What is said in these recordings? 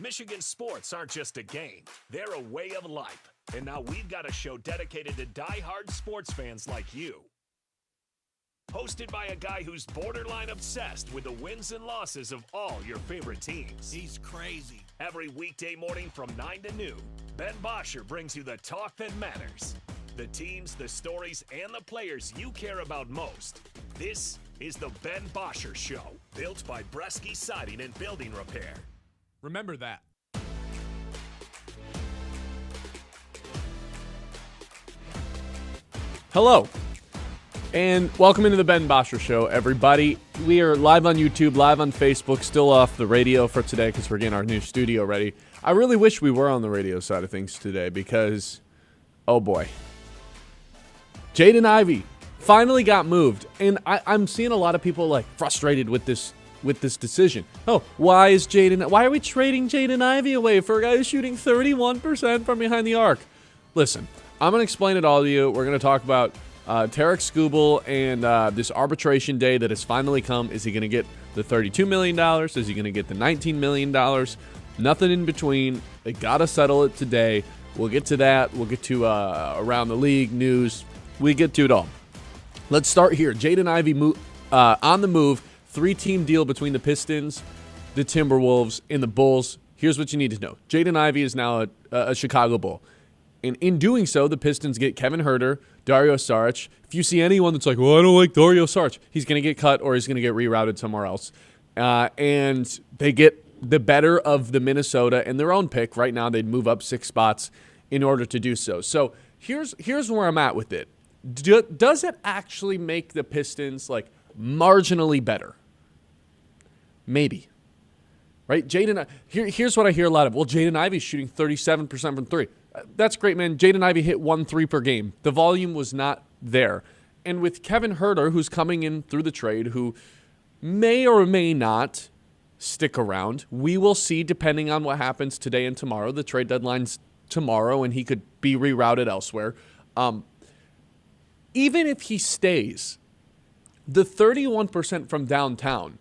Michigan sports aren't just a game, they're a way of life. And now we've got a show dedicated to die-hard sports fans like you. Hosted by a guy who's borderline obsessed with the wins and losses of all your favorite teams. He's crazy. Every weekday morning from 9 to noon, Ben Bosscher brings you the talk that matters. The teams, the stories, and the players you care about most. This is the Ben Bosscher Show, built by Bresky Siding and Building Repair. Remember that. Hello, and welcome into the Ben Bosscher Show, everybody. We are live on YouTube, live on Facebook, still off the radio for today because we're getting our new studio ready. I really wish we were on the radio side of things today because, oh boy. Jaden Ivey finally got moved, and I'm seeing a lot of people like frustrated with this decision. Oh, why are we trading Jaden Ivey away for a guy who's shooting 31% from behind the arc? Listen, I'm going to explain it all to you. We're going to talk about Tarek Skubal and this arbitration day that has finally come. Is he going to get the $32 million? Is he going to get the $19 million? Nothing in between. They got to settle it today. We'll get to that. We'll get to around the league news. We get to it all. Let's start here. Jaden Ivey on the move. 3-team deal between the Pistons, the Timberwolves, and the Bulls. Here's what you need to know. Jaden Ivey is now a Chicago Bull. And in doing so, the Pistons get Kevin Huerter, Dario Saric. If you see anyone that's like, well, I don't like Dario Saric, he's going to get cut or he's going to get rerouted somewhere else. And they get the better of the Minnesota and their own pick. Right now, they'd move up 6 spots in order to do so. So here's where I'm at with it. Does it actually make the Pistons like marginally better? Maybe. Right? Here's what I hear a lot of. Well, Jaden Ivey's shooting 37% from 3. That's great, man. Jaden Ivey hit 1 3 per game. The volume was not there. And with Kevin Huerter, who's coming in through the trade, who may or may not stick around, we will see depending on what happens today and tomorrow. The trade deadline's tomorrow, and he could be rerouted elsewhere. Even if he stays, the 31% from downtown,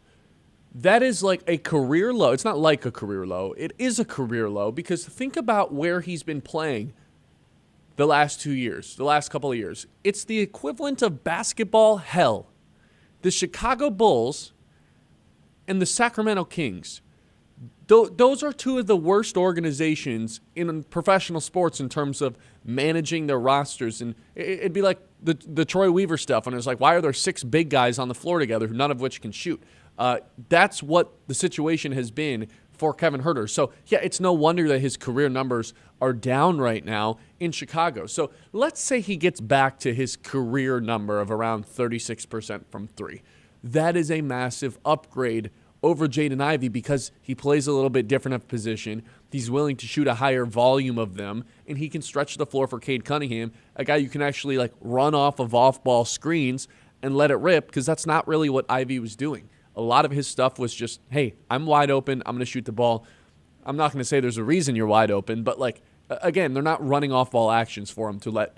that is like a career low. It's not like a career low. It is a career low because think about where he's been playing the last 2 years, the last couple of years. It's the equivalent of basketball hell. The Chicago Bulls and the Sacramento Kings. Those are two of the worst organizations in professional sports in terms of managing their rosters. And it'd be like the Troy Weaver stuff. And it's like, why are there 6 big guys on the floor together, none of which can shoot? That's what the situation has been for Kevin Huerter. So, yeah, it's no wonder that his career numbers are down right now in Chicago. So let's say he gets back to his career number of around 36% from 3. That is a massive upgrade over Jaden Ivey because he plays a little bit different of position. He's willing to shoot a higher volume of them, and he can stretch the floor for Cade Cunningham, a guy you can actually like run off of off-ball screens and let it rip because that's not really what Ivey was doing. A lot of his stuff was just, hey, I'm wide open. I'm going to shoot the ball. I'm not going to say there's a reason you're wide open, but like again, they're not running off-ball actions for him to let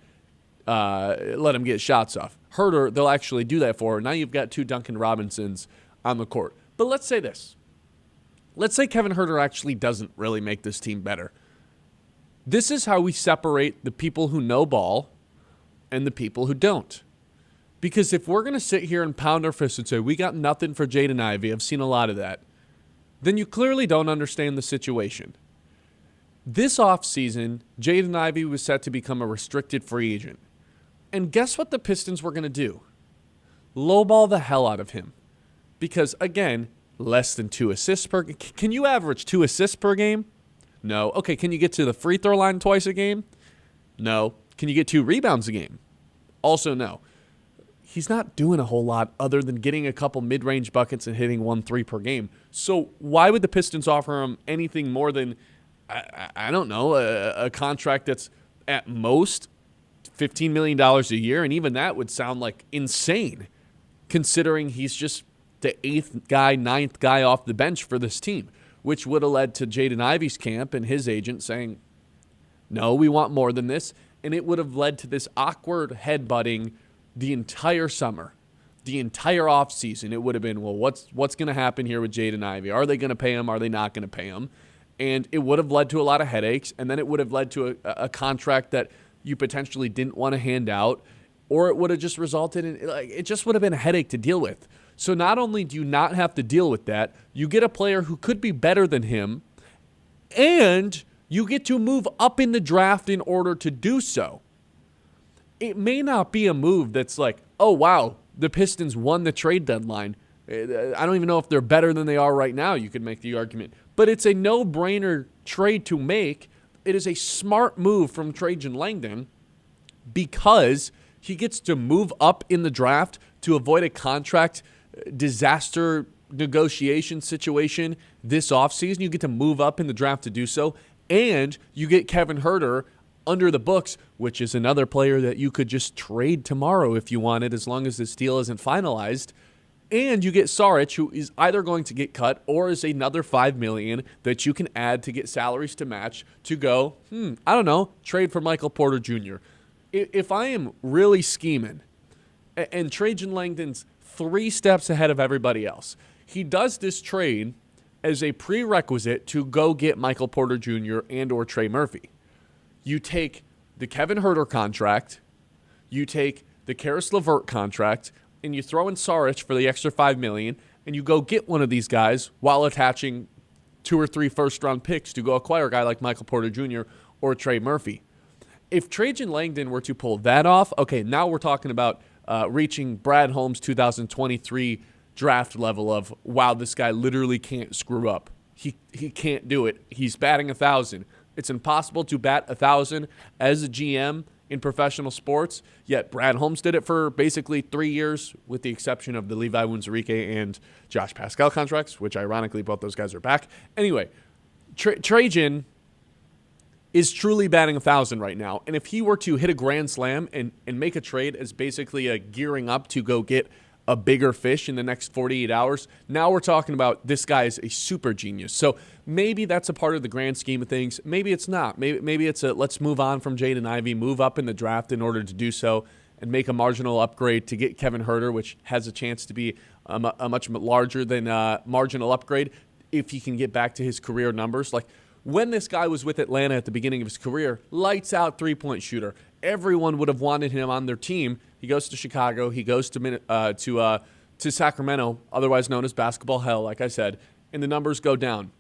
him get shots off. Huerter, they'll actually do that for. Now you've got 2 Duncan Robinsons on the court. But let's say this. Let's say Kevin Huerter actually doesn't really make this team better. This is how we separate the people who know ball and the people who don't. Because if we're going to sit here and pound our fists and say, we got nothing for Jaden Ivey, I've seen a lot of that, then you clearly don't understand the situation. This offseason, Jaden Ivey was set to become a restricted free agent. And guess what the Pistons were going to do? Lowball the hell out of him. Because, again, less than 2 assists per game. Can you average 2 assists per game? No. Okay, can you get to the free throw line twice a game? No. Can you get 2 rebounds a game? Also no. He's not doing a whole lot other than getting a couple mid-range buckets and hitting 1 3 per game. So why would the Pistons offer him anything more than, I don't know, a contract that's at most $15 million a year? And even that would sound like insane considering he's just the 8th guy, 9th guy off the bench for this team, which would have led to Jaden Ivey's camp and his agent saying, no, we want more than this. And it would have led to this awkward headbutting the entire summer, the entire offseason. It would have been, well, what's going to happen here with Jaden Ivey? Are they going to pay him? Are they not going to pay him? and it would have led to a lot of headaches, and then it would have led to a contract that you potentially didn't want to hand out, or it would have just resulted in, it just would have been a headache to deal with. So not only do you not have to deal with that, you get a player who could be better than him, and you get to move up in the draft in order to do so. It may not be a move that's like, oh, wow, the Pistons won the trade deadline. I don't even know if they're better than they are right now. You could make the argument. But it's a no-brainer trade to make. It is a smart move from Trajan Langdon because he gets to move up in the draft to avoid a contract disaster negotiation situation this offseason. You get to move up in the draft to do so, and you get Kevin Huerter under the books, which is another player that you could just trade tomorrow if you wanted, as long as this deal isn't finalized. And you get Saric, who is either going to get cut or is another $5 million that you can add to get salaries to match to go, I don't know, trade for Michael Porter Jr. If I am really scheming, and Trajan Langdon's 3 steps ahead of everybody else, he does this trade as a prerequisite to go get Michael Porter Jr. and or Trey Murphy. You take the Kevin Huerter contract, you take the Karis LeVert contract, and you throw in Saric for the extra $5 million, and you go get one of these guys while attaching 2 or 3 first-round picks to go acquire a guy like Michael Porter Jr. or Trey Murphy. If Trajan Langdon were to pull that off, okay, now we're talking about reaching Brad Holmes' 2023 draft level of, wow, this guy literally can't screw up. He can't do it. He's batting 1,000. It's impossible to bat 1,000 as a GM in professional sports, yet Brad Holmes did it for basically 3 years, with the exception of the Levi Wunzarike and Josh Pascal contracts, which ironically both those guys are back. Anyway, Trajan is truly batting 1,000 right now, and if he were to hit a grand slam and make a trade as basically a gearing up to go get a bigger fish in the next 48 hours, now we're talking about this guy is a super genius. So maybe that's a part of the grand scheme of things. Maybe it's not. Maybe it's a let's move on from Jaden Ivey, move up in the draft in order to do so, and make a marginal upgrade to get Kevin Huerter, which has a chance to be a much larger than marginal upgrade if he can get back to his career numbers. Like when this guy was with Atlanta at the beginning of his career, lights out 3-point shooter. Everyone would have wanted him on their team. He goes to Chicago. He goes to Sacramento, otherwise known as basketball hell, like I said, and the numbers go down.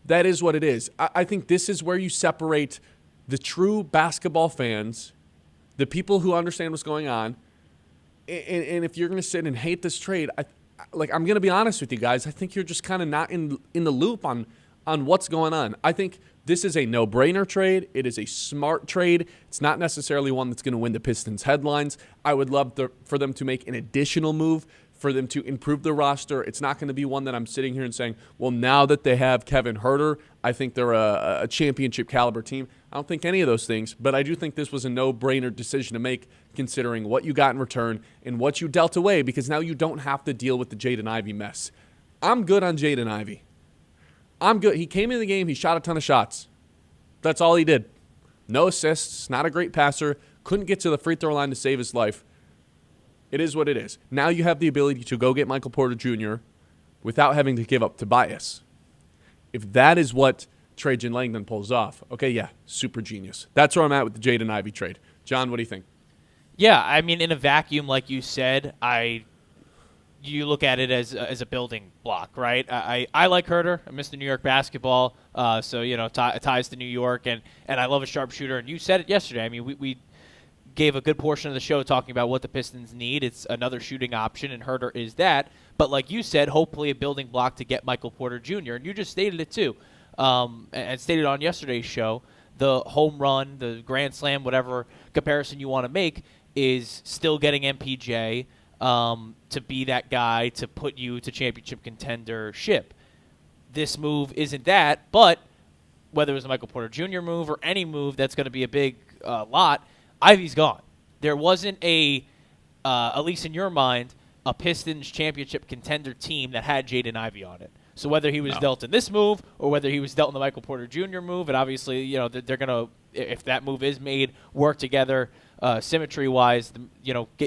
That is what it is. I think this is where you separate the true basketball fans, the people who understand what's going on, and if you're going to sit and hate this trade, I'm going to be honest with you guys. I think you're just kind of not in the loop on what's going on. I think this is a no-brainer trade. It is a smart trade. It's not necessarily one that's going to win the Pistons headlines. I would love for them to make an additional move, for them to improve the roster. It's not going to be one that I'm sitting here and saying, well, now that they have Kevin Huerter, I think they're a championship caliber team. I don't think any of those things, but I do think this was a no-brainer decision to make, considering what you got in return and what you dealt away, because now you don't have to deal with the Jaden Ivey mess. I'm good on Jaden Ivey. I'm good. He came into the game. He shot a ton of shots. That's all he did. No assists. Not a great passer. Couldn't get to the free throw line to save his life. It is what it is. Now you have the ability to go get Michael Porter Jr. without having to give up Tobias. If that is what Trajan Langdon pulls off, okay, yeah, super genius. That's where I'm at with the Jaden Ivey trade. John, what do you think? Yeah, I mean, in a vacuum, like you said, you look at it as a building block, right? I like Huerter. I miss the New York basketball, so ties to New York, and I love a sharpshooter. And you said it yesterday. I mean, we gave a good portion of the show talking about what the Pistons need. It's another shooting option, and Huerter is that. But like you said, hopefully a building block to get Michael Porter Jr. And you just stated it too, and stated on yesterday's show. The home run, the grand slam, whatever comparison you want to make, is still getting MPJ. To be that guy to put you to championship contendership. This move isn't that, but whether it was a Michael Porter Jr. move or any move that's going to be a big lot, Ivey's gone. There wasn't at least in your mind, a Pistons championship contender team that had Jaden Ivey on it. So whether he was dealt in this move or whether he was dealt in the Michael Porter Jr. move, and obviously, they're going to, if that move is made, work together symmetry-wise,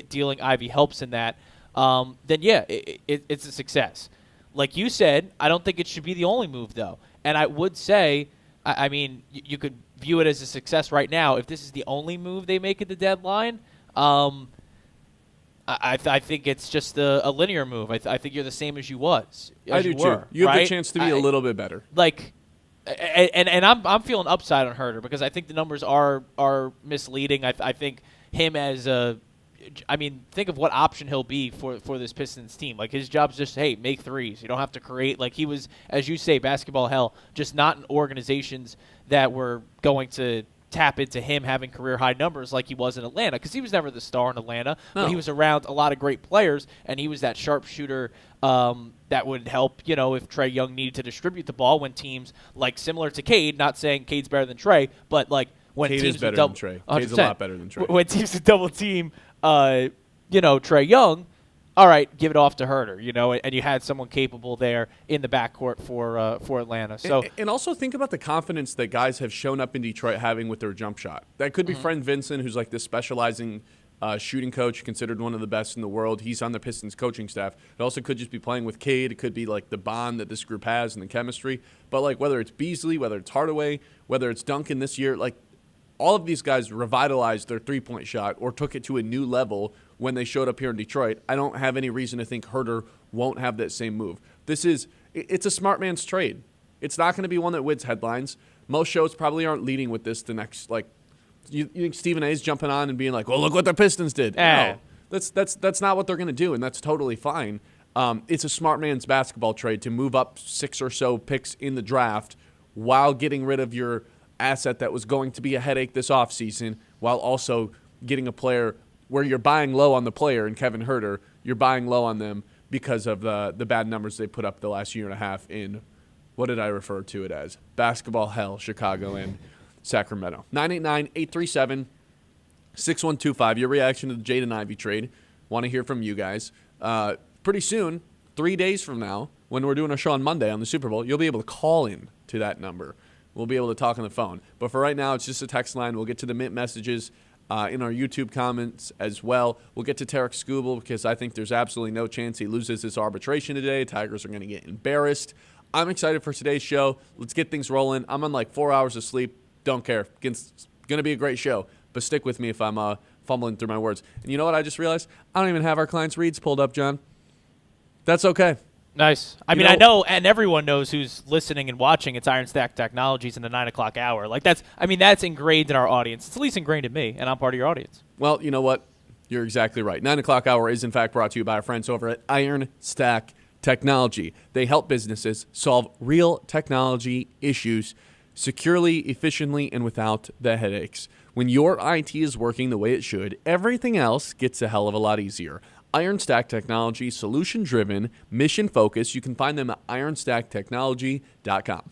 dealing Ivey helps in that, then yeah, it's a success. Like you said, I don't think it should be the only move, though. And I would say, I mean, you could view it as a success right now. If this is the only move they make at the deadline, I think it's just a linear move. I think you're the same as you was. I do too. You have the chance to be a little bit better. Like, and I'm feeling upside on Herter because I think the numbers are misleading. I think him as think of what option he'll be for this Pistons team. Like, his job's just, hey, make threes. You don't have to create. Like, he was, as you say, basketball hell, just not in organizations that were going to tap into him having career-high numbers like he was in Atlanta, because he was never the star in Atlanta, but he was around a lot of great players, and he was that sharpshooter that would help, if Trae Young needed to distribute the ball when teams, like, similar to Cade, not saying Cade's better than Trae, but, like, when Cade teams is better than Trae. Cade's a lot better than Trae. When teams would double team, Trae Young, all right, give it off to Herter, and you had someone capable there in the backcourt for Atlanta. So and also think about the confidence that guys have shown up in Detroit having with their jump shot. That could be friend Vincent, who's like this specializing shooting coach, considered one of the best in the world. He's on the Pistons coaching staff. It also could just be playing with Cade. It could be like the bond that this group has and the chemistry. But like whether it's Beasley, whether it's Hardaway, whether it's Duncan this year, like all of these guys revitalized their three-point shot or took it to a new level when they showed up here in Detroit. I don't have any reason to think Herter won't have that same move. It's a smart man's trade. It's not going to be one that wins headlines. Most shows probably aren't leading with this the next, like, you think Stephen A's jumping on and being like, well, look what the Pistons did. No, that's not what they're going to do, and that's totally fine. It's a smart man's basketball trade to move up 6 or so picks in the draft while getting rid of your asset that was going to be a headache this offseason, while also getting a player where you're buying low on the player, and Kevin Herter, you're buying low on them because of the bad numbers they put up the last year and a half in, what did I refer to it as? Basketball hell, Chicago and Sacramento. 989-837-6125. Your reaction to the Jaden Ivey trade. Want to hear from you guys. Pretty soon, 3 days from now, when we're doing our show on Monday on the Super Bowl, you'll be able to call in to that number. We'll be able to talk on the phone. But for right now, it's just a text line. We'll get to the Mint messages in our YouTube comments as well. We'll get to Tarek Skubal because I think there's absolutely no chance he loses this arbitration today. Tigers are going to get embarrassed. I'm excited for today's show. Let's get things rolling. I'm on like 4 hours of sleep. Don't care. It's going to be a great show. But stick with me if I'm fumbling through my words. And you know what I just realized? I don't even have our clients' reads pulled up, John. That's okay. Nice. I know, and everyone knows who's listening and watching. It's Iron Stack Technologies in the 9 o'clock hour. Like that's ingrained in our audience. It's at least ingrained in me, and I'm part of your audience. Well, you know what? You're exactly right. 9 o'clock hour is in fact brought to you by our friends over at Iron Stack Technology. They help businesses solve real technology issues securely, efficiently, and without the headaches. When your IT is working the way it should, everything else gets a hell of a lot easier. Iron Stack Technology, solution-driven, mission-focused. You can find them at ironstacktechnology.com.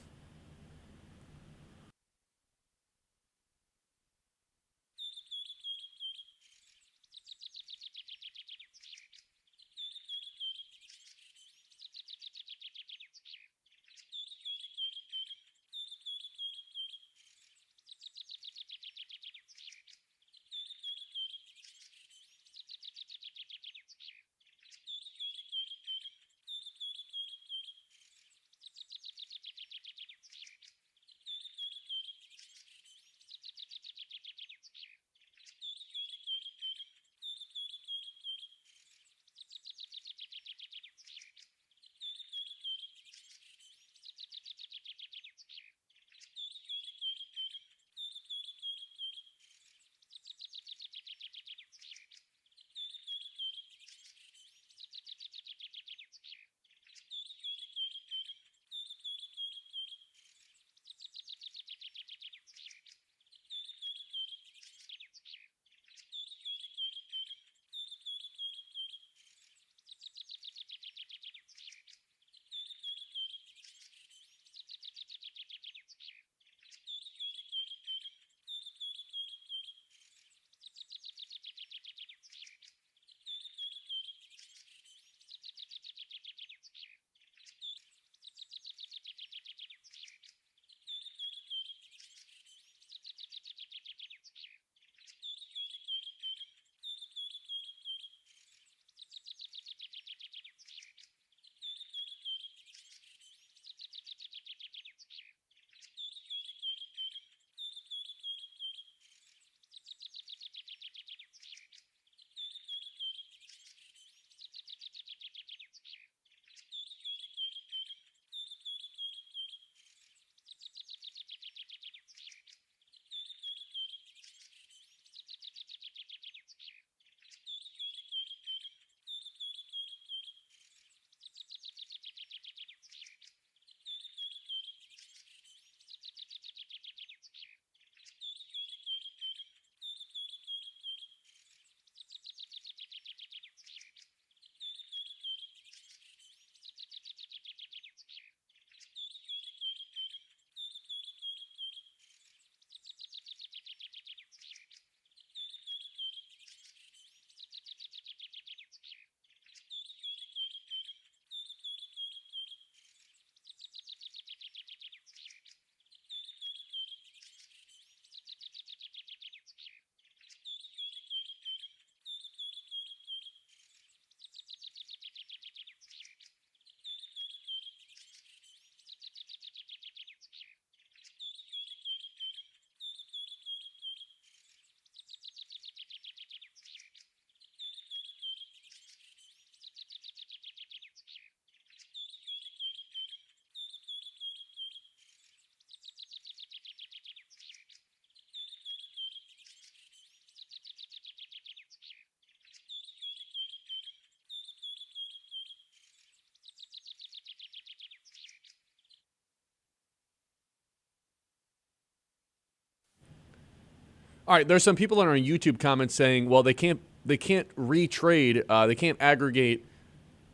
All right, there's some people in our YouTube comments saying, well, they can't retrade, they can't aggregate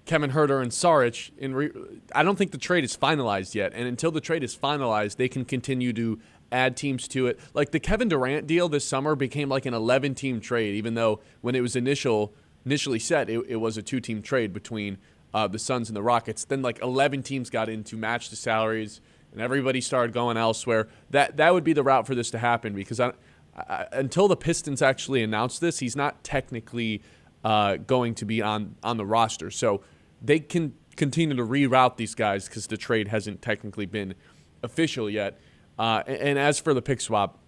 Kevin Huerter and Saric. I don't think the trade is finalized yet, and until the trade is finalized, they can continue to add teams to it. Like the Kevin Durant deal this summer became like an 11-team trade, even though when it was initially set, it was a 2-team trade between the Suns and the Rockets. Then like 11 teams got in to match the salaries, and everybody started going elsewhere. That would be the route for this to happen, because until the Pistons actually announce this, he's not technically going to be on the roster. So they can continue to reroute these guys because the trade hasn't technically been official yet. And as for the pick swap,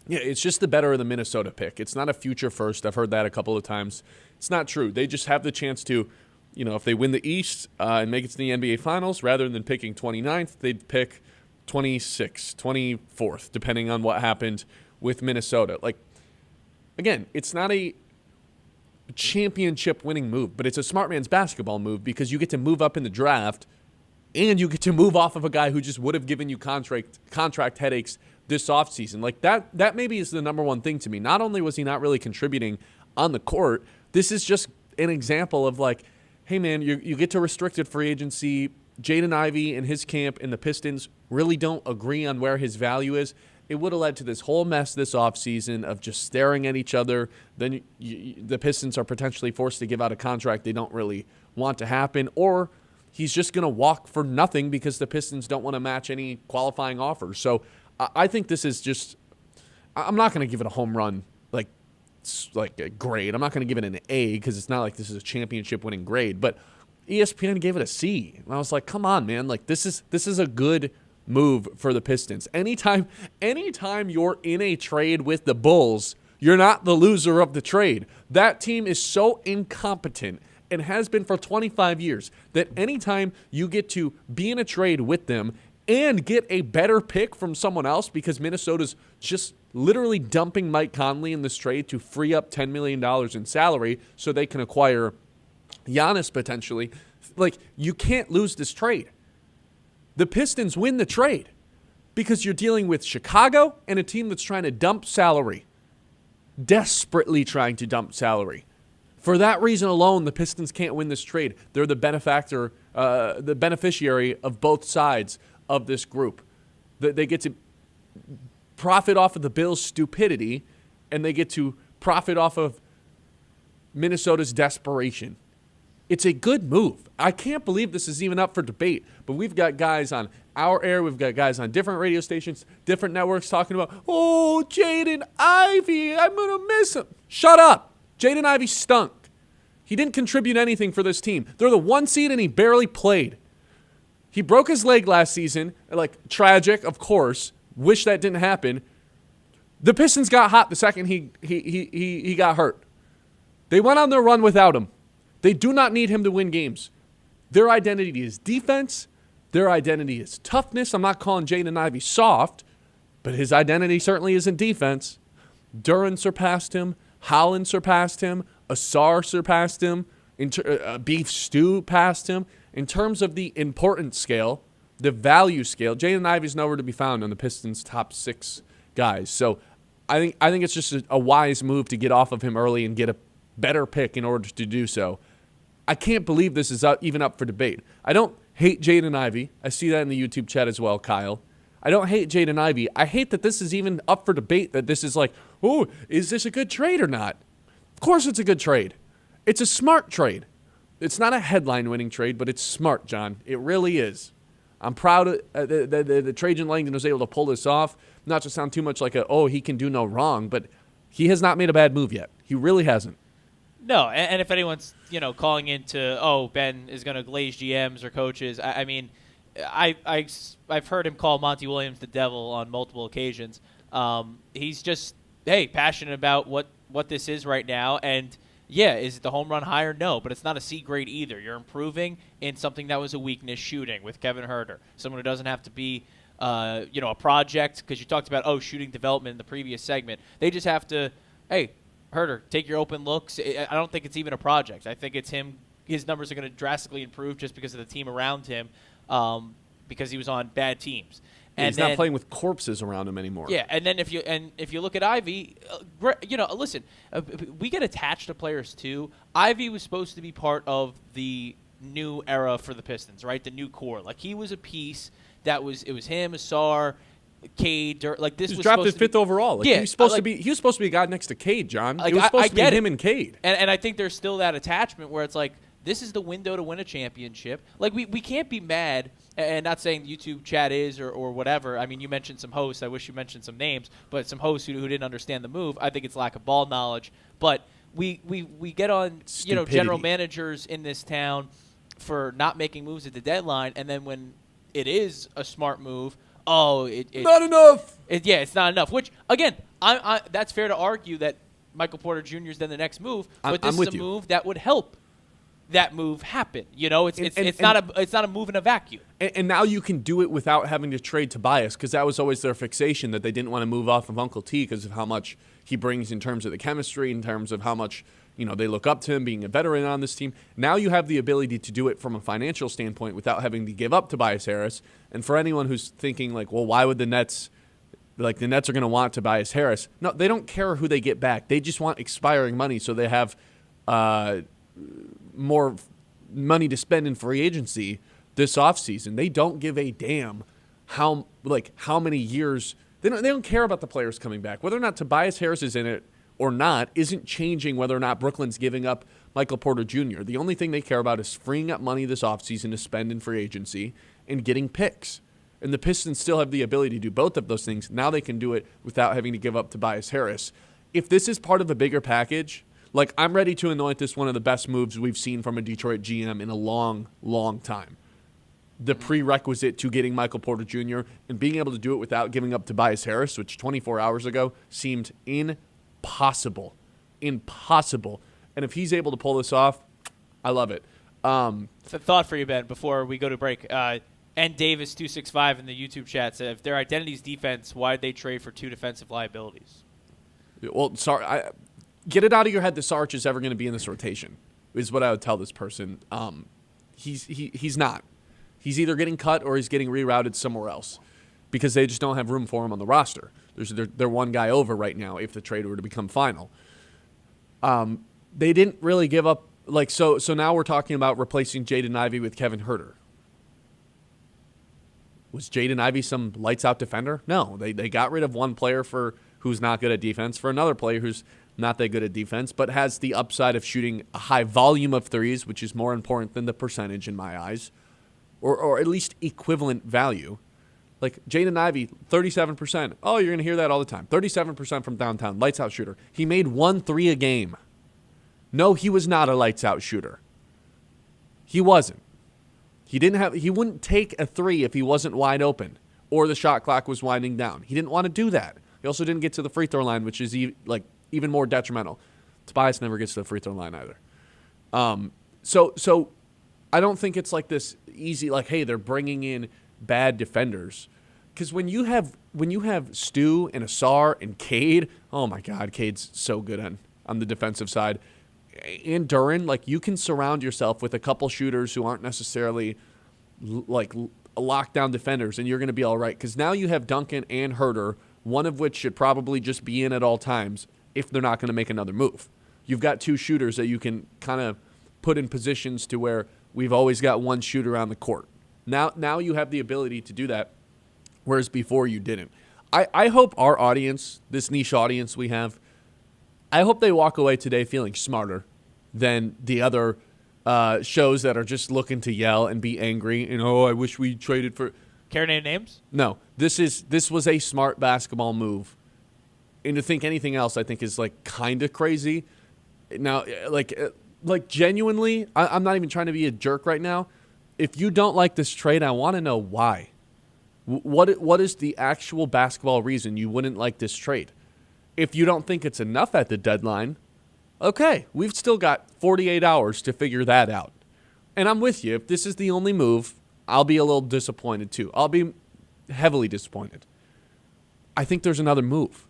yeah, it's just the better of the Minnesota pick. It's not a future first. I've heard that a couple of times. It's not true. They just have the chance to, if they win the East and make it to the NBA Finals, rather than picking 29th, they'd pick 26th, 24th, depending on what happened with Minnesota. Like, again, it's not a championship winning move, but it's a smart man's basketball move, because you get to move up in the draft and you get to move off of a guy who just would have given you contract headaches this offseason. Like that maybe is the number one thing to me. Not only was he not really contributing on the court, this is just an example of like, hey man, you get to restricted free agency. Jaden Ivey and his camp and the Pistons really don't agree on where his value is. It would have led to this whole mess this offseason of just staring at each other. Then the Pistons are potentially forced to give out a contract they don't really want to happen, or he's just going to walk for nothing because the Pistons don't want to match any qualifying offers. So I think this is just – I'm not going to give it a home run like a grade. I'm not going to give it an A because it's not like this is a championship-winning grade. But ESPN gave it a C. And I was like, come on, man. Like this is a good move for the Pistons. Anytime you're in a trade with the Bulls, you're not the loser of the trade. That team is so incompetent and has been for 25 years that anytime you get to be in a trade with them and get a better pick from someone else, because Minnesota's just literally dumping Mike Conley in this trade to free up $10 million in salary so they can acquire Giannis potentially. Like, you can't lose this trade. The Pistons win the trade because you're dealing with Chicago and a team that's trying to dump salary, desperately trying to dump salary. For that reason alone, the Pistons can't win this trade. They're the the beneficiary of both sides of this group. They get to profit off of the Bills' stupidity, and they get to profit off of Minnesota's desperation. It's a good move. I can't believe this is even up for debate, but we've got guys on our air, we've got guys on different radio stations, different networks talking about, oh, Jaden Ivey, I'm going to miss him. Shut up. Jaden Ivey stunk. He didn't contribute anything for this team. They're the 1 seed, and he barely played. He broke his leg last season. Like, tragic, of course. Wish that didn't happen. The Pistons got hot the second he got hurt. They went on their run without him. They do not need him to win games. Their identity is defense. Their identity is toughness. I'm not calling Jaden Ivey soft, but his identity certainly isn't defense. Duran surpassed him. Holland surpassed him. Asar surpassed him. Beef Stew passed him. In terms of the importance scale, the value scale, Jaden Ivey's nowhere to be found on the Pistons' top 6 guys. So I think it's just a wise move to get off of him early and get a better pick in order to do so. I can't believe this is even up for debate. I don't hate Jaden Ivey. I see that in the YouTube chat as well, Kyle. I don't hate Jaden Ivey. I hate that this is even up for debate, that this is like, oh, is this a good trade or not? Of course it's a good trade. It's a smart trade. It's not a headline-winning trade, but it's smart, John. It really is. I'm proud that Trajan Langdon was able to pull this off, not to sound too much like he can do no wrong, but he has not made a bad move yet. He really hasn't. No, and if anyone's calling into Ben is going to glaze GMs or coaches, I mean, I've heard him call Monty Williams the devil on multiple occasions. He's just passionate about what this is right now, and yeah, is it the home run higher? No, but it's not a C grade either. You're improving in something that was a weakness, shooting with Kevin Huerter, someone who doesn't have to be a project, because you talked about shooting development in the previous segment. They just have to Huerter, take your open looks. I don't think it's even a project. I think it's him. His numbers are going to drastically improve just because of the team around him, because he was on bad teams. And he's not playing with corpses around him anymore. Yeah, and then if you look at Ivey, listen, we get attached to players too. Ivey was supposed to be part of the new era for the Pistons, right? The new core. Like, he was a piece it was him, Asar, Cade, like this he was was drafted fifth overall. Like, yeah, he was supposed to be a guy next to Cade, John. Like, it was supposed to be get him and Cade. And I think there's still that attachment where it's like, this is the window to win a championship. Like, we can't be mad, and not saying YouTube chat is or whatever. I mean, you mentioned some hosts. I wish you mentioned some names, but some hosts who didn't understand the move. I think it's lack of ball knowledge. But we get on general managers in this town for not making moves at the deadline, and then when it is a smart move, not enough. It's not enough. Which, again, I that's fair to argue that Michael Porter Jr. is then the next move, but this is a move that would help that move happen. It's not a move in a vacuum. And now you can do it without having to trade Tobias, because that was always their fixation, that they didn't want to move off of Uncle T because of how much he brings in terms of the chemistry, in terms of how much they look up to him being a veteran on this team. Now you have the ability to do it from a financial standpoint without having to give up Tobias Harris. And for anyone who's thinking, like, well, why would the Nets are going to want Tobias Harris? No, they don't care who they get back. They just want expiring money so they have more money to spend in free agency this offseason. They don't give a damn how many years. They don't care about the players coming back. Whether or not Tobias Harris is in it or not isn't changing whether or not Brooklyn's giving up Michael Porter Jr. The only thing they care about is freeing up money this offseason to spend in free agency and getting picks. And the Pistons still have the ability to do both of those things. Now they can do it without having to give up Tobias Harris. If this is part of a bigger package, like, I'm ready to anoint this one of the best moves we've seen from a Detroit GM in a long, long time. The prerequisite to getting Michael Porter Jr. and being able to do it without giving up Tobias Harris, which 24 hours ago seemed impossible. Impossible. And if he's able to pull this off, I love it. It's a thought for you, Ben, before we go to break. And Davis265 in the YouTube chat said, if their identity's defense, why did they trade for two defensive liabilities? Well, sorry, get it out of your head that Sarge is ever going to be in this rotation, is what I would tell this person. He's not. He's either getting cut or he's getting rerouted somewhere else because they just don't have room for him on the roster. They're one guy over right now if the trade were to become final. They didn't really give up. So now we're talking about replacing Jaden Ivey with Kevin Huerter. Was Jaden Ivey some lights-out defender? No. They got rid of one player who's not good at defense for another player who's not that good at defense, but has the upside of shooting a high volume of threes, which is more important than the percentage in my eyes, or at least equivalent value. Like, Jaden Ivey, 37%. Oh, you're going to hear that all the time. 37% from downtown, lights-out shooter. He made 1 3 a game. No, he was not a lights-out shooter. He wasn't. He wouldn't take a 3 if he wasn't wide open or the shot clock was winding down. He didn't want to do that. He also didn't get to the free throw line, which is even more detrimental. Tobias never gets to the free throw line either. So I don't think it's like this easy, like, hey, they're bringing in bad defenders. Because when you have Stu and Asar and Cade, oh my God, Cade's so good on the defensive side. And Duren, like, you can surround yourself with a couple shooters who aren't necessarily like lockdown defenders, and you're going to be all right. Because now you have Duncan and Huerter, one of which should probably just be in at all times if they're not going to make another move. You've got two shooters that you can kind of put in positions to where we've always got one shooter on the court. Now you have the ability to do that, whereas before you didn't. I hope our audience, this niche audience we have, I hope they walk away today feeling smarter than the other shows that are just looking to yell and be angry and, I wish we traded for. Care to name names? No, this was a smart basketball move, and to think anything else, I think, is like kind of crazy. Now, like genuinely, I'm not even trying to be a jerk right now. If you don't like this trade, I want to know why. What is the actual basketball reason you wouldn't like this trade? If you don't think it's enough at the deadline, okay, we've still got 48 hours to figure that out. And I'm with you. If this is the only move, I'll be a little disappointed too. I'll be heavily disappointed. I think there's another move.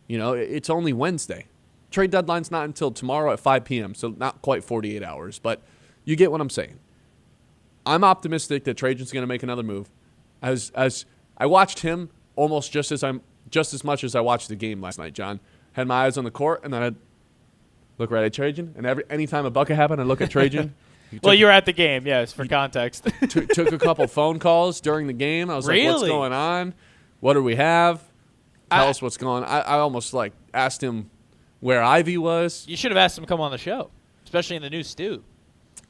It's only Wednesday. Trade deadline's not until tomorrow at 5 p.m., so not quite 48 hours, but you get what I'm saying. I'm optimistic that Trajan's going to make another move. As I watched him almost just as much as I watched the game last night, John. Had my eyes on the court, and then I'd look right at Trajan. And anytime a bucket happened, I'd look at Trajan. Well, you were at the game, yes, for context. Took a couple phone calls during the game. I was like, what's going on? What do we have? Tell us what's going on. I almost like asked him where Ivey was. You should have asked him to come on the show, especially in the new stew.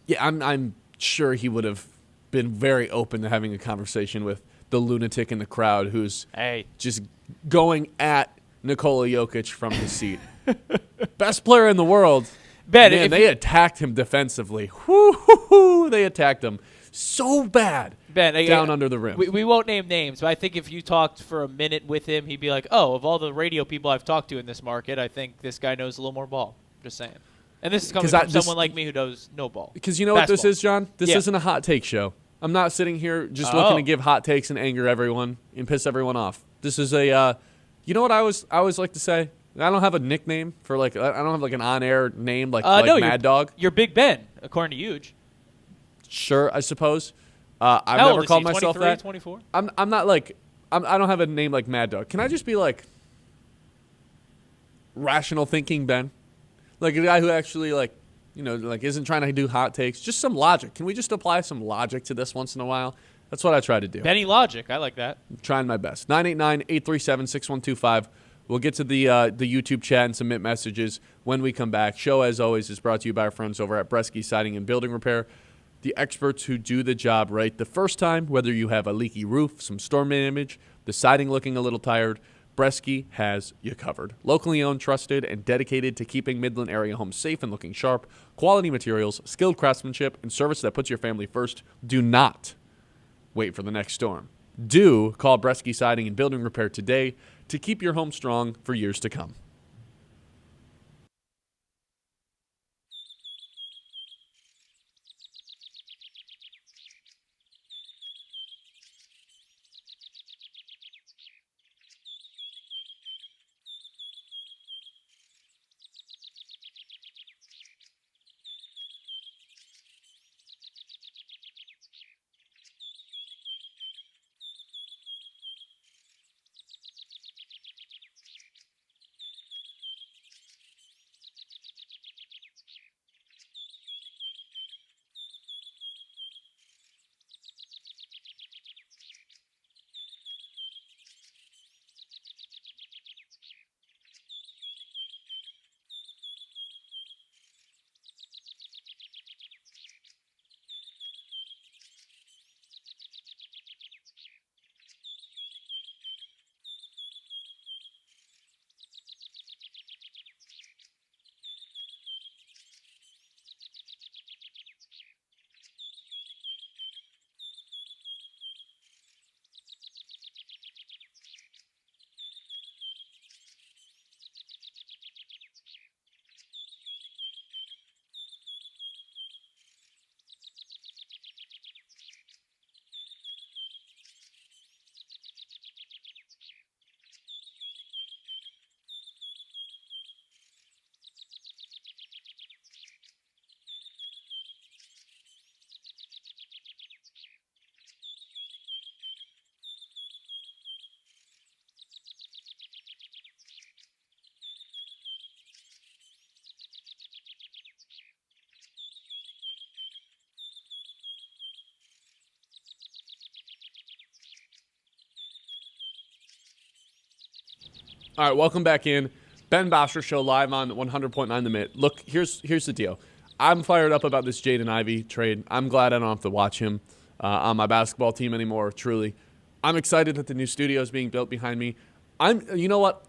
Yeah, I'm sure he would have been very open to having a conversation with the lunatic in the crowd who's just going at Nikola Jokic from his seat. Best player in the world. Ben, man, they attacked him defensively. Woo-hoo-hoo, they attacked him so bad down under the rim. We won't name names, but I think if you talked for a minute with him, he'd be like, oh, of all the radio people I've talked to in this market, I think this guy knows a little more ball. Just saying. And this is coming from someone like me who knows no ball. Because you know what this is, John? This isn't a hot take show. I'm not sitting here just looking to give hot takes and anger everyone and piss everyone off. This is a, you know what I always like to say? I don't have a nickname for I don't have like an on-air name like Mad Dog. You're Big Ben, according to Huge. Sure, I suppose. I've never called myself 23, that. 24? I'm not like I don't have a name like Mad Dog. Can I just be like rational thinking Ben? Like a guy who actually isn't trying to do hot takes. Just some logic. Can we just apply some logic to this once in a while? That's what I try to do. Benny Logic. I like that. I'm trying my best. 989-837-6125. We'll get to the YouTube chat and submit messages when we come back. Show, as always, is brought to you by our friends over at Bresky Siding and Building Repair, the experts who do the job right the first time, whether you have a leaky roof, some storm damage, the siding looking a little tired, Bresky has you covered. Locally owned, trusted, and dedicated to keeping Midland area homes safe and looking sharp. Quality materials, skilled craftsmanship, and service that puts your family first. Do not wait for the next storm. Do call Bresky Siding and Building Repair today to keep your home strong for years to come. All right, welcome back in. Ben Bosscher Show live on 100.9 The Mid. Look, here's the deal. I'm fired up about this Jaden Ivey trade. I'm glad I don't have to watch him on my basketball team anymore, truly. I'm excited that the new studio is being built behind me. You know what?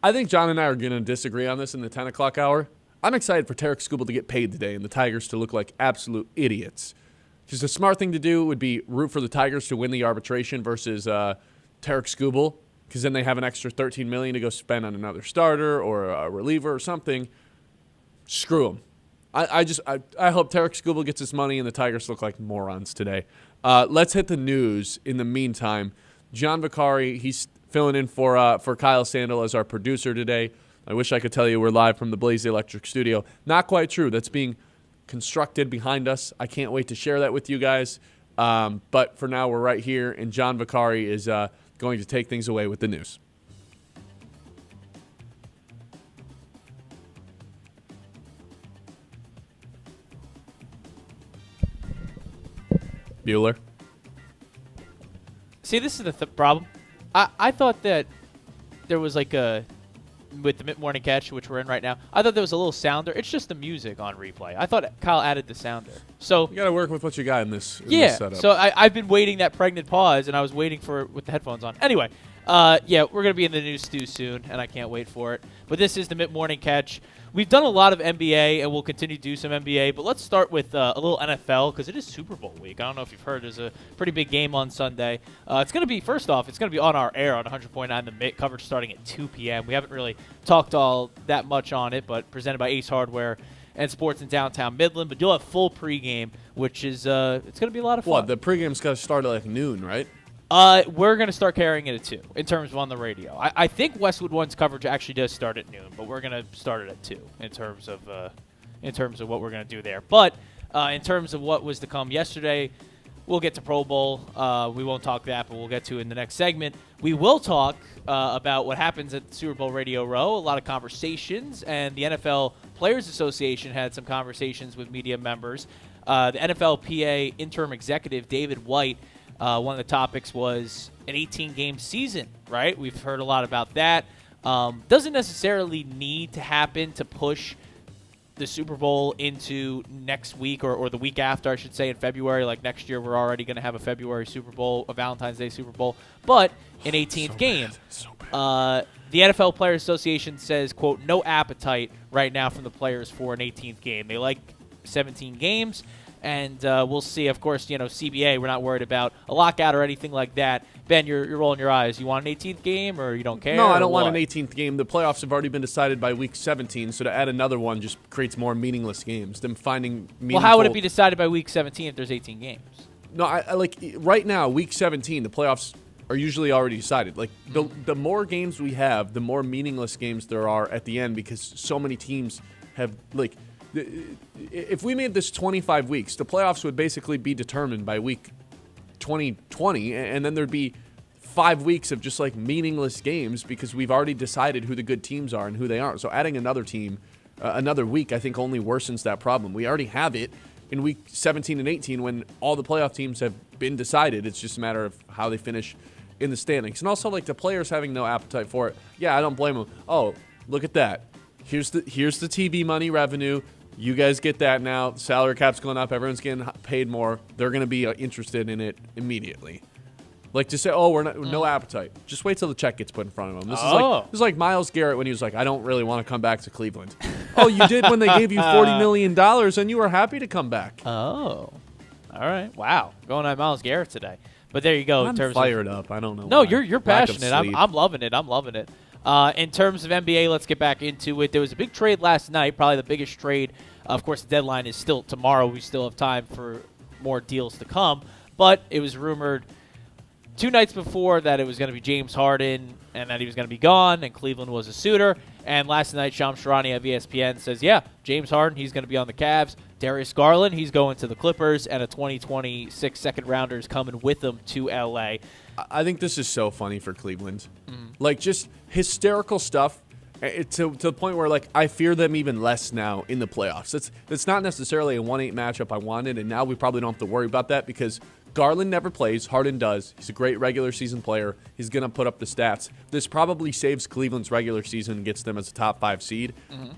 I think John and I are going to disagree on this in the 10 o'clock hour. I'm excited for Tarek Skubal to get paid today and the Tigers to look like absolute idiots. Because the smart thing to do would be root for the Tigers to win the arbitration versus Tarek Skubal, because then they have an extra $13 million to go spend on another starter or a reliever or something. Screw them. I hope Tarek Skubal gets his money and the Tigers look like morons today. Let's hit the news in the meantime. John Vicari, he's filling in for Kyle Sandel as our producer today. I wish I could tell you we're live from the Blaze Electric studio. Not quite true. That's being constructed behind us. I can't wait to share that with you guys. But for now, we're right here, and John Vicari is going to take things away with the news. Bueller. See, this is the problem. I thought that there was like with the mid-morning catch, which we're in right now, I thought there was a little sounder. It's just the music on replay. I thought Kyle added the sounder. So you got to work with what you got in this setup. So I've been waiting that pregnant pause, and I was waiting for it with the headphones on. Anyway, we're going to be in the news stew soon, and I can't wait for it. But this is the mid-morning catch. We've done a lot of NBA, and we'll continue to do some NBA. But let's start with a little NFL because it is Super Bowl week. I don't know if you've heard. There's a pretty big game on Sunday. It's going to be, first off, it's going to be on our air on 100.9 The Mitt, coverage starting at 2 p.m. We haven't really talked all that much on it, but presented by Ace Hardware and Sports in downtown Midland. But you'll have full pregame, which is it's going to be a lot of fun. What, the pregame's got to start at like noon, right? We're going to start carrying it at 2 in terms of on the radio. I think Westwood One's coverage actually does start at noon, but we're going to start it at 2 in terms of what we're going to do there. But in terms of what was to come yesterday, we'll get to Pro Bowl. We won't talk that, but we'll get to it in the next segment. We will talk about what happens at Super Bowl Radio Row, a lot of conversations, and the NFL Players Association had some conversations with media members. The NFLPA interim executive, David White, one of the topics was an 18-game season, right? We've heard a lot about that. Doesn't necessarily need to happen to push the Super Bowl into next week or the week after, I should say, in February. Like next year, we're already going to have a February Super Bowl, a Valentine's Day Super Bowl. But an 18th game. The NFL Players Association says, quote, no appetite right now from the players for an 18th game. They like 17 games. And we'll see. Of course, CBA, we're not worried about a lockout or anything like that. Ben, you're rolling your eyes. You want an 18th game or you don't care? No, I don't want an 18th game. The playoffs have already been decided by week 17, so to add another one just creates more meaningless games. Them finding meaningful... Well, how would it be decided by week 17 if there's 18 games? No, I like right now, week 17, the playoffs are usually already decided. Like the more games we have, the more meaningless games there are at the end because so many teams have like... If we made this 25 weeks, the playoffs would basically be determined by week 20, and then there'd be 5 weeks of just like meaningless games because we've already decided who the good teams are and who they aren't. So adding another team, another week, I think only worsens that problem. We already have it in week 17 and 18 when all the playoff teams have been decided. It's just a matter of how they finish in the standings. And also like the players having no appetite for it. Yeah, I don't blame them. Oh, look at that. Here's the TV money revenue. You guys get that now. Salary cap's going up. Everyone's getting paid more. They're going to be interested in it immediately. Like to say, oh, we're not, no appetite. Just wait till the check gets put in front of them. This is like Myles Garrett when he was like, I don't really want to come back to Cleveland. Oh, you did when they gave you $40 million and you were happy to come back. Oh, all right. Wow, going on Myles Garrett today. But there you go. I'm fired up. I don't know. No, you're passionate. I'm loving it. I'm loving it. In terms of NBA, let's get back into it. There was a big trade last night, probably the biggest trade. Of course, the deadline is still tomorrow. We still have time for more deals to come. But it was rumored 2 nights before that it was going to be James Harden and that he was going to be gone, and Cleveland was a suitor. And last night, Shams Charania of ESPN says, yeah, James Harden, he's going to be on the Cavs. Darius Garland, he's going to the Clippers, and a 2026 second-rounder is coming with him to L.A. I think this is so funny for Cleveland. Like, just hysterical stuff to the point where, like, I fear them even less now in the playoffs. That's not necessarily a 1-8 matchup I wanted, and now we probably don't have to worry about that because Garland never plays. Harden does. He's a great regular season player. He's going to put up the stats. This probably saves Cleveland's regular season and gets them as a top 5 seed.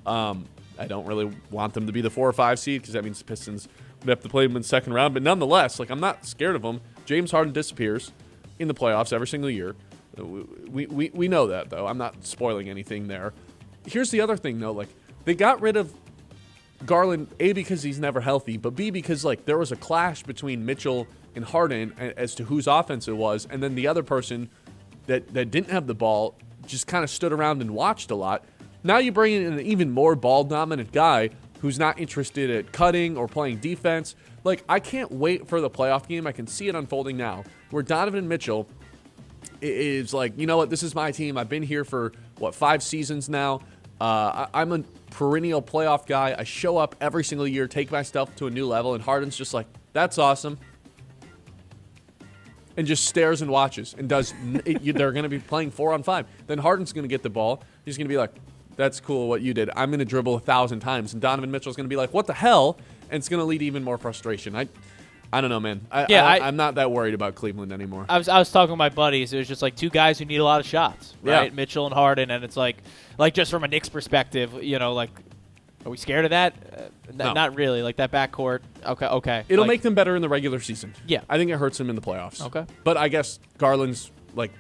I don't really want them to be the 4 or 5 seed because that means the Pistons would have to play them in the second round. But nonetheless, like, I'm not scared of them. James Harden disappears in the playoffs every single year. We know that, though. I'm not spoiling anything there. Here's the other thing, though. Like, they got rid of Garland, A, because he's never healthy, but B, because, like, there was a clash between Mitchell and Harden as to whose offense it was, and then the other person that didn't have the ball just kind of stood around and watched a lot. Now you bring in an even more ball-dominant guy who's not interested at cutting or playing defense. Like, I can't wait for the playoff game. I can see it unfolding now, where Donovan Mitchell is like, you know what, this is my team. I've been here for, 5 seasons now. I'm a perennial playoff guy. I show up every single year, take myself to a new level, and Harden's just like, that's awesome. and just stares and watches and does. They're going to be playing 4-on-5. Then Harden's going to get the ball. He's going to be like, "That's cool what you did. I'm going to dribble 1,000 times." And Donovan Mitchell's going to be like, "What the hell?" And it's going to lead to even more frustration. I don't know, man. I'm not that worried about Cleveland anymore. I was talking with my buddies. It was just like two guys who need a lot of shots, right? Yeah. Mitchell and Harden, and it's like just from a Knicks perspective, like, are we scared of that? No. Not really. Like that backcourt. Okay. It'll make them better in the regular season. Yeah. I think it hurts them in the playoffs. Okay. But I guess Garland's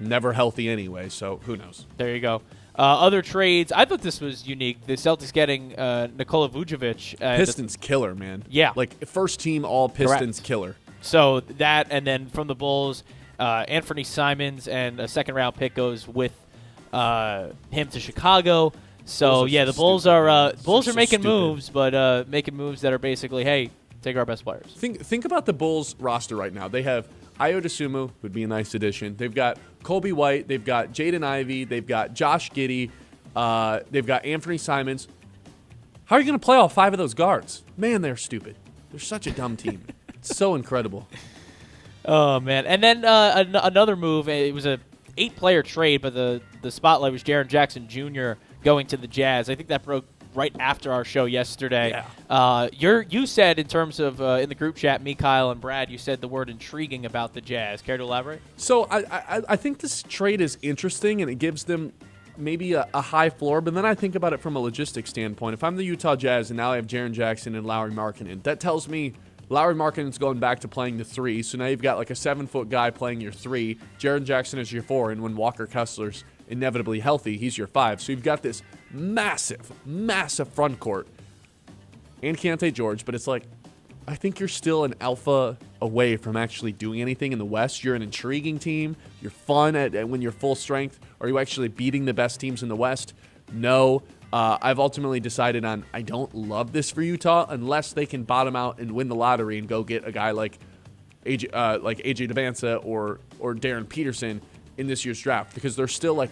never healthy anyway, so who knows? There you go. Other trades. I thought this was unique. The Celtics getting Nikola Vucevic. Pistons killer, man. Yeah. First team all Pistons Correct. killer. So that, and then from the Bulls, Anthony Simons, and a second-round pick goes with him to Chicago. So Bulls are the so Bulls stupid, are man. Bulls They're are so making stupid. moves, but making moves that are basically, hey, take our best players. Think about the Bulls roster right now. They have Ayo Dosunmu, would be a nice addition. They've got Kobe White. They've got Jaden Ivey. They've got Josh Giddey. They've got Anthony Simons. How are you going to play all 5 of those guards? Man, they're stupid. They're such a dumb team. It's so incredible. Oh, man. And then another move, it was a 8-player trade, but the spotlight was Jaren Jackson Jr. going to the Jazz. I think that broke right after our show yesterday. Yeah. You said in terms of in the group chat, me, Kyle, and Brad, you said the word intriguing about the Jazz. Care to elaborate? So I think this trade is interesting, and it gives them maybe a high floor, but then I think about it from a logistics standpoint. If I'm the Utah Jazz and now I have Jaren Jackson and Lauri Markkanen, that tells me Lauri Markkanen's going back to playing the 3, so now you've got a 7-foot guy playing your 3. Jaren Jackson is your 4, and when Walker Kessler's inevitably healthy, he's your 5. So you've got this massive, massive front court. And Keontae George, but it's I think you're still an alpha away from actually doing anything in the West. You're an intriguing team. You're fun at when you're full strength. Are you actually beating the best teams in the West? No. I've ultimately decided on I don't love this for Utah unless they can bottom out and win the lottery and go get a guy like AJ Devanza or Darren Peterson in this year's draft, because they're still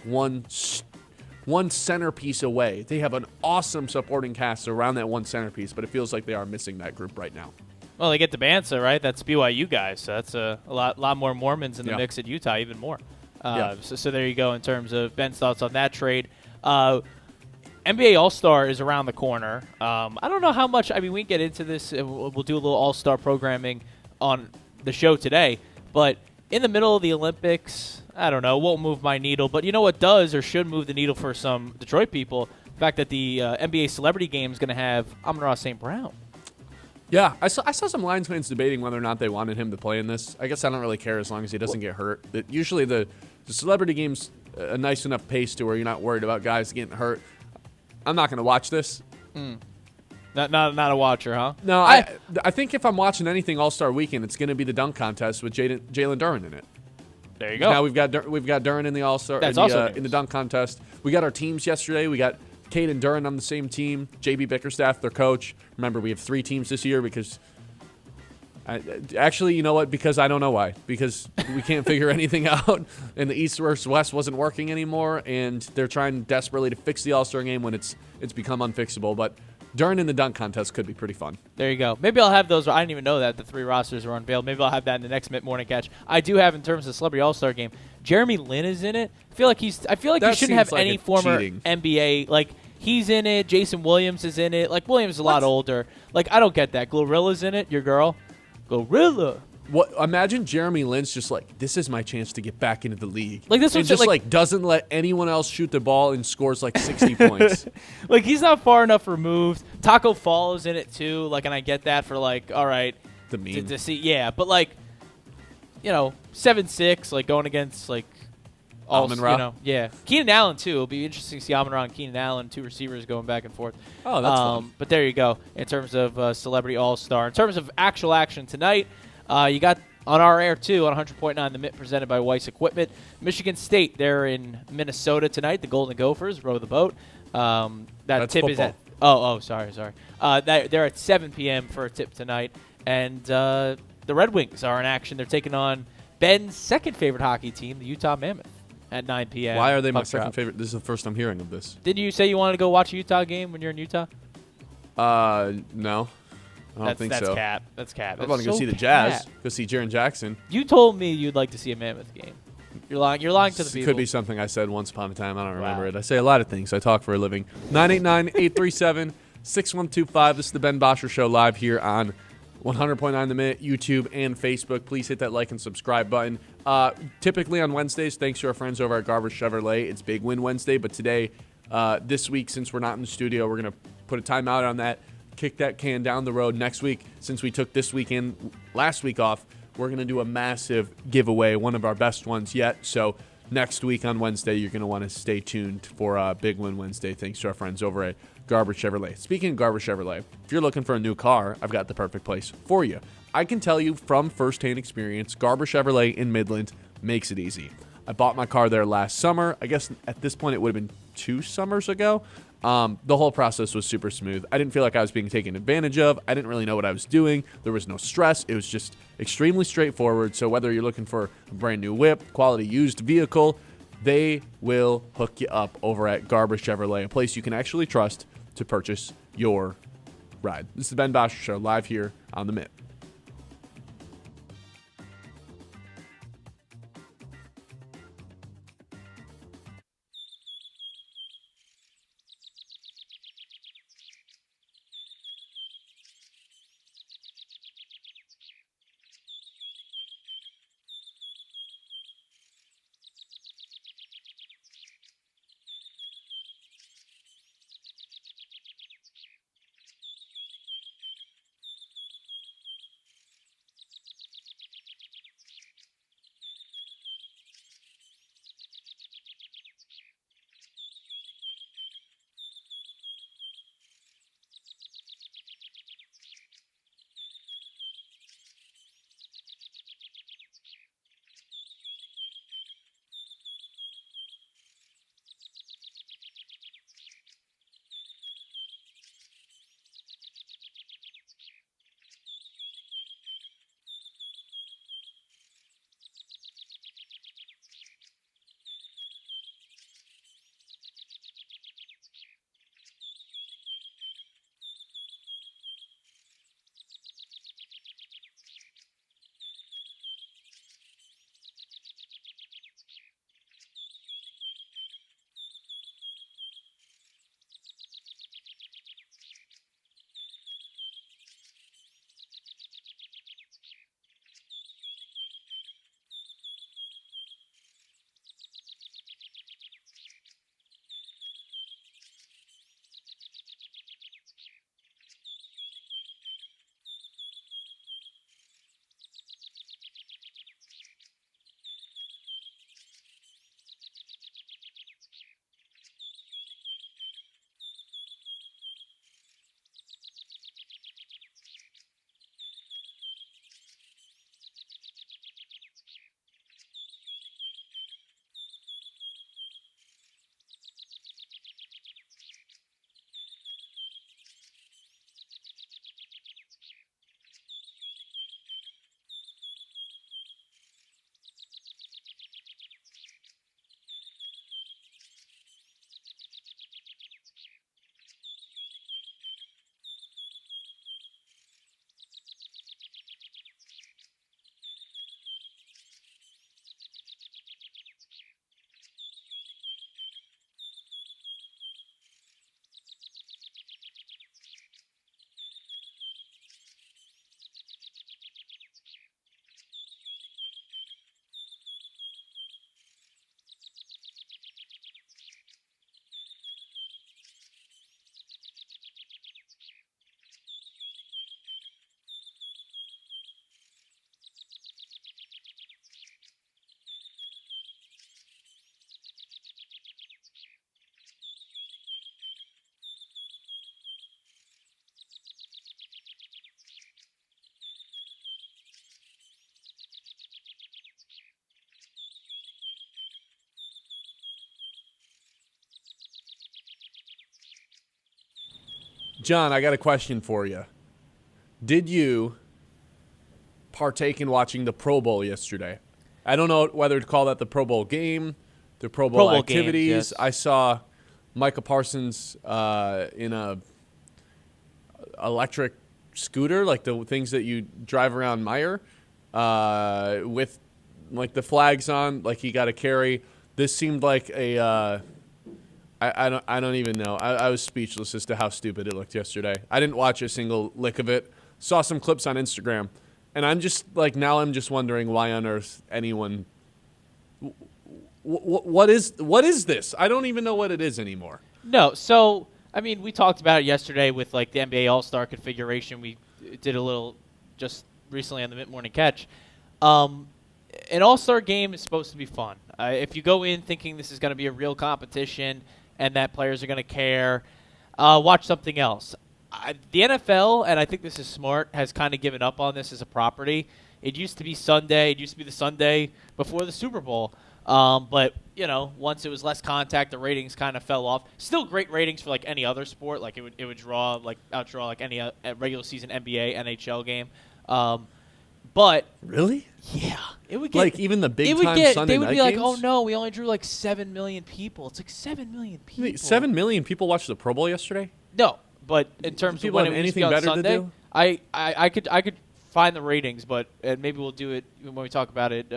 one centerpiece away. They have an awesome supporting cast around that one centerpiece, but it feels like they are missing that group right now. Well, they get the Bansa, right? That's BYU guys, so that's a lot more Mormons in the mix at Utah, even more. So there you go in terms of Ben's thoughts on that trade. NBA All-Star is around the corner. I don't know how much. I mean, we can get into this. We'll do a little All-Star programming on the show today. But in the middle of the Olympics, I don't know. Won't move my needle. But you know what does or should move the needle for some Detroit people? The fact that the NBA Celebrity Game is going to have Amon-Ra St. Brown. Yeah, I saw some Lions fans debating whether or not they wanted him to play in this. I guess I don't really care as long as he doesn't get hurt. Usually the Celebrity Game's a nice enough pace to where you're not worried about guys getting hurt. I'm not going to watch this. Not a watcher, huh? No, I think if I'm watching anything All-Star Weekend, it's going to be the dunk contest with Jalen Duren in it. There you go. Now we've got Duren in the All-Star in the dunk contest. We got our teams yesterday. We got Cade and Duren on the same team. JB Bickerstaff, their coach. Remember, we have 3 teams this year because actually, you know what? Because I don't know why. Because we can't figure anything out, and the East versus West wasn't working anymore, and they're trying desperately to fix the All-Star game when it's become unfixable. But Duren in the dunk contest could be pretty fun. There you go. Maybe I'll have those. I didn't even know that the 3 rosters were unveiled. Maybe I'll have that in the next mid-morning catch. I do have, in terms of Celebrity All-Star Game, Jeremy Lin is in it. I feel like he shouldn't have any former cheating. NBA. He's in it. Jason Williams is in it. Williams is a lot older. I don't get that. Glorilla's in it. Your girl. Gorilla. What? Imagine Jeremy Lin's just this is my chance to get back into the league. This and was just doesn't let anyone else shoot the ball and scores 60 points. He's not far enough removed. Taco Fall is in it too. And I get that for all right. The meme. To see, yeah, but 7'6", going against Amon-Ra. yeah. Keenan Allen too. It'll be interesting to see Amon-Ra and Keenan Allen, 2 receivers going back and forth. Oh, that's fun. But there you go. In terms of Celebrity All-Star, in terms of actual action tonight, you got on our air too on 100.9 The Mitt, presented by Weiss Equipment. Michigan State, they're in Minnesota tonight. The Golden Gophers row the boat. That tip football. is at sorry. They're at 7 p.m. for a tip tonight, and the Red Wings are in action. They're taking on Ben's second favorite hockey team, the Utah Mammoth, at 9 p.m. Why are they my Puck drop. second favorite? This is the first I'm hearing of this. Didn't you say you wanted to go watch a Utah game when you're in Utah? No. I don't think so. That's cap. I was about to go see the Jazz. Go see Jaren Jackson. You told me you'd like to see a Mammoth game. You're lying to the It people. could be something I said once upon a time. I don't remember Wow. it. I say a lot of things. I talk for a living. 989-837-6125. This is the Ben Bosscher Show live here on 100.9 The Minute, YouTube, and Facebook. Please hit that like and subscribe button. Typically on Wednesdays, thanks to our friends over at Garbage Chevrolet, it's Big Win Wednesday. But today, this week, since we're not in the studio, we're going to put a timeout on that, kick that can down the road. Next week, since we took this weekend, last week off, we're going to do a massive giveaway, one of our best ones yet. So next week on Wednesday, you're going to want to stay tuned for Big Win Wednesday, thanks to our friends over at Garbage Chevrolet. Speaking of Garbage Chevrolet, if you're looking for a new car, I've got the perfect place for you. I can tell you from firsthand experience, Garbage Chevrolet in Midland makes it easy. I bought my car there last summer. I guess at this point it would have been 2 summers ago. The whole process was super smooth. I didn't feel like I was being taken advantage of. I didn't really know what I was doing. There was no stress. It was just extremely straightforward. So whether you're looking for a brand new whip, quality used vehicle, they will hook you up over at Garbage Chevrolet, a place you can actually trust to purchase your ride. This is the Ben Bosscher Show live here on The Mitt. John, I got a question for you. Did you partake in watching the Pro Bowl yesterday? I don't know whether to call that the Pro Bowl game, the Pro Bowl activities. Games, yes. I saw Micah Parsons in a electric scooter, like the things that you drive around Meyer, with like the flags on, like he got to carry. This seemed like a I don't even know. I was speechless as to how stupid it looked yesterday. I didn't watch a single lick of it. Saw some clips on Instagram, and I'm just like, now I'm just wondering why on earth anyone. What is this? I don't even know what it is anymore. No, so I mean, we talked about it yesterday with like the NBA All-Star configuration. We did a little just recently on the mid-morning catch. An All-Star game is supposed to be fun. If you go in thinking this is going to be a real competition and that players are going to care, watch something else. The NFL, and I think this is smart, has kind of given up on this as a property. It used to be Sunday. It used to be the Sunday before the Super Bowl. But, once it was less contact, the ratings kind of fell off. Still great ratings for, like, any other sport. Like, it would outdraw, like, any regular season NBA, NHL game. But really? Yeah. It would get, like, even the big-time Sunday night games? They would be like, oh, no, we only drew, like, 7 million people. It's like 7 million people. 7 million people watched the Pro Bowl yesterday? No. But in terms of when it used to be on Sunday, I could find the ratings, and maybe we'll do it when we talk about it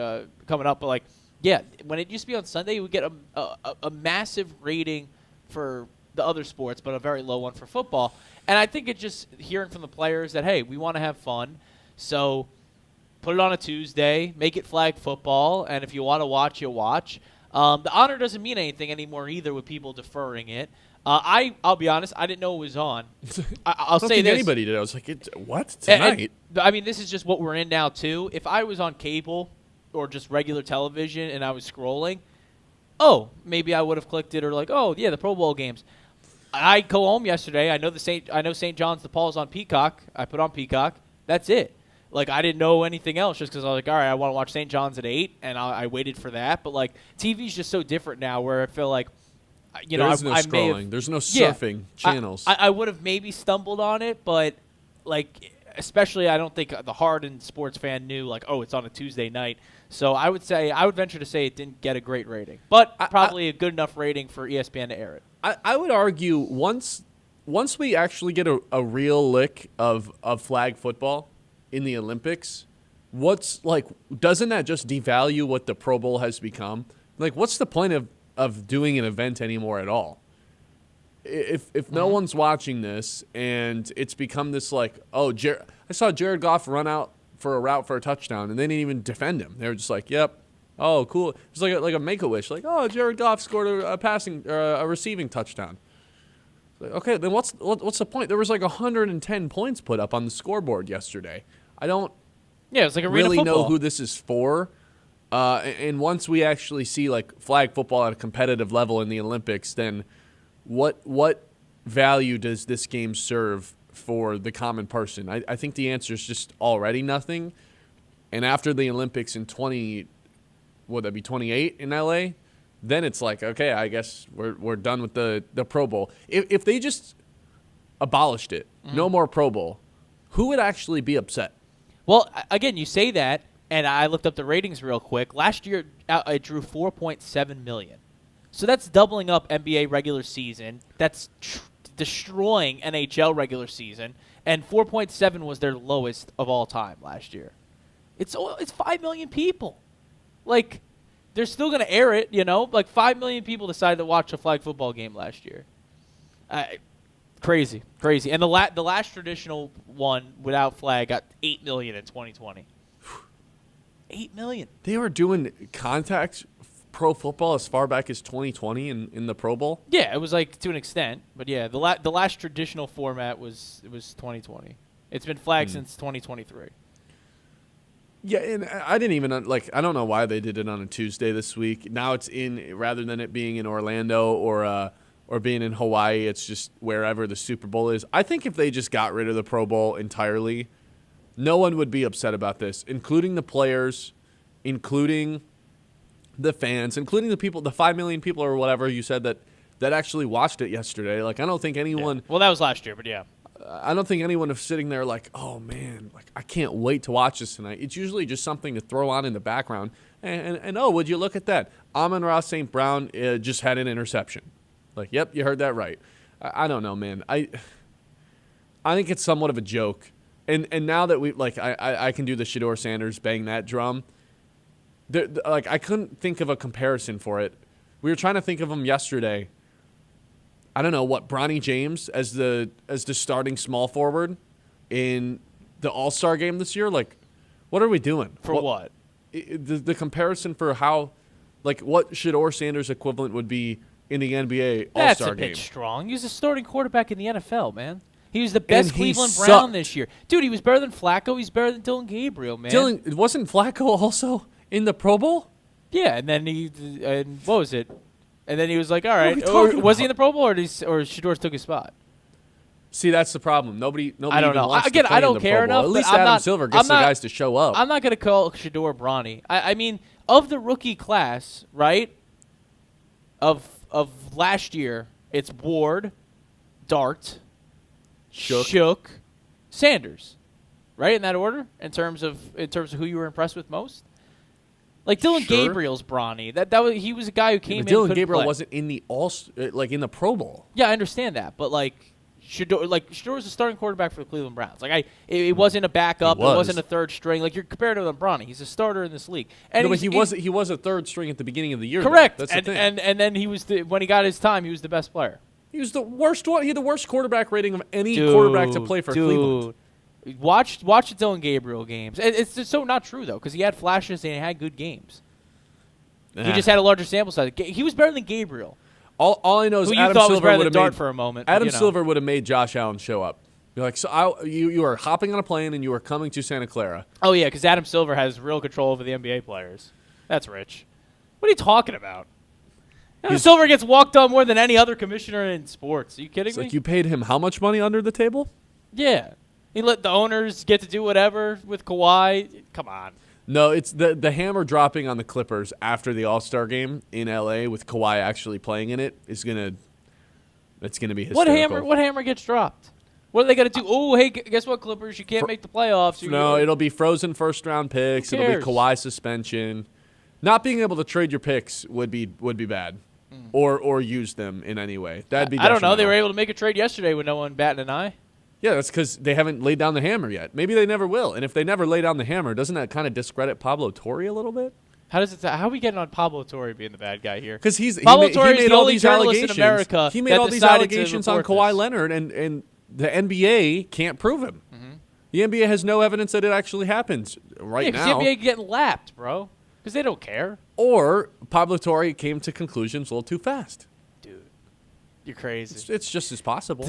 coming up. But like, yeah, when it used to be on Sunday, you would get a massive rating for the other sports, but a very low one for football. And I think it's just hearing from the players that, hey, we want to have fun, so put it on a Tuesday, make it flag football, and if you want to watch, you watch. The honor doesn't mean anything anymore either with people deferring it. I'll be honest, I didn't know it was on. I'll say think this. Anybody did. I was like, what? Tonight? I mean, this is just what we're in now, too. If I was on cable or just regular television and I was scrolling, maybe I would have clicked it or like, yeah, the Pro Bowl games. I go home yesterday. I know St. John's DePaul's on Peacock. I put on Peacock. That's it. Like, I didn't know anything else just because I was like, all right, I want to watch St. John's at 8, and I waited for that. But, like, TV's just so different now where I feel like, there's no scrolling. There's no surfing channels. I would have maybe stumbled on it, but, like, especially I don't think the hardened sports fan knew, like, it's on a Tuesday night. So I would venture to say it didn't get a great rating. But probably a good enough rating for ESPN to air it. I would argue once we actually get a real lick of flag football in the Olympics, doesn't that just devalue what the Pro Bowl has become? Like, what's the point of doing an event anymore at all? If no one's watching this and it's become this like, I saw Jared Goff run out for a route for a touchdown and they didn't even defend him. They were just like, yep, cool. It's like a Make-A-Wish, like, Jared Goff scored a receiving touchdown. Like, okay, then what's the point? There was like 110 points put up on the scoreboard yesterday. I don't it's like really football. know who this is for. And once we actually see like flag football at a competitive level in the Olympics, then what value does this game serve for the common person? I think the answer is just already nothing. And after the Olympics in 28 in LA, then it's like, okay, I guess we're done with the Pro Bowl. If they just abolished it, no more Pro Bowl, who would actually be upset? Well, again, you say that, and I looked up the ratings real quick. Last year, it drew 4.7 million. So that's doubling up NBA regular season. That's destroying NHL regular season. And 4.7 was their lowest of all time last year. It's 5 million people. Like, they're still going to air it, Like, 5 million people decided to watch a flag football game last year. Crazy. And the last traditional one without flag got 8 million in 2020. 8 million. They were doing contact pro football as far back as 2020 in the Pro Bowl? Yeah, it was like to an extent. But yeah, the last traditional format was 2020. It's been flagged since 2023. Yeah, and I didn't even I don't know why they did it on a Tuesday this week. Now it's rather than it being in Orlando or being in Hawaii, it's just wherever the Super Bowl is. I think if they just got rid of the Pro Bowl entirely, no one would be upset about this, including the players, including the fans, including the people, the 5 million people or whatever you said that actually watched it yesterday. Like, I don't think anyone. Yeah. Well, that was last year, but yeah. I don't think anyone is sitting there like, oh man, like I can't wait to watch this tonight. It's usually just something to throw on in the background. And would you look at that? Amon-Ra St. Brown just had an interception. Like, yep, you heard that right. I don't know, man. I think it's somewhat of a joke And now that we like, I can do the Shedeur Sanders bang that drum. Like I couldn't think of a comparison for it. We were trying to think of him yesterday. I don't know what Bronny James as the starting small forward in the All-Star game this year. Like, what are we doing? For what? The comparison for how, like, what Shedeur Sanders equivalent would be in the NBA All-Star game. That's a bit strong. He was a starting quarterback in the NFL, man. He was the best Cleveland sucked. Brown this year. Dude, he was better than Flacco. He's better than Dylan Gabriel, man. Wasn't Flacco also in the Pro Bowl? Yeah, and then what was it? And then he was like, all right. Was he in the Pro Bowl or Shedeur took his spot? See, that's the problem. Nobody I don't even know. wants Again, to play I don't in the care Pro Bowl. enough. At least but Adam Silver gets the guys to show up. I'm not going to call Shedeur Bronny. I mean, of the rookie class, right, of last year, it's Ward, Dart, Shook, Sanders, right, in that order, in terms of who you were impressed with most. Like Dylan Gabriel's Bronny. He was a guy who came in. Dylan Gabriel wasn't in the in the Pro Bowl. Yeah, I understand that, but Shedeur was a starting quarterback for the Cleveland Browns. It wasn't a backup. It wasn't a third string. Like, you're compared to Bronny. He's a starter in this league. And but he was a third string at the beginning of the year. Correct. Though. That's the thing. And then he was when he got his time, he was the best player. He was the worst one. He had the worst quarterback rating of any quarterback to play for Cleveland. Watch the Dylan Gabriel games. It's just so not true, though, because he had flashes and he had good games. He just had a larger sample size. He was better than Gabriel. All I know is Adam Silver would have made for a moment. Adam Silver would have made Josh Allen show up. Be like, so you are hopping on a plane and you are coming to Santa Clara. Oh yeah, because Adam Silver has real control over the NBA players. That's rich. What are you talking about? Adam Silver gets walked on more than any other commissioner in sports. Are you kidding me? Like, you paid him how much money under the table? Yeah, he let the owners get to do whatever with Kawhi. Come on. No, it's the hammer dropping on the Clippers after the All-Star game in LA with Kawhi actually playing in it is that's gonna be hysterical. What hammer gets dropped? What are they gonna do? Oh, hey, guess what, Clippers? You can't make the playoffs. No, it'll be frozen first-round picks. It'll be Kawhi suspension. Not being able to trade your picks would be bad, or use them in any way. That'd be. I don't know. They were able to make a trade yesterday with no one batting an eye. Yeah, that's because they haven't laid down the hammer yet. Maybe they never will. And if they never lay down the hammer, doesn't that kind of discredit Pablo Torre a little bit? How are we getting on Pablo Torre being the bad guy here? Because he made all these allegations. In America he made all these allegations on Kawhi Leonard, and the NBA can't prove him. Mm-hmm. The NBA has no evidence that it actually happens now. Because the NBA getting lapped, bro. Because they don't care. Or Pablo Torre came to conclusions a little too fast. Dude, you're crazy. It's just as possible.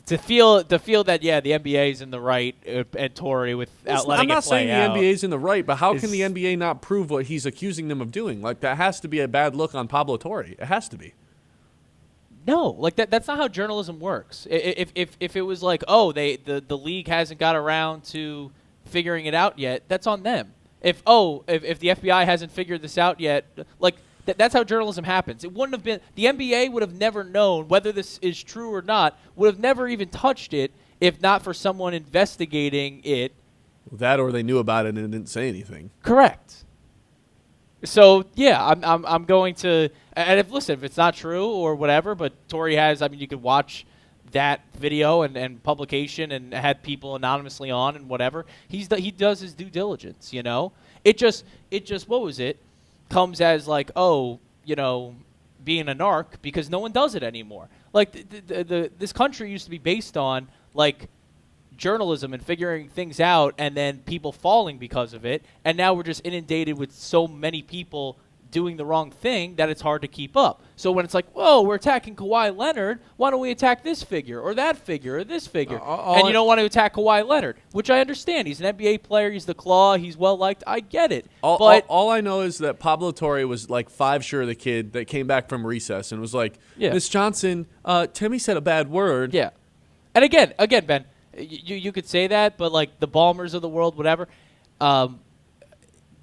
To feel that, yeah, the NBA is in the right and Torre without letting it play out. I'm not saying the NBA is in the right, but how can the NBA not prove what he's accusing them of doing? Like, that has to be a bad look on Pablo Torre. It has to be. No, like that's not how journalism works. If it was like, oh, the league hasn't got around to figuring it out yet, that's on them. If the FBI hasn't figured this out yet, like that's how journalism happens. It wouldn't have been the NBA would have never known whether this is true or not. Would have never even touched it if not for someone investigating it. That or they knew about it and didn't say anything. Correct. So yeah, I'm going to, and if it's not true or whatever, but Torre has. I mean, you could watch that video and publication and had people anonymously on and whatever. He does his due diligence. You know, it just what was it? Comes as like, oh, you know, being a narc because no one does it anymore. Like this country used to be based on like journalism and figuring things out and then people falling because of it, and now we're just inundated with so many people doing the wrong thing that it's hard to keep up. So when it's like, whoa, we're attacking Kawhi Leonard, why don't we attack this figure or that figure or this figure? And you don't want to attack Kawhi Leonard, which I understand. He's an NBA player. He's the claw. He's well-liked. I get it. All I know is that Pablo Torre was like 5 sure the kid that came back from recess and was like, Miss Johnson, Timmy said a bad word. Yeah. And again, Ben, you could say that, but like the Ballmers of the world, whatever,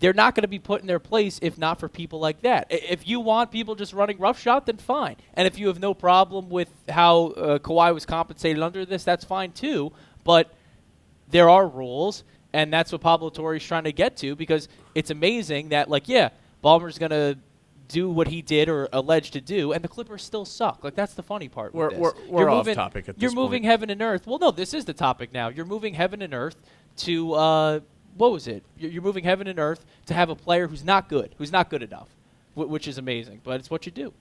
they're not going to be put in their place if not for people like that. If you want people just running roughshod, then fine. And if you have no problem with how Kawhi was compensated under this, that's fine too. But there are rules, and that's what Pablo Torre is trying to get to because it's amazing that, like, yeah, Ballmer's going to do what he did or alleged to do, and the Clippers still suck. Like, that's the funny part with this. We're off topic at this You're moving point. heaven and earth. Well, no, this is the topic now. You're moving heaven and earth to what was it? You're moving heaven and earth to have a player who's not good enough, which is amazing. But it's what you do.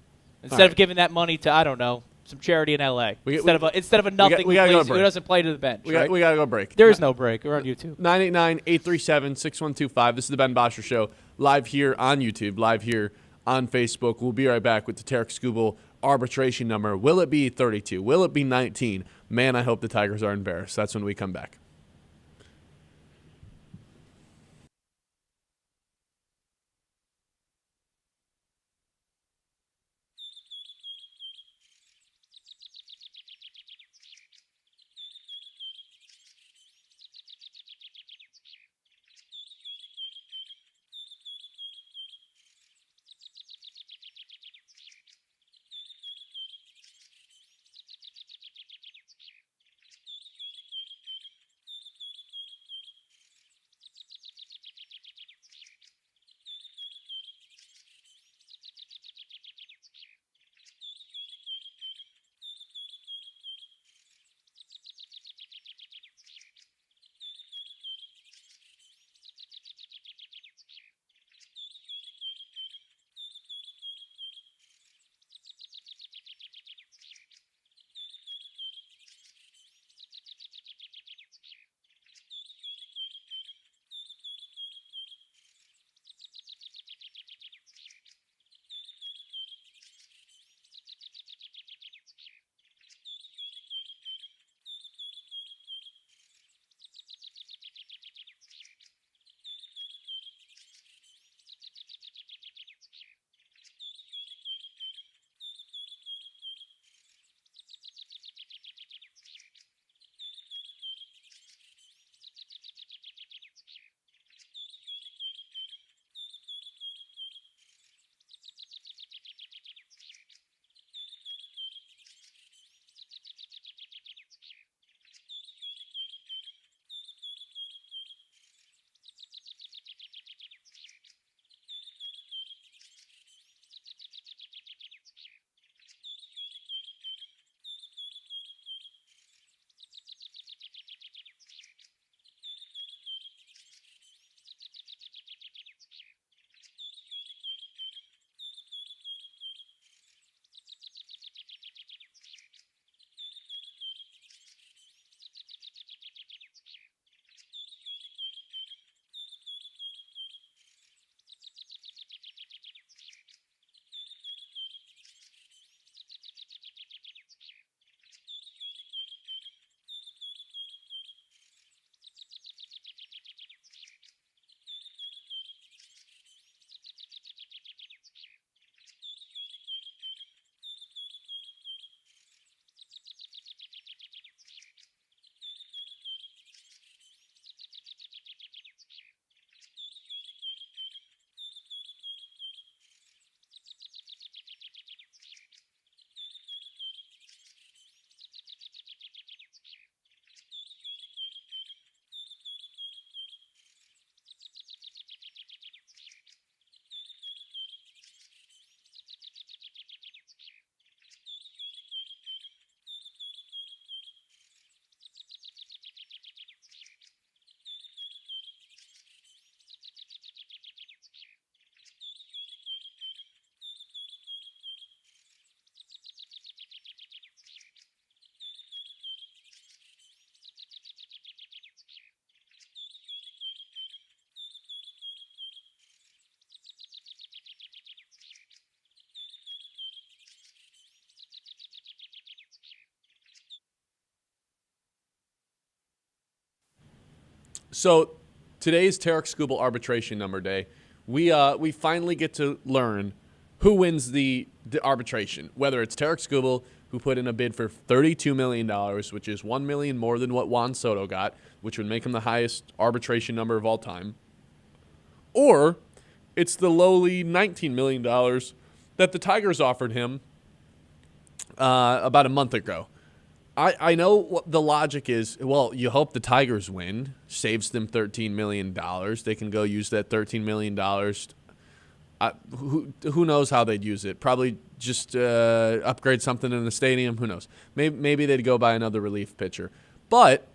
Instead of giving that money to, I don't know, some charity in L.A. Instead of a nothing we gotta who doesn't play to the bench. We got to go break. There is no break. We're on YouTube. 989-837-6125. This is the Ben Bosscher Show, live here on YouTube, live here on Facebook. We'll be right back with the Tarek Skubal arbitration number. Will it be 32? Will it be 19? Man, I hope the Tigers are embarrassed. That's when we come back. So today's Tarek Skubal arbitration number day. We finally get to learn who wins the arbitration, whether it's Tarek Skubal, who put in a bid for $32 million, which is $1 million more than what Juan Soto got, which would make him the highest arbitration number of all time, or it's the lowly $19 million that the Tigers offered him about a month ago. I know what the logic is. Well, you hope the Tigers win, saves them $13 million. They can go use that $13 million. Who knows how they'd use it? Probably just upgrade something in the stadium. Who knows? Maybe they'd go buy another relief pitcher. But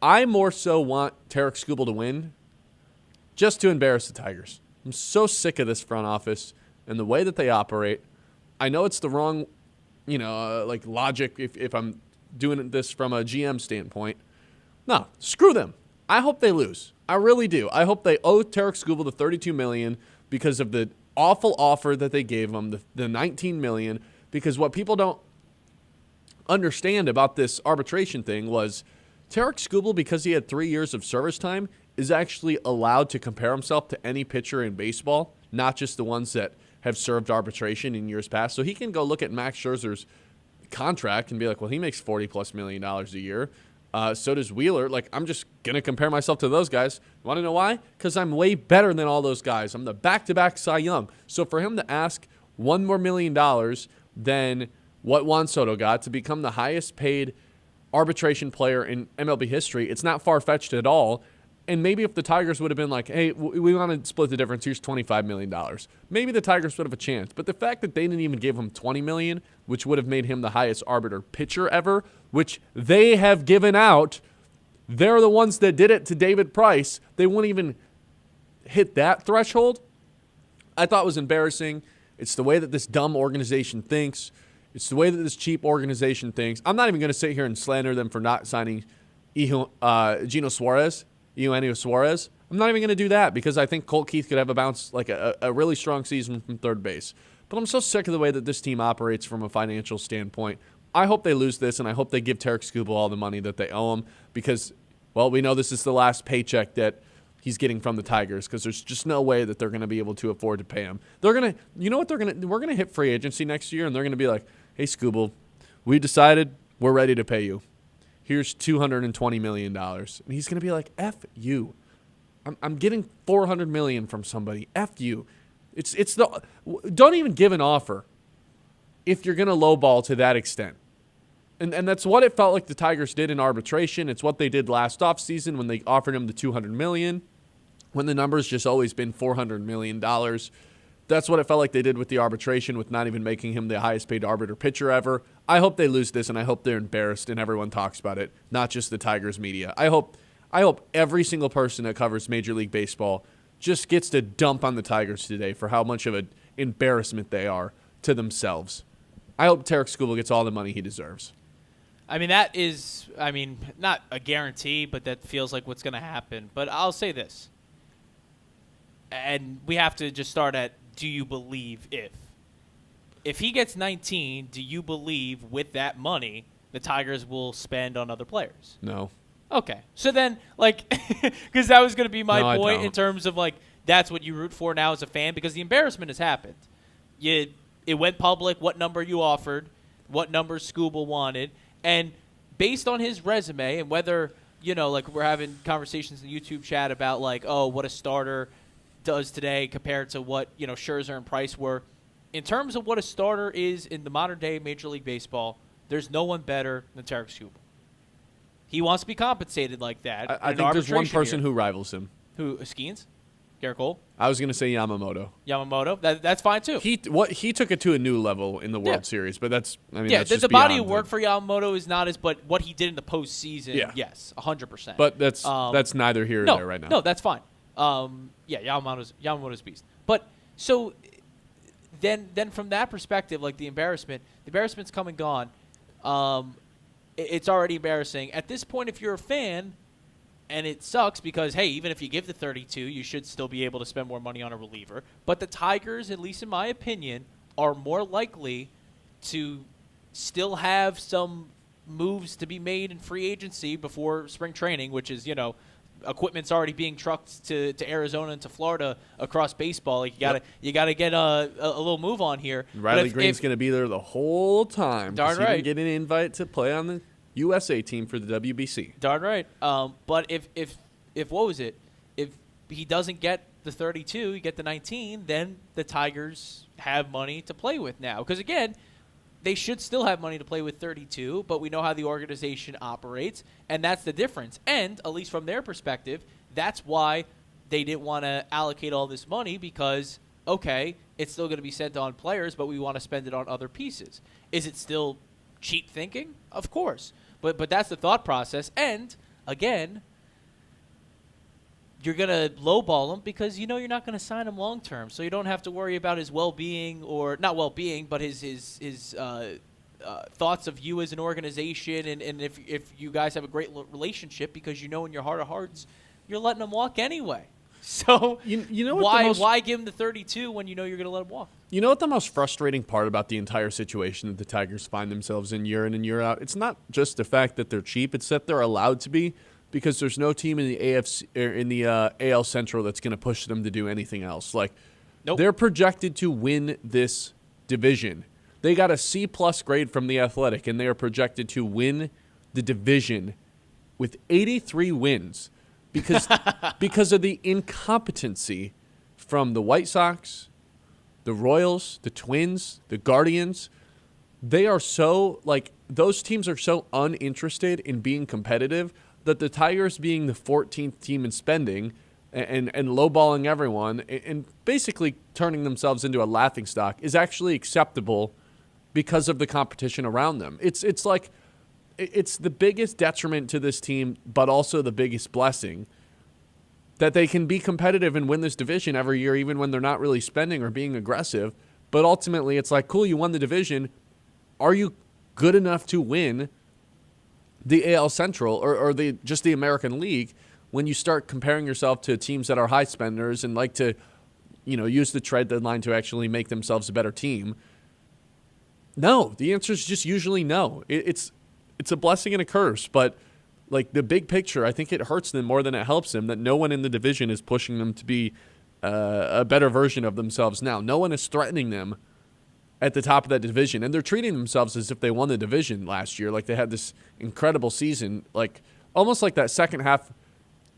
I more so want Tarek Skubal to win just to embarrass the Tigers. I'm so sick of this front office and the way that they operate. I know it's the wrong, logic if I'm doing this from a GM standpoint. No, screw them. I hope they lose. I really do. I hope they owe Tarek Skubal the $32 million because of the awful offer that they gave him, the $19 million, because what people don't understand about this arbitration thing was Tarek Skubal, because he had 3 years of service time, is actually allowed to compare himself to any pitcher in baseball, not just the ones that have served arbitration in years past. So he can go look at Max Scherzer's contract and be like, well, he makes $40+ million a year. So does Wheeler. Like, I'm just going to compare myself to those guys. You want to know why? Because I'm way better than all those guys. I'm the back-to-back Cy Young. So for him to ask $1 more million than what Juan Soto got to become the highest-paid arbitration player in MLB history, it's not far-fetched at all. And maybe if the Tigers would have been like, hey, we want to split the difference, here's $25 million. Maybe the Tigers would have a chance. But the fact that they didn't even give him $20 million, which would have made him the highest arbiter pitcher ever, which they have given out, they're the ones that did it to David Price. They wouldn't even hit that threshold. I thought was embarrassing. It's the way that this dumb organization thinks. It's the way that this cheap organization thinks. I'm not even going to sit here and slander them for not signing Eugenio Suarez. I'm not even going to do that because I think Colt Keith could have a bounce, like a really strong season from third base. But I'm so sick of the way that this team operates from a financial standpoint. I hope they lose this, and I hope they give Tarek Skubal all the money that they owe him because, well, we know this is the last paycheck that he's getting from the Tigers because there's just no way that they're going to be able to afford to pay him. They're going to, you know what they're going to, we're going to hit free agency next year, and they're going to be like, hey, Skubal, we decided we're ready to pay you. Here's $220 million. And he's going to be like, F you. I'm getting $400 million from somebody. F you. Don't even give an offer if you're going to lowball to that extent. And that's what it felt like the Tigers did in arbitration. It's what they did last offseason when they offered him the $200 million, when the number's just always been $400 million. That's what it felt like they did with the arbitration, with not even making him the highest paid arbiter pitcher ever. I hope they lose this, and I hope they're embarrassed and everyone talks about it, not just the Tigers media. I hope every single person that covers Major League Baseball just gets to dump on the Tigers today for how much of an embarrassment they are to themselves. I hope Tarek Skubal gets all the money he deserves. I mean, that is, not a guarantee, but that feels like what's going to happen. But I'll say this, and we have to just start at, do you believe if he gets 19, do you believe with that money the Tigers will spend on other players? No. Okay. So then, because that was going to be my No, point in terms of, that's what you root for now as a fan, because the embarrassment has happened. It went public, what number you offered, what number Skubal wanted, and based on his resume and whether, we're having conversations in the YouTube chat about, what a starter does today compared to what, Scherzer and Price were. In terms of what a starter is in the modern day Major League Baseball, there's no one better than Tarek Skubal. He wants to be compensated like that. I think there's one person who rivals him. Who? Skeens? Garrett Cole? I was going to say Yamamoto. That's fine too. He took it to a new level in the World Series, but that's the body of work for Yamamoto is not as, but what he did in the postseason, yes, 100%. But that's neither here nor there right now. No, that's fine. Yamamoto's beast. But so then from that perspective, the embarrassment's come and gone. It's already embarrassing. At this point, if you're a fan, and it sucks because, hey, even if you give the 32, you should still be able to spend more money on a reliever. But the Tigers, at least in my opinion, are more likely to still have some moves to be made in free agency before spring training, which is, equipment's already being trucked to Arizona and to Florida across baseball. You gotta get a little move on here. Riley Green's going to be there the whole time. Darn right. He didn't get an invite to play on the USA team for the WBC. Darn right. But if what was it? If he doesn't get the 32, you get the 19, then the Tigers have money to play with now. Because again, they should still have money to play with 32, but we know how the organization operates, and that's the difference. And at least from their perspective, that's why they didn't want to allocate all this money because, okay, it's still going to be sent on players, but we want to spend it on other pieces. Is it still cheap thinking? Of course. But that's the thought process. And, again, you're going to lowball him because you know you're not going to sign him long term. So you don't have to worry about his well-being, or not well-being, but his thoughts of you as an organization, and if you guys have a great relationship, because you know in your heart of hearts you're letting him walk anyway. So you know what why give him the 32 when you know you're going to let him walk? You know what the most frustrating part about the entire situation that the Tigers find themselves in year out? It's not just the fact that they're cheap; it's that they're allowed to be, because there's no team in the AFC or in the AL Central that's going to push them to do anything else. Like, nope. They're projected to win this division. They got a C+ grade from The Athletic, and they are projected to win the division with 83 wins because of the incompetency from the White Sox, the Royals, the Twins, the Guardians. They are so, those teams are so uninterested in being competitive that the Tigers, being the 14th team in spending and lowballing everyone and basically turning themselves into a laughingstock, is actually acceptable because of the competition around them. It's the biggest detriment to this team, but also the biggest blessing, that they can be competitive and win this division every year, even when they're not really spending or being aggressive. But ultimately, it's like, cool, you won the division. Are you good enough to win the AL Central or just the American League when you start comparing yourself to teams that are high spenders and like to, use the trade deadline to actually make themselves a better team? No, the answer is just usually no. It's a blessing and a curse, but the big picture, I think it hurts them more than it helps them that no one in the division is pushing them to be a better version of themselves now. No one is threatening them at the top of that division, and they're treating themselves as if they won the division last year. Like, they had this incredible season, almost like that second half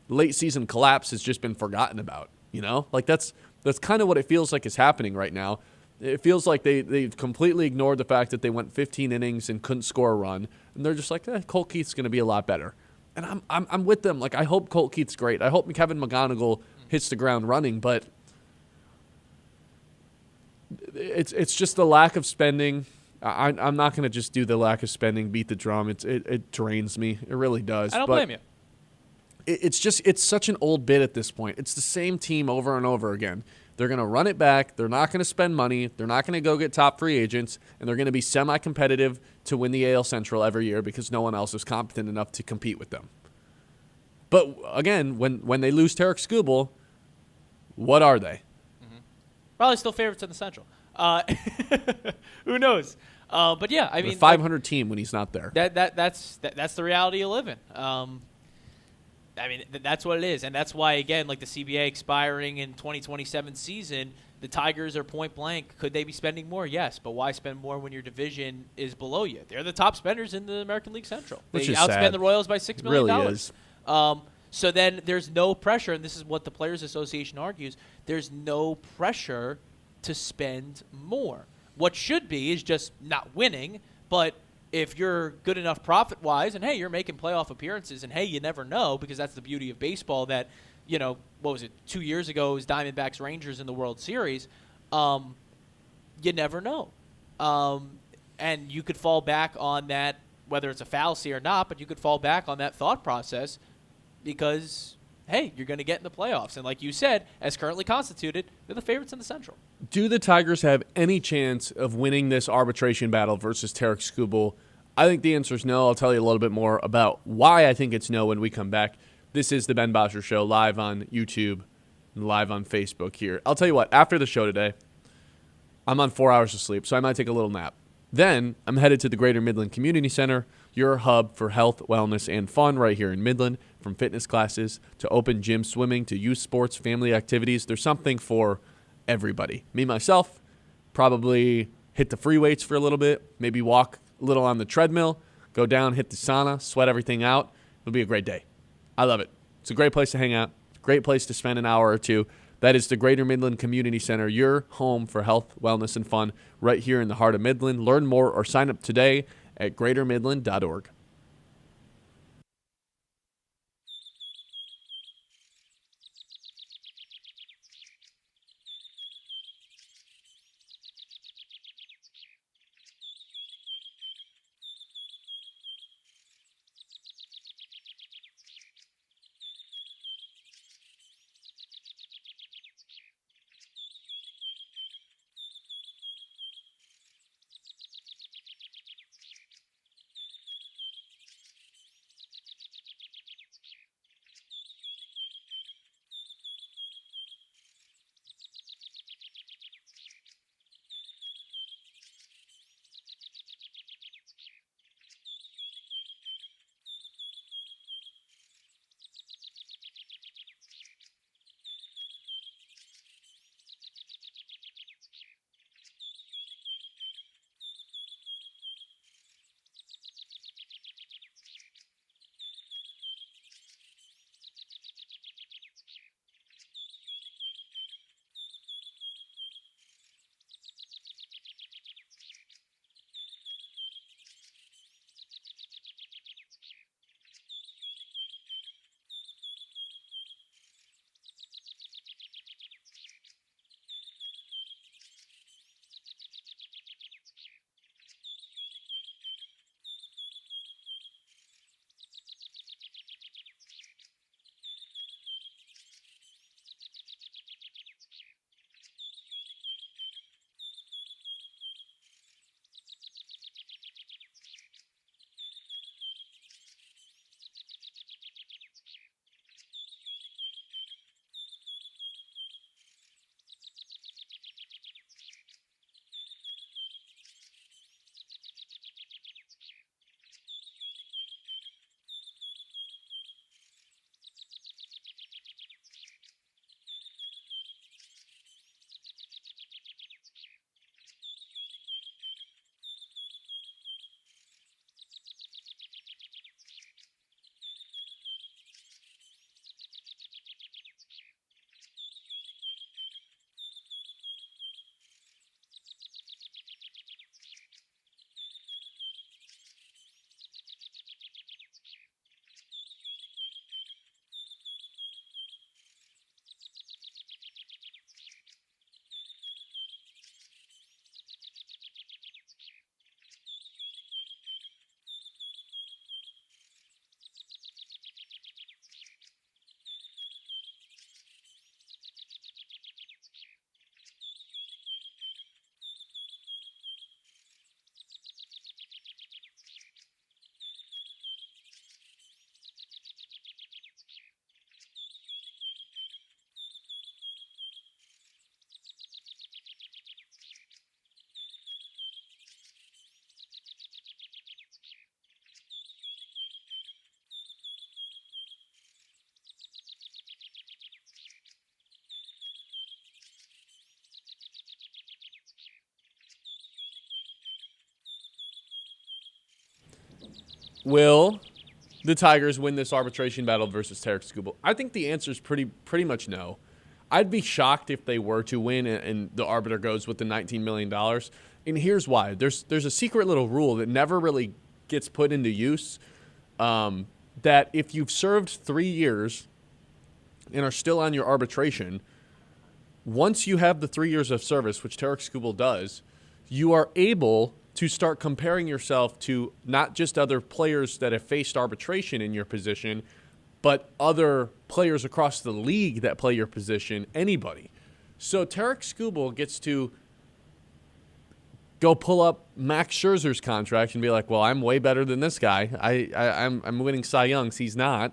late season collapse has just been forgotten about. That's kind of what it feels like is happening right now. It feels like they completely ignored the fact that they went 15 innings and couldn't score a run, and they're just like, Colt Keith's going to be a lot better. And I'm with them. I hope Colt Keith's great. I hope Kevin McGonigal hits the ground running, but it's just the lack of spending. I'm not going to just do the lack of spending, beat the drum. It drains me. It really does. I don't blame you. It's such an old bit at this point. It's the same team over and over again. They're going to run it back. They're not going to spend money. They're not going to go get top free agents, and they're going to be semi-competitive to win the AL Central every year because no one else is competent enough to compete with them. But again, when they lose Tarek Skubal, what are they? Mm-hmm. Probably still favorites in the Central. Who knows? But yeah, I mean, the 500 team when he's not there. That's the reality you live in. I mean, that's what it is. And that's why, again, the CBA expiring in 2027 season, the Tigers are point blank. Could they be spending more? Yes. But why spend more when your division is below you? They're the top spenders in the American League Central. Which they is outspend sad. the Royals by $6 million. Really is. So then there's no pressure, and this is what the Players Association argues, there's no pressure to spend more. What should be is just not winning, but if you're good enough profit-wise, and, hey, you're making playoff appearances, and, hey, you never know, because that's the beauty of baseball that, what was it, 2 years ago it was Diamondbacks Rangers in the World Series. You never know. And you could fall back on that, whether it's a fallacy or not, but you could fall back on that thought process because, hey, you're going to get in the playoffs. And like you said, as currently constituted, they're the favorites in the Central. Do the Tigers have any chance of winning this arbitration battle versus Tarek Skubal? I think the answer is no. I'll tell you a little bit more about why I think it's no when we come back. This is the Ben Bosscher Show, live on YouTube and live on Facebook here. I'll tell you what, after the show today, I'm on 4 hours of sleep, so I might take a little nap. Then I'm headed to the Greater Midland Community Center, your hub for health, wellness, and fun right here in Midland. From fitness classes to open gym swimming to youth sports, family activities, there's something for everybody. Me, myself, probably hit the free weights for a little bit, maybe walk a little on the treadmill, go down, hit the sauna, sweat everything out. It'll be a great day. I love it. It's a great place to hang out, great place to spend an hour or two. That is the Greater Midland Community Center, your home for health, wellness, and fun right here in the heart of Midland. Learn more or sign up today at greatermidland.org. will the Tigers win this arbitration battle versus Tarek Skubal? I think the answer is pretty much no. I'd be shocked if they were to win and the arbiter goes with the $19 million. And here's why. There's a secret little rule that never really gets put into use, that if you've served 3 years and are still on your arbitration, once you have the 3 years of service, which Tarek Skubal does, you are able to start comparing yourself to not just other players that have faced arbitration in your position, but other players across the league that play your position, anybody. So Tarek Skubal gets to go pull up Max Scherzer's contract and be like, well, I'm way better than this guy. I'm winning Cy Youngs. He's not.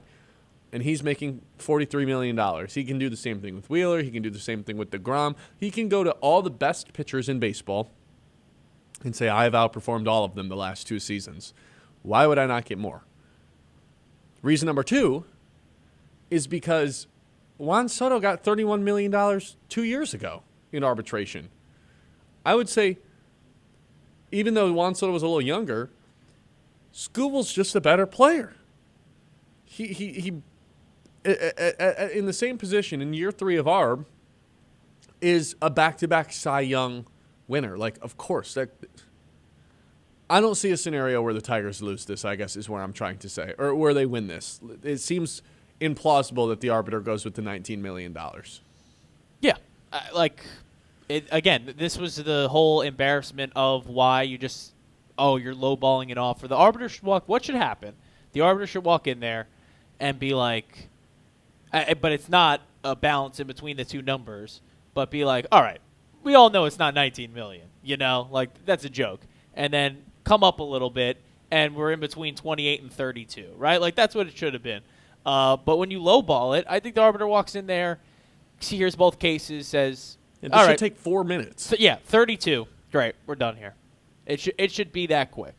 And he's making $43 million. He can do the same thing with Wheeler. He can do the same thing with DeGrom. He can go to all the best pitchers in baseball and say, I've outperformed all of them the last 2 seasons. Why would I not get more? Reason number 2 is because Juan Soto got $31 million 2 years ago in arbitration. I would say, even though Juan Soto was a little younger, Skubal's just a better player. He in the same position in year 3 of ARB is a back-to-back Cy Young winner. Like, of course, that I don't see a scenario where the Tigers lose this, I guess, is what I'm trying to say, or where they win this. It seems implausible that the arbiter goes with the $19 million. Yeah. Again, this was the whole embarrassment of why you're lowballing it off. For the arbiter should what should happen? The arbiter should walk in there and be like, but it's not a balance in between the two numbers, but be like, all right, we all know it's not $19 million, like that's a joke. And then come up a little bit, and we're in between 28 and 32, right? Like that's what it should have been. But when you lowball it, I think the arbiter walks in there, hears both cases, says, this should take 4 minutes. So, 32. Great, we're done here. It should be that quick.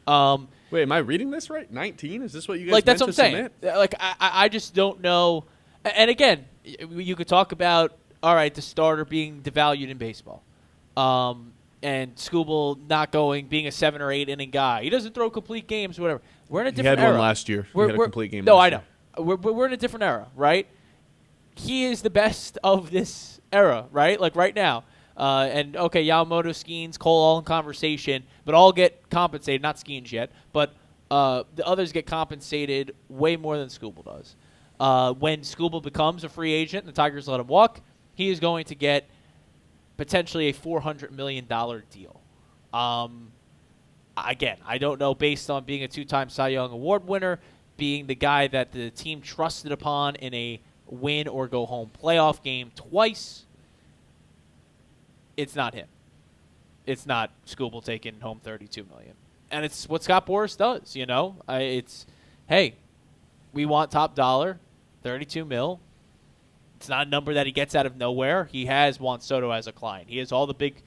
Wait, am I reading this right? 19? Is this what you guys that's meant what I'm to saying. submit? Like I just don't know. And again, you could talk about the starter being devalued in baseball, and Skubal not being a 7 or 8 inning guy. He doesn't throw complete games, whatever. We're in a different era. He had one last year. He had a complete game. No, last I know. Year. We're in a different era, right? He is the best of this era, right? Like right now. And Yamamoto, Skeens, Cole, all in conversation, but all get compensated. Not Skeens yet, but the others get compensated way more than Skubal does. When Skubal becomes a free agent and the Tigers let him walk, he is going to get potentially a $400 million deal. Again, I don't know, based on being a 2-time Cy Young Award winner, being the guy that the team trusted upon in a win or go home playoff game twice. It's not him. It's not Skubal taking home $32 million. And it's what Scott Boras does, It's, hey, we want top dollar, $32 million. It's not a number that he gets out of nowhere. He has Juan Soto as a client. He has all the big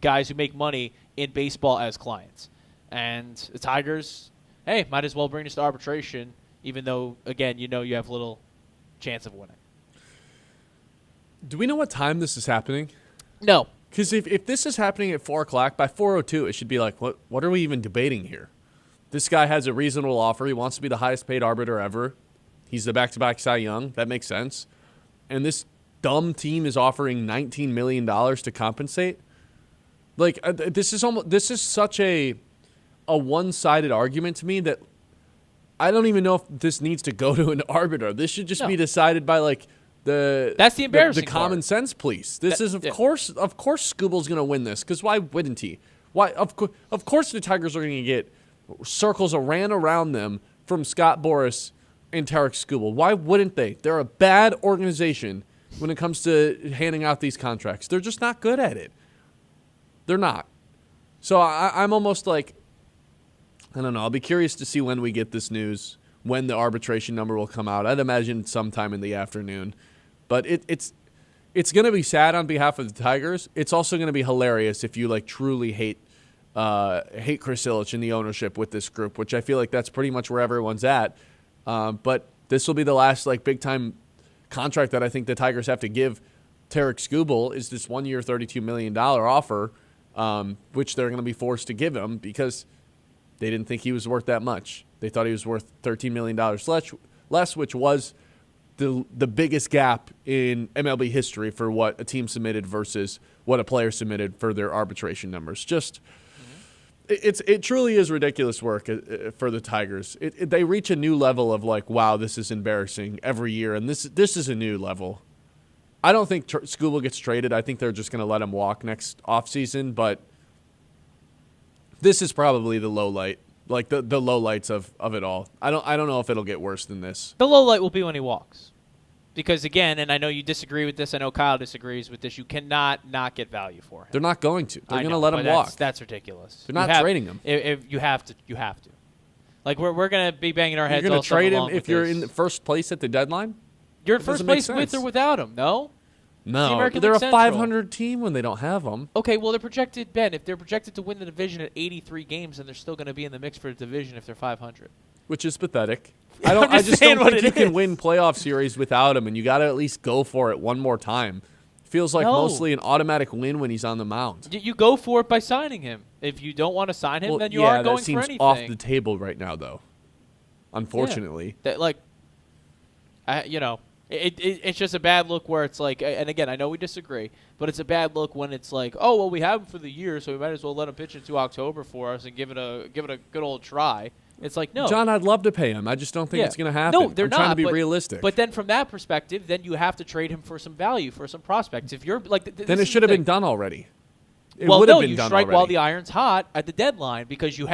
guys who make money in baseball as clients. And the Tigers, hey, might as well bring this to arbitration, even though, again, you have little chance of winning. Do we know what time this is happening? No. Because if this is happening at 4 o'clock, by 4:02, it should be like, what are we even debating here? This guy has a reasonable offer. He wants to be the highest paid arbiter ever. He's the back-to-back Cy Young. That makes sense. And this dumb team is offering $19 million to compensate. Like, this is such a one-sided argument to me that I don't even know if this needs to go to an arbiter. This should just be decided by, like, that's the embarrassing the common sense police. This is of course Skubal's going to win this, because why wouldn't he? Why of course the Tigers are going to get circles ran around them from Scott Boras and Tarek Skubal. Why wouldn't they? They're a bad organization when it comes to handing out these contracts. They're just not good at it. They're not. So I'm almost like, I don't know. I'll be curious to see when we get this news, when the arbitration number will come out. I'd imagine sometime in the afternoon. But it's going to be sad on behalf of the Tigers. It's also going to be hilarious if you truly hate Chris Ilitch and the ownership with this group, which I feel like that's pretty much where everyone's at. But this will be the last big time contract that I think the Tigers have to give Tarek Skubal, is this 1 year $32 million offer, which they're going to be forced to give him, because They didn't think he was worth that much. They thought he was worth $13 million less, which was the biggest gap in MLB history for what a team submitted versus what a player submitted for their arbitration numbers. It truly is ridiculous work for the Tigers. They reach a new level of like, wow, this is embarrassing every year, and this is a new level. I don't think Skubal gets traded. I think they're just going to let him walk next offseason, but this is probably the low light, like the low lights of it all. I don't know if it'll get worse than this. The low light will be when he walks. Because, again, and I know you disagree with this. I know Kyle disagrees with this. You cannot not get value for him. They're not going to. They're going to know, let him walk. That's ridiculous. They're not trading him. If you have to. You have to. Like, we're going to be banging our heads. You're going to trade him if you're this. in first place at the deadline? You're in first place with or without him, no? No. They're a 500 team when they don't have him. Okay, well, they're projected, Ben, if they're projected to win the division at 83 games, then they're still going to be in the mix for the division if they're 500. Which is pathetic. I just don't think you can win playoff series without him, and you got to at least go for it one more time. Feels like mostly an automatic win when he's on the mound. You go for it by signing him. If you don't want to sign him, then you aren't going for anything. That seems off the table right now, though. Unfortunately. It's just a bad look where it's like, and again, I know we disagree, but it's a bad look when it's like, oh, well, we have him for the year, so we might as well let him pitch into October for us and give it a good old try. It's like, no. John, I'd love to pay him. I just don't think it's going to happen. No, they're I'm not. trying to be realistic. But then from that perspective, then you have to trade him for some value, for some prospects. If you're like, then it should have been done already. You strike while the iron's hot at the deadline because you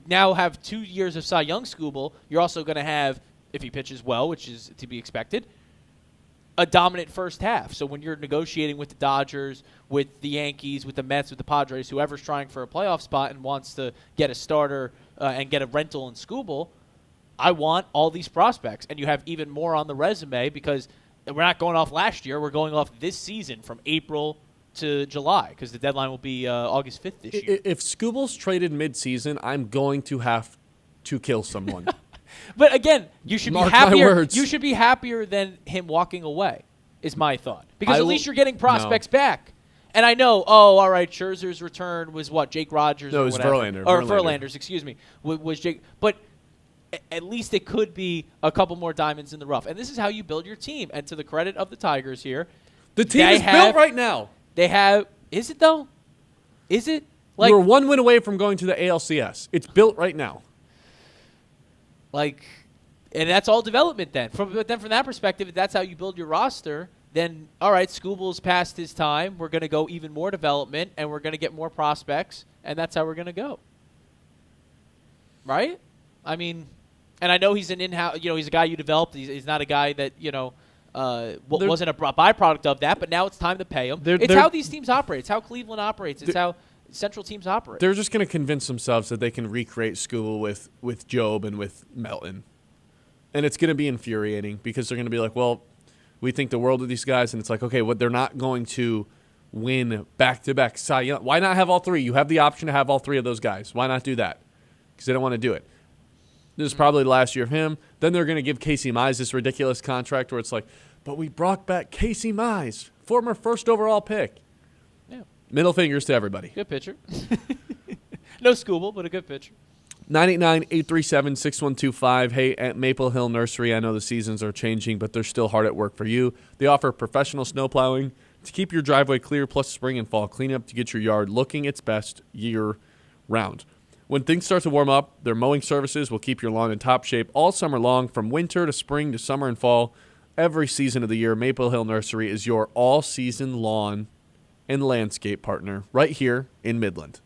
now have 2 years of Cy Young Skubal. You're also going to have, if he pitches well, which is to be expected, a dominant first half. So when you're negotiating with the Dodgers, with the Yankees, with the Mets, with the Padres, whoever's trying for a playoff spot and wants to get a starter and get a rental in Skubal, I want all these prospects. And you have even more on the resume because we're not going off last year. We're going off this season from April to July because the deadline will be August 5th this year. If Skubal's traded midseason, I'm going to have to kill someone. But again, you should Mark be happier. my words. You should be happier than him walking away. Is my thought because at least you're getting prospects back. And I know. Oh, all right. Scherzer's return was what Jake Rogers. No, it was Verlander. Or Verlander's. Excuse me. Was Jake? But at least it could be a couple more diamonds in the rough. And this is how you build your team. And to the credit of the Tigers here, the team is built right now. They have. Is it though? Is it? Like, we're one win away from going to the ALCS. It's built right now. And that's all development then. But then from that perspective, if that's how you build your roster, then, all right, Skubal's past his time. We're going to go even more development, and we're going to get more prospects, and that's how we're going to go. Right? I mean, and I know he's an in-house, he's a guy you developed. He's not a guy that, wasn't a byproduct of that, but now it's time to pay him. It's how these teams operate. It's how Cleveland operates. It's how Central teams operate. They're just going to convince themselves that they can recreate Skubal with Job and with Melton. And it's going to be infuriating because they're going to be like, well, we think the world of these guys. And it's like, okay, they're not going to win back-to-back Cy Young. Why not have all three? You have the option to have all three of those guys. Why not do that? Because they don't want to do it. This is probably the last year of him. Then they're going to give Casey Mize this ridiculous contract where it's like, but we brought back Casey Mize, former first overall pick. Yeah. Middle fingers to everybody. Good pitcher. No Skubal, but a good pitcher. 989-837-6125. Hey, at Maple Hill Nursery, I know the seasons are changing, but they're still hard at work for you. They offer professional snow plowing to keep your driveway clear, plus spring and fall cleanup to get your yard looking its best year-round. When things start to warm up, their mowing services will keep your lawn in top shape all summer long, from winter to spring to summer and fall. Every season of the year, Maple Hill Nursery is your all-season lawn and landscape partner right here in Midland.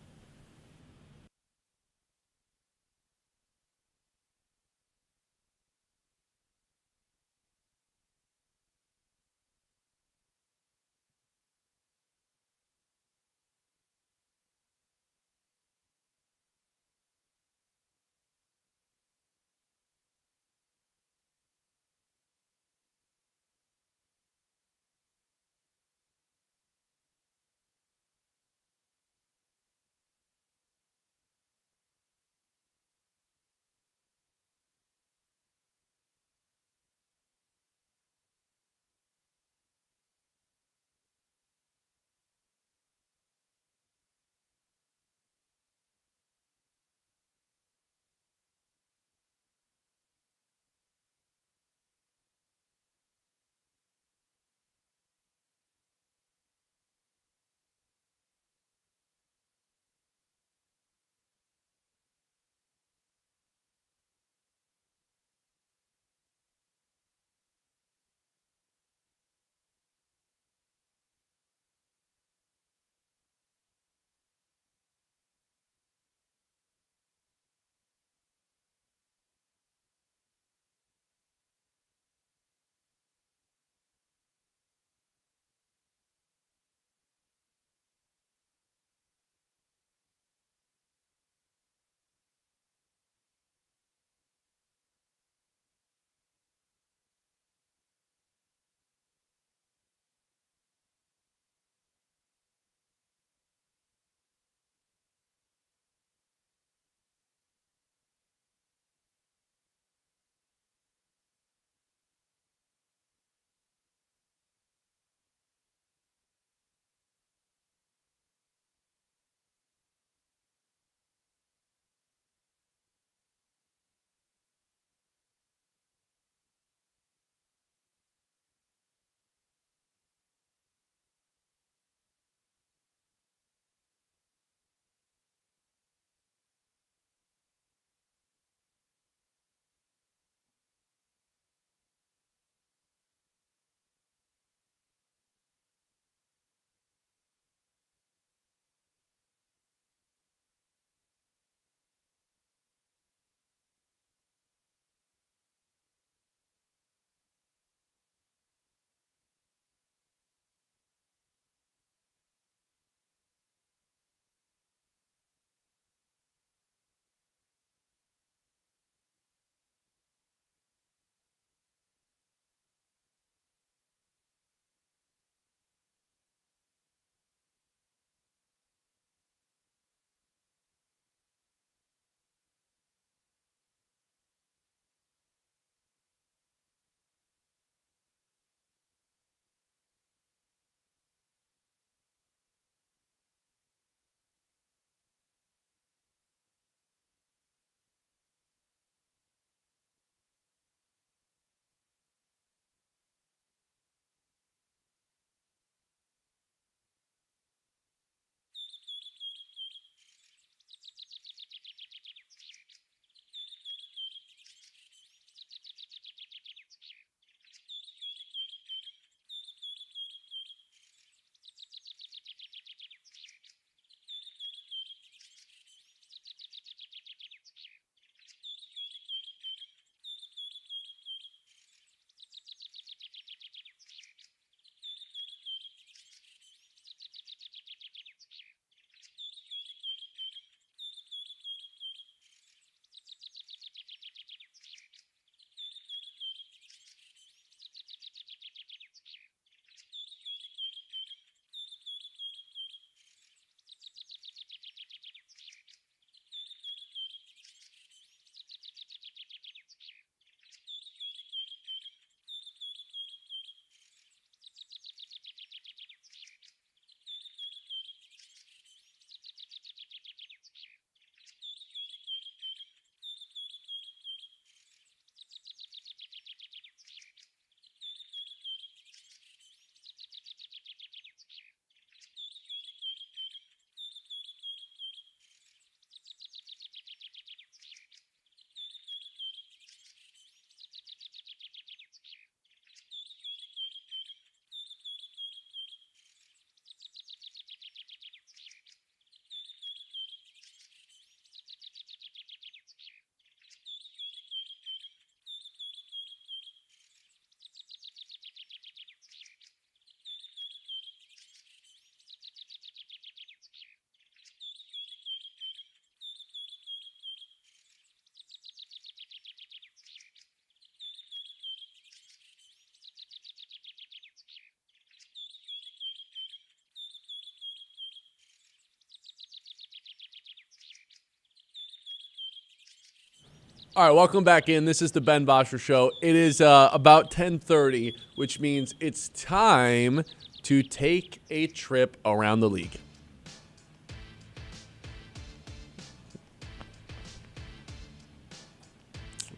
All right, welcome back in. This is the Ben Bosscher Show. It is about 10:30, which means it's time to take a trip around the league.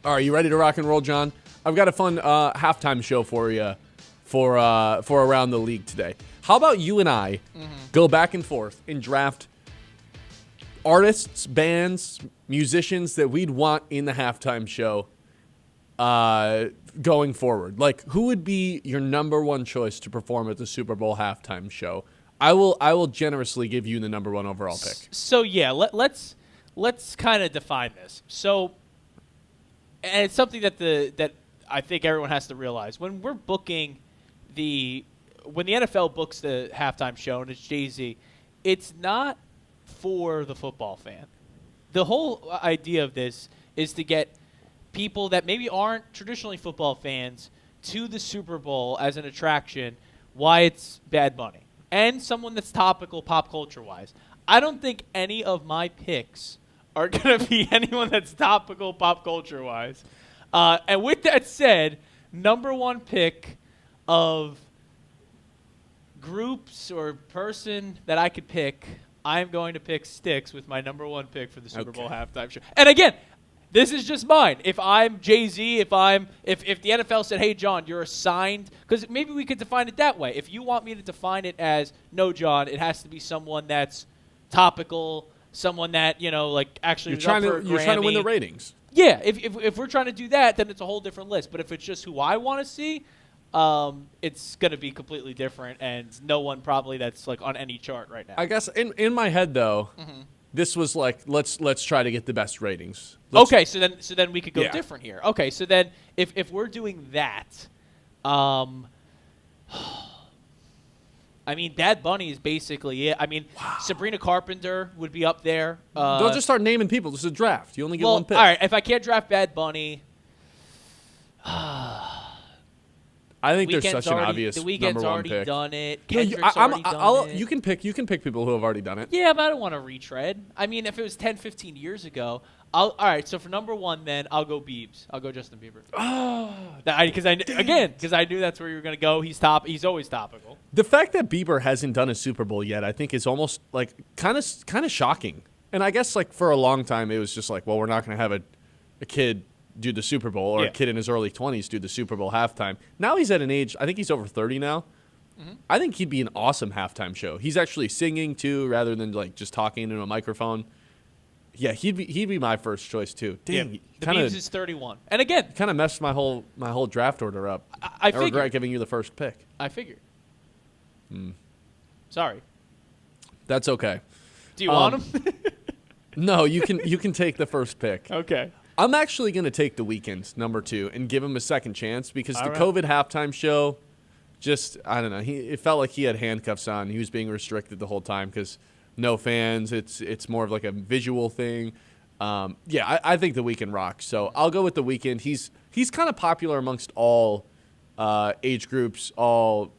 All right, you ready to rock and roll, John? I've got a fun halftime show for you for around the league today. How about you and I go back and forth and draft artists, bands, musicians that we'd want in the halftime show going forward? Like, who would be your number one choice to perform at the Super Bowl halftime show? I will generously give you the number one overall pick. So yeah, let's kind of define this. So, and it's something that I think everyone has to realize when we're booking when the NFL books the halftime show and it's Jay-Z, it's not for the football fan. The whole idea of this is to get people that maybe aren't traditionally football fans to the Super Bowl as an attraction. Why it's Bad Bunny and someone that's topical pop culture wise. I don't think any of my picks are going to be anyone that's topical pop culture wise. And with that said, number one pick of groups or person that I could pick, I'm going to pick Styx with my number one pick for the Super Bowl halftime show. And again, this is just mine. If I'm Jay-Z, if the NFL said, hey, John, you're assigned, because maybe we could define it that way. If you want me to define it as, no, John, it has to be someone that's topical, someone that, like actually you're trying to win the ratings. Yeah, if we're trying to do that, then it's a whole different list. But if it's just who I want to see, it's going to be completely different, and no one probably that's like on any chart right now. I guess in my head though, this was like let's try to get the best ratings. Okay, so then we could go different here. Okay, so then if we're doing that, I mean, Bad Bunny is basically it. I mean, Sabrina Carpenter would be up there. Don't just start naming people. This is a draft. You only get one pick. All right, if I can't draft Bad Bunny, I think there's such an obvious The Weeknd's number one already pick. done it. Kendrick's already done it. You can pick people who have already done it. Yeah, but I don't want to retread. I mean, if it was 10, 15 years ago, all right, so for number one, then I'll go Biebs. I'll go Justin Bieber. Oh, because I knew that's where you were going to go. He's always topical. The fact that Bieber hasn't done a Super Bowl yet, I think, is almost like kind of shocking. And I guess like for a long time, it was just like, well, we're not going to have a kid do the Super Bowl or a kid in his early 20s do the Super Bowl halftime. Now he's at an age, I think he's over 30 now. I think he'd be an awesome halftime show. He's actually singing too, rather than like just talking into a microphone. Yeah, he'd be my first choice too. Dang, yeah, the Biebs is 31, and again, kind of messed my whole draft order up. I regret giving you the first pick. I figured. Sorry. That's okay. Do you want him? No, you can take the first pick. Okay. I'm actually going to take The Weeknd, number 2, and give him a second chance because All the right. COVID halftime show, just, I don't know, it felt like he had handcuffs on. He was being restricted the whole time because no fans. It's more of like a visual thing. I think The Weeknd rocks. So I'll go with The Weeknd. He's kind of popular amongst all age groups, all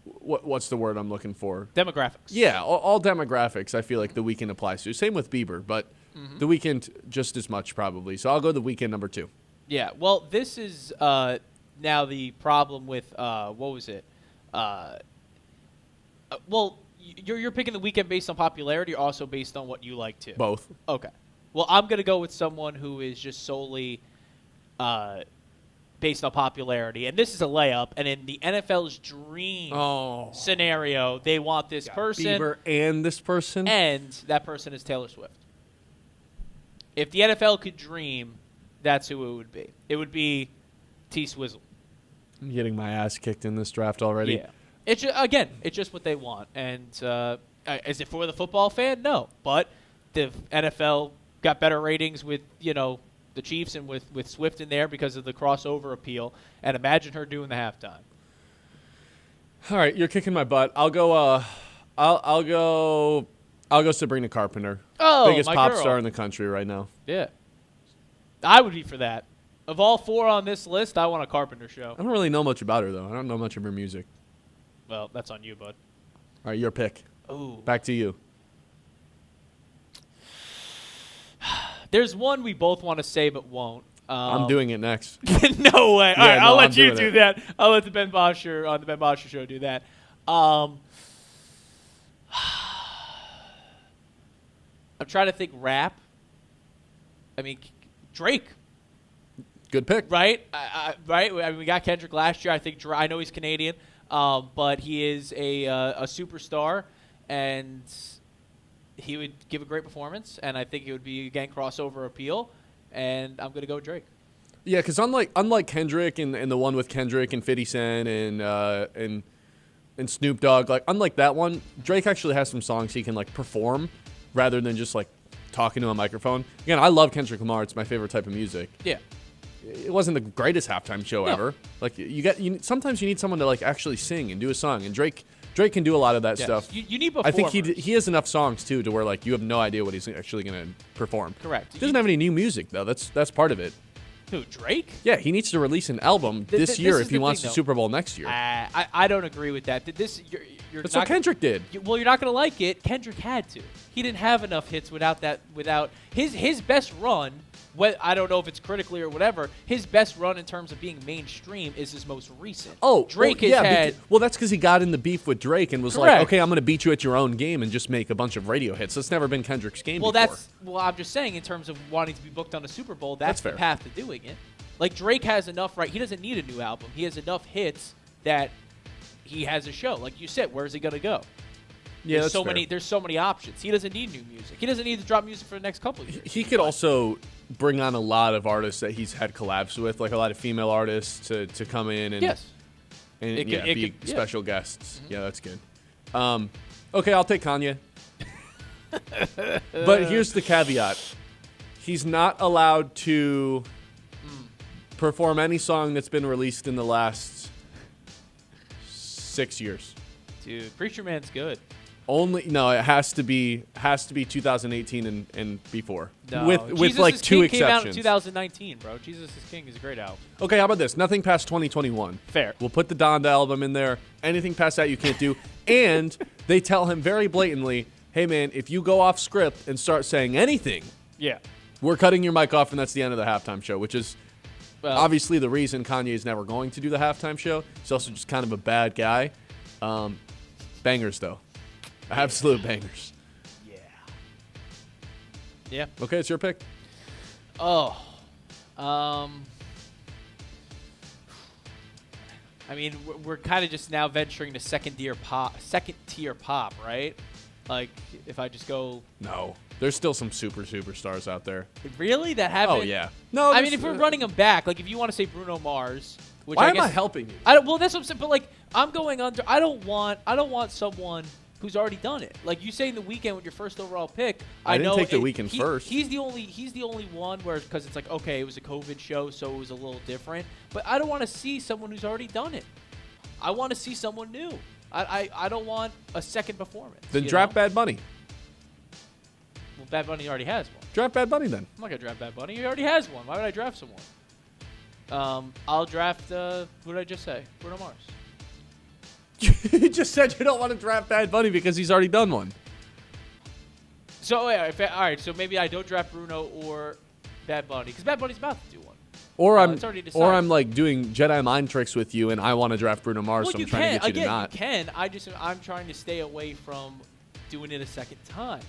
what's the word I'm looking for? Demographics. Yeah, all demographics I feel like The Weeknd applies to. Same with Bieber, but The Weeknd just as much probably. So I'll go The Weeknd number 2. Yeah, well, this is now the problem with what was it? Well, you're picking The Weeknd based on popularity, or also based on what you like too. Both. Okay. Well, I'm gonna go with someone who is just solely based on popularity, and this is a layup. And in the NFL's dream scenario, they want this person, Bieber and this person, and that person is Taylor Swift. If the NFL could dream, that's who it would be. It would be T Swizzle. I'm getting my ass kicked in this draft already. Yeah. It's just what they want. And is it for the football fan? No. But the NFL got better ratings with, the Chiefs and with Swift in there because of the crossover appeal. And imagine her doing the halftime. All right, you're kicking my butt. I'll go Sabrina Carpenter. Oh, biggest my pop girl. star in the country right now. Yeah. I would be for that. Of all 4 on this list, I want a Carpenter show. I don't really know much about her though. I don't know much of her music. Well, that's on you, bud. All right, your pick. Ooh. Back to you. There's one we both want to say but won't. I'm doing it next. No way. All right, no, I'll I'm let you doing do it. that. I'll let the Ben Bosscher on the Ben Bosscher show do that. I'm trying to think rap. I mean, Drake, Good pick. right? Right? I mean, we got Kendrick last year. I think I know he's Canadian, but he is a superstar, and he would give a great performance, and I think it would be, again, crossover appeal, and I'm going to go with Drake. Yeah, because unlike Kendrick and the one with Kendrick and 50 Cent and Snoop Dogg, like unlike that one, Drake actually has some songs he can like perform rather than just like talking to a microphone. Again, I love Kendrick Lamar; it's my favorite type of music. Yeah. It wasn't the greatest halftime show No. ever. Like sometimes you need someone to like actually sing and do a song, and Drake can do a lot of that Yes. stuff. You need I think performers. he has enough songs too to where like you have no idea what he's actually going to perform. Correct. He doesn't have any new music though. That's part of it. Who, Drake? Yeah, he needs to release an album this year is if he the wants thing, the though. Super Bowl next year. I don't agree with that. You're That's not what Kendrick did. Well, you're not going to like it. Kendrick had to. He didn't have enough hits without his best run. I don't know if it's critically or whatever. His best run in terms of being mainstream is his most recent. Drake has had. That's because he got in the beef with Drake and was Correct. like, okay, I'm going to beat you at your own game and just make a bunch of radio hits. That's never been Kendrick's game Well, before. I'm just saying in terms of wanting to be booked on a Super Bowl, that's the fair. path to doing it. Like Drake has enough, right? He doesn't need a new album. He has enough hits that he has a show. Like you said, where's he going to go? Yeah, there's that's fair. there's so many options. He doesn't need new music. He doesn't need to drop music for the next couple of years. He could also bring on a lot of artists that he's had collabs with, like a lot of female artists to come in and, Yes. and It could- be yeah. special guests. Yeah, that's good. Okay, I'll take Kanye. But here's the caveat. He's not allowed to perform any song that's been released in the last 6 years. Dude, Preacher Man's good. It has to be 2018 and before. No. With Jesus like is 2 King came out in exceptions. 2019, bro. Jesus is King is a great album. Okay, how about this? Nothing past 2021. Fair. We'll put the Donda album in there. Anything past that you can't do. And they tell him very blatantly, hey man, if you go off script and start saying anything, Yeah. we're cutting your mic off and that's the end of the halftime show, which is Well, obviously the reason Kanye is never going to do the halftime show. He's also just kind of a bad guy. Bangers, though. Absolute bangers. yeah. Yeah. Okay, it's your pick. Oh. I mean, we're kind of just now venturing to second tier pop, right? Like, if I just go, No. There's still some superstars out there. really, that haven't? Oh, yeah. No, I mean, if we're running them back, like if you want to say Bruno Mars, which Why I am guess I helping you? Well, that's what I'm saying. But like, I'm going under. I don't want someone who's already done it. Like you saying The Weeknd with your first overall pick. I didn't know take The Weeknd first. He's the only one where because it's like okay, it was a COVID show, so it was a little different. But I don't want to see someone who's already done it. I want to see someone new. I don't want a second performance. Then you draft know? Bad Bunny. Well, Bad Bunny already has one. Draft Bad Bunny then. I'm not gonna draft Bad Bunny. He already has one. Why would I draft someone? I'll draft. What did I just say? Bruno Mars. You just said you don't want to draft Bad Bunny because he's already done one. So yeah, all right. So maybe I don't draft Bruno or Bad Bunny because Bad Bunny's about to do one. Or it's already decided. I'm like doing Jedi mind tricks with you, and I want to draft Bruno Mars, Well, so you I'm trying to get you again, to not. You can. I'm trying to stay away from doing it a second time.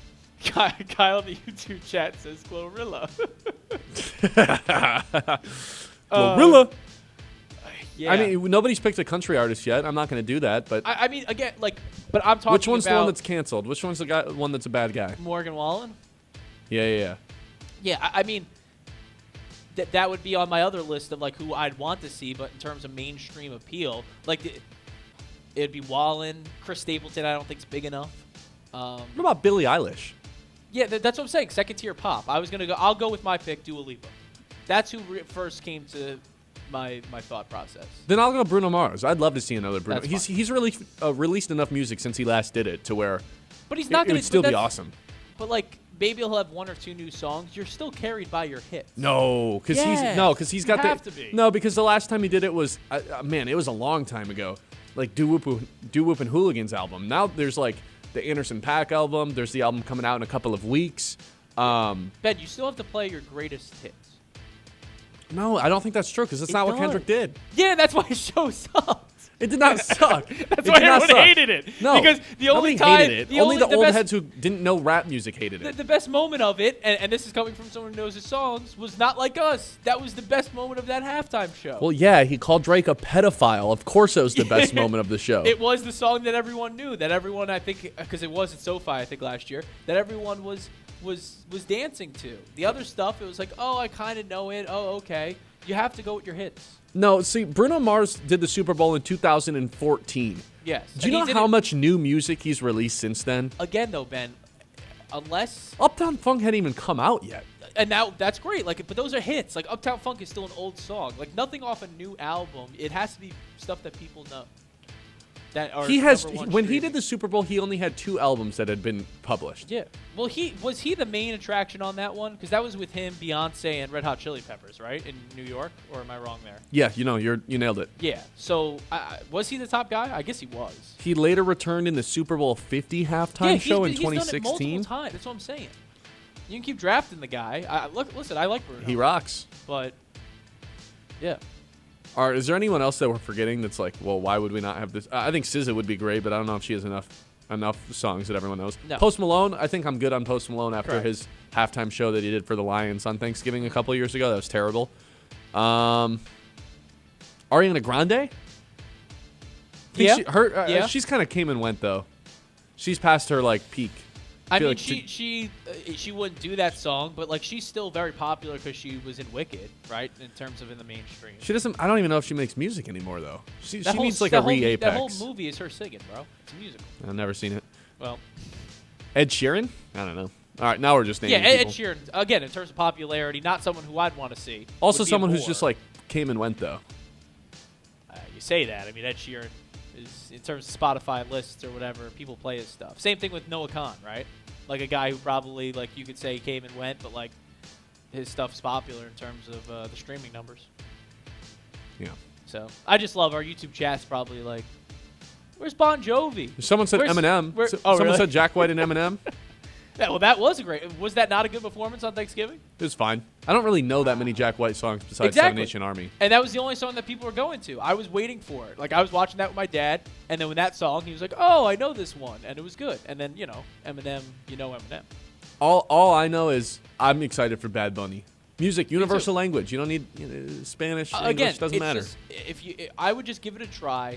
Kyle in the YouTube chat says Glorilla. Glorilla. Yeah. I mean, nobody's picked a country artist yet. I'm not going to do that, but I mean, again, like, but I'm talking which one's the about one that's canceled? Which one's the one that's a bad guy? Morgan Wallen. Yeah. Yeah, I mean, that would be on my other list of like who I'd want to see, but in terms of mainstream appeal, like it'd be Wallen, Chris Stapleton. I don't think is big enough. What about Billie Eilish? Yeah, that's what I'm saying. Second tier pop. I'll go with my pick, Dua Lipa. That's who first came to my thought process. Then I'll go Bruno Mars. I'd love to see another Bruno. That's He's really released enough music since he last did it to where But he's not it going would still be awesome. But like maybe he'll have one or two new songs. You're still carried by your hits. No, because he's got you have to be. No, because the last time he did it was man, it was a long time ago. Like Doo Whoop and Hooligans album. Now there's like the Anderson .Paak album. There's the album coming out in a couple of weeks. Ben, you still have to play your greatest hits. No, I don't think that's true because that's not what Kendrick did. Yeah, that's why his show sucked. It did not suck. That's why everyone hated it. No, because the only nobody time, hated it. Only the old heads who didn't know rap music hated it. The best moment of it, and this is coming from someone who knows his songs, was Not Like Us. That was the best moment of that halftime show. Well, yeah, he called Drake a pedophile. Of course, it was the best moment of the show. It was the song that everyone knew, that everyone, I think, because it was at SoFi, I think, last year, that everyone was dancing to. The other stuff, it was like, oh, I kind of know it. Oh, okay. You have to go with your hits. No, see, Bruno Mars did the Super Bowl in 2014. Yes. Do you know how much new music he's released since then? Again, though, Ben, unless Uptown Funk hadn't even come out yet. and now that's great. Like, but those are hits. Like Uptown Funk is still an old song. Like nothing off a new album. It has to be stuff that people know. That are He has number one when he streaming. did the Super Bowl, he only had 2 albums that had been published. Yeah. Well, was he the main attraction on that one? Because that was with him, Beyonce, and Red Hot Chili Peppers, right, in New York? Or am I wrong there? Yeah, you nailed it. Yeah. So was he the top guy? I guess he was. He later returned in the Super Bowl 50 halftime show in 2016. He's done it multiple times. That's what I'm saying. You can keep drafting the guy. Listen, I like Bruno. He rocks. But yeah. All right, is there anyone else that we're forgetting that's like, well, why would we not have this? I think SZA would be great, but I don't know if she has enough songs that everyone knows. No. Post Malone, I think I'm good on Post Malone after Correct. his halftime show that he did for the Lions on Thanksgiving a couple of years ago. That was terrible. Ariana Grande? Yeah. She's kind of came and went, though. She's past her, like, peak. I feel mean, like she wouldn't do that song, but like she's still very popular because she was in Wicked, right? In terms of in the mainstream. She doesn't. I don't even know if she makes music anymore, though. She That needs like a re-Apex. That whole movie is her singing, bro. It's a musical. I've never seen it. Well, Ed Sheeran? I don't know. All right, now we're just naming Ed people. Sheeran. Again, in terms of popularity, not someone who I'd want to see. Also, Would be a someone who's bore. just like came and went, though. You say that. I mean, Ed Sheeran is in terms of Spotify lists or whatever. People play his stuff. Same thing with Noah Khan, right? Like a guy who probably, like, you could say came and went, but, like, his stuff's popular in terms of the streaming numbers. Yeah. So, I just love our YouTube chat's probably like, where's Bon Jovi? Someone said Eminem. Someone really? said Jack White and Eminem. Yeah, well, that was was that not a good performance on Thanksgiving? It was fine. I don't really know that many Jack White songs besides Exactly. Seven Nation Army. And that was the only song that people were going to. I was waiting for it. Like, I was watching that with my dad, and then when that song, he was like, oh, I know this one, and it was good. And then, Eminem, Eminem. All I know is I'm excited for Bad Bunny. Music, universal language. You don't need Spanish, English, Again, doesn't matter. Just, I would just give it a try.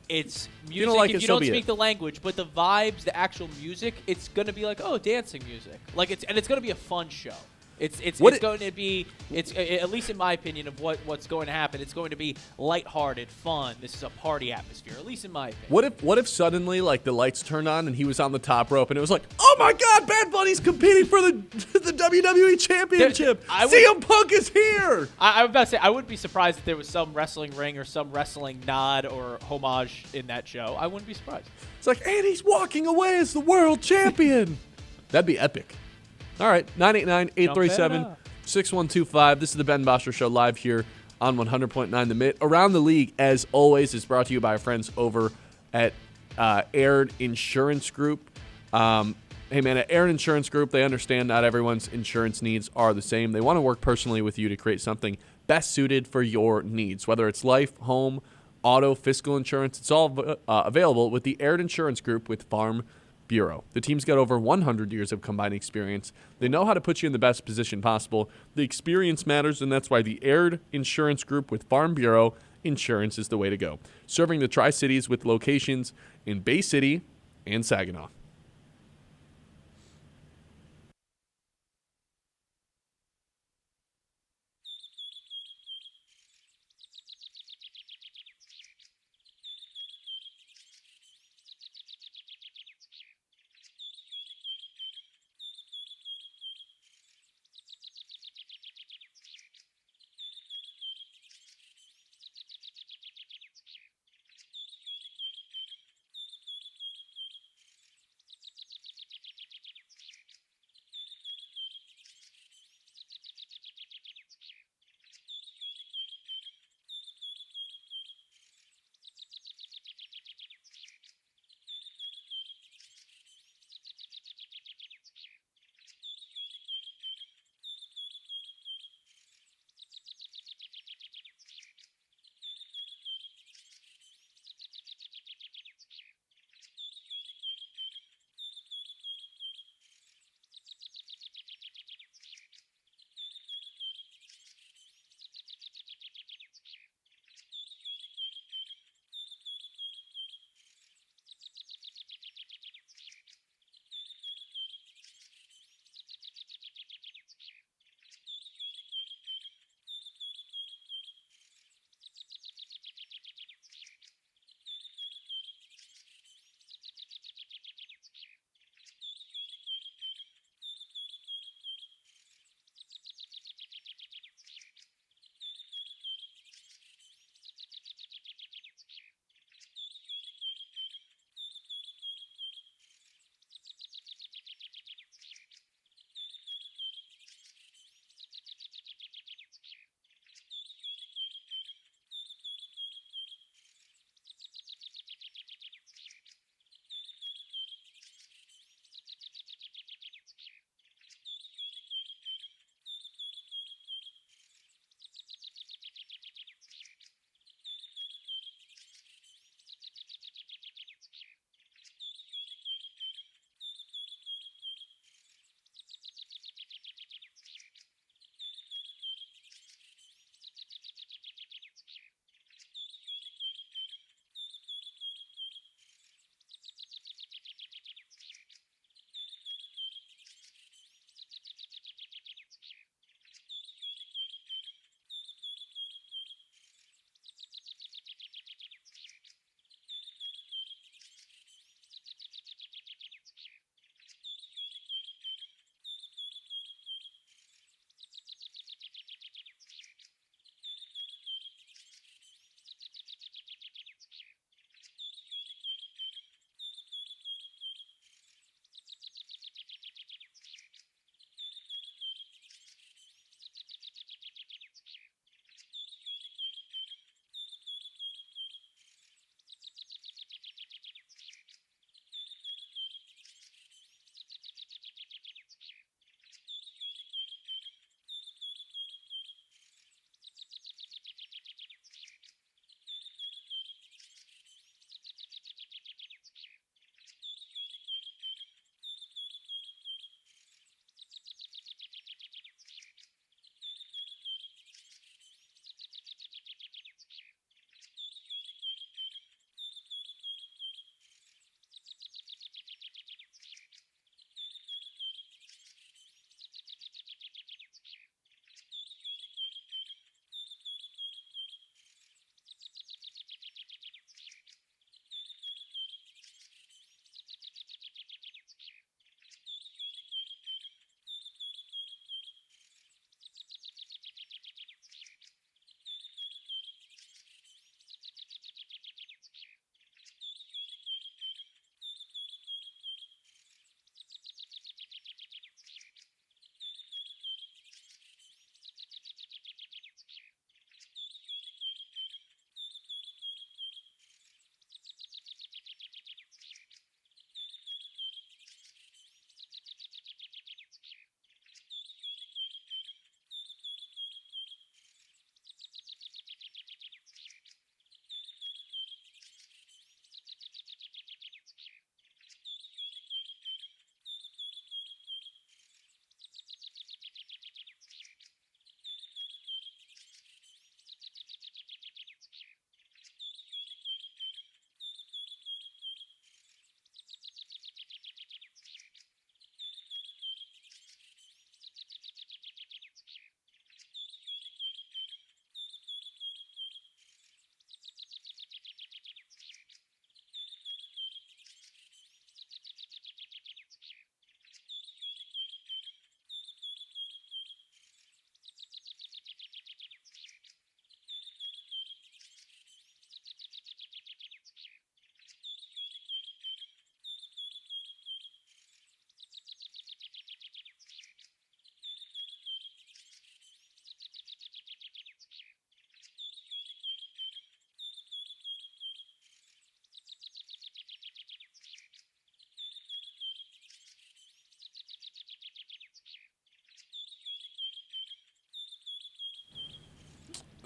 It's music you don't like if it, you so don't be speak it. the language, but the vibes, the actual music, it's gonna be like, oh, dancing music. Like it's gonna be a fun show. It's going to be at least in my opinion of what's going to happen. It's going to be lighthearted, fun. This is a party atmosphere, at least in my opinion. What if suddenly like the lights turned on and he was on the top rope and it was like, oh my God, Bad Bunny's competing for the WWE Championship. CM Punk is here. I was about to say I wouldn't be surprised if there was some wrestling ring or some wrestling nod or homage in that show. I wouldn't be surprised. It's like, and he's walking away as the world champion. That'd be epic. All right, 989-837-6125. This is the Ben Bosscher Show live here on 100.9 The Mid. Around the League, as always, is brought to you by our friends over at Aired Insurance Group. Hey, man, at Aired Insurance Group, they understand not everyone's insurance needs are the same. They want to work personally with you to create something best suited for your needs, whether it's life, home, auto, fiscal insurance. It's all available with the Aired Insurance Group with Farm Bureau. The team's got over 100 years of combined experience. They know how to put you in the best position possible. The experience matters, and that's why the Aired Insurance Group with Farm Bureau Insurance is the way to go. Serving the Tri-Cities with locations in Bay City and Saginaw.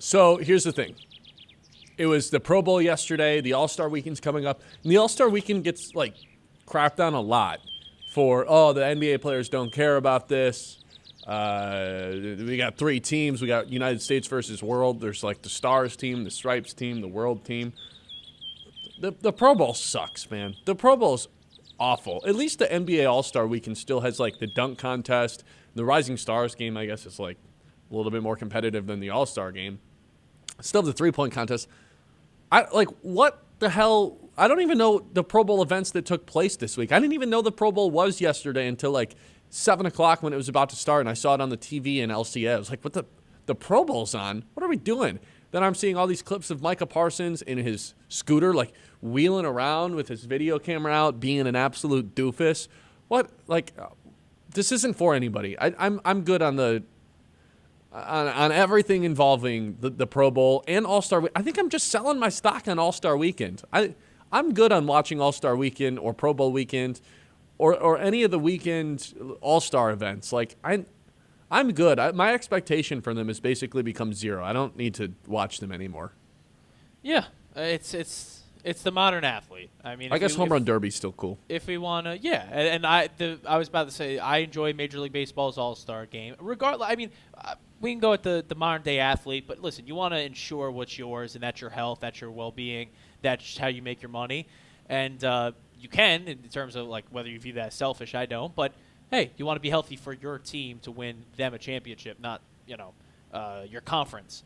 So here's the thing. It was the Pro Bowl yesterday. The All-Star Weekend's coming up. And the All-Star Weekend gets, crapped on a lot for, the NBA players don't care about this. We got 3 teams. We got United States versus World. There's, the Stars team, the Stripes team, the World team. The Pro Bowl sucks, man. The Pro Bowl's awful. At least the NBA All-Star Weekend still has, the dunk contest. The Rising Stars game, I guess, is, a little bit more competitive than the All-Star game. Still the 3-point contest. What the hell? I don't even know the Pro Bowl events that took place this week. I didn't even know the Pro Bowl was yesterday until 7 o'clock when it was about to start, and I saw it on the TV in LCA. I was like, what the Pro Bowl's on? What are we doing? Then I'm seeing all these clips of Micah Parsons in his scooter, wheeling around with his video camera out, being an absolute doofus. What? This isn't for anybody. I'm good on on everything involving the Pro Bowl and All-Star. I think I'm just selling my stock on All-Star Weekend. I'm good on watching All-Star Weekend or Pro Bowl Weekend or any of the weekend All-Star events. I'm good. My expectation for them has basically become zero. I don't need to watch them anymore. Yeah, it's the modern athlete. I mean, I guess Home Run Derby's still cool. If we want to, yeah. And I was about to say, I enjoy Major League Baseball's All-Star game. Regardless, I mean, we can go at the modern-day athlete, but listen, you want to ensure what's yours, and that's your health, that's your well-being, that's how you make your money. And you can, in terms of, whether you view that as selfish, I don't. But, hey, you want to be healthy for your team to win them a championship, not, your conference.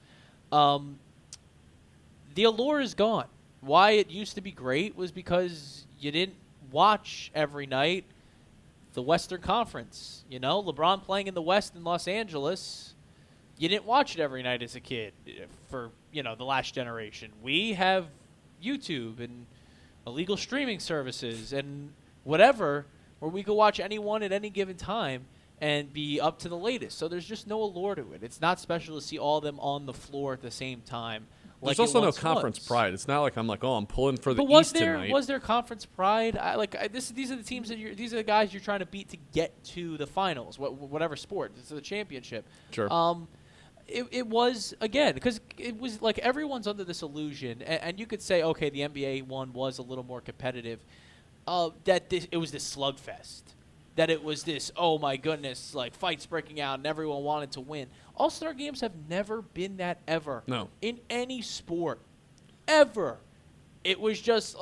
The allure is gone. Why it used to be great was because you didn't watch every night the Western Conference. LeBron playing in the West in Los Angeles, you didn't watch it every night as a kid for, the last generation. We have YouTube and illegal streaming services and whatever where we can watch anyone at any given time and be up to the latest. So there's just no allure to it. It's not special to see all of them on the floor at the same time. There's also no conference pride. It's not like I'm I'm pulling for the but East tonight. Was there conference pride? These are the teams these are the guys you're trying to beat to get to the finals, whatever sport, to the championship. Sure. It was, again, because it was everyone's under this illusion, and you could say, okay, the NBA one was a little more competitive, that it was this slugfest, that it was this, oh my goodness, fights breaking out and everyone wanted to win. All-Star games have never been that ever. No. In any sport. Ever. It was just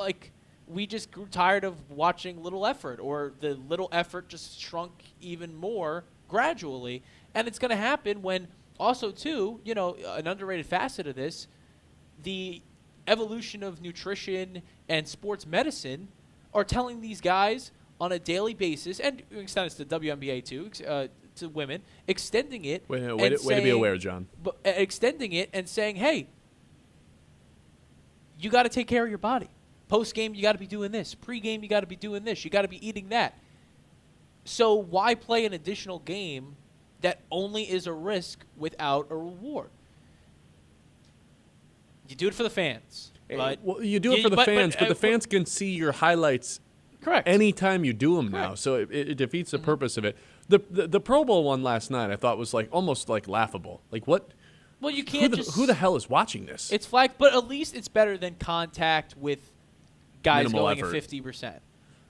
we just grew tired of watching little effort, or the little effort just shrunk even more gradually. And it's going to happen when also, too, an underrated facet of this, the evolution of nutrition and sports medicine are telling these guys on a daily basis, and extend it to the WNBA too, to women, extending it. Way to be aware, John. But extending it and saying, hey, you got to take care of your body. Post-game, you got to be doing this. Pre-game, you got to be doing this. You got to be eating that. So why play an additional game that only is a risk without a reward? You do it for the fans. But you do it for the fans, but the fans can see your highlights. Correct. Anytime you do them now, so it defeats the purpose of it. The Pro Bowl one last night I thought was almost laughable. What? Well, you can't who the hell is watching this? It's flag, but at least it's better than contact with guys Minimal going effort. at 50%.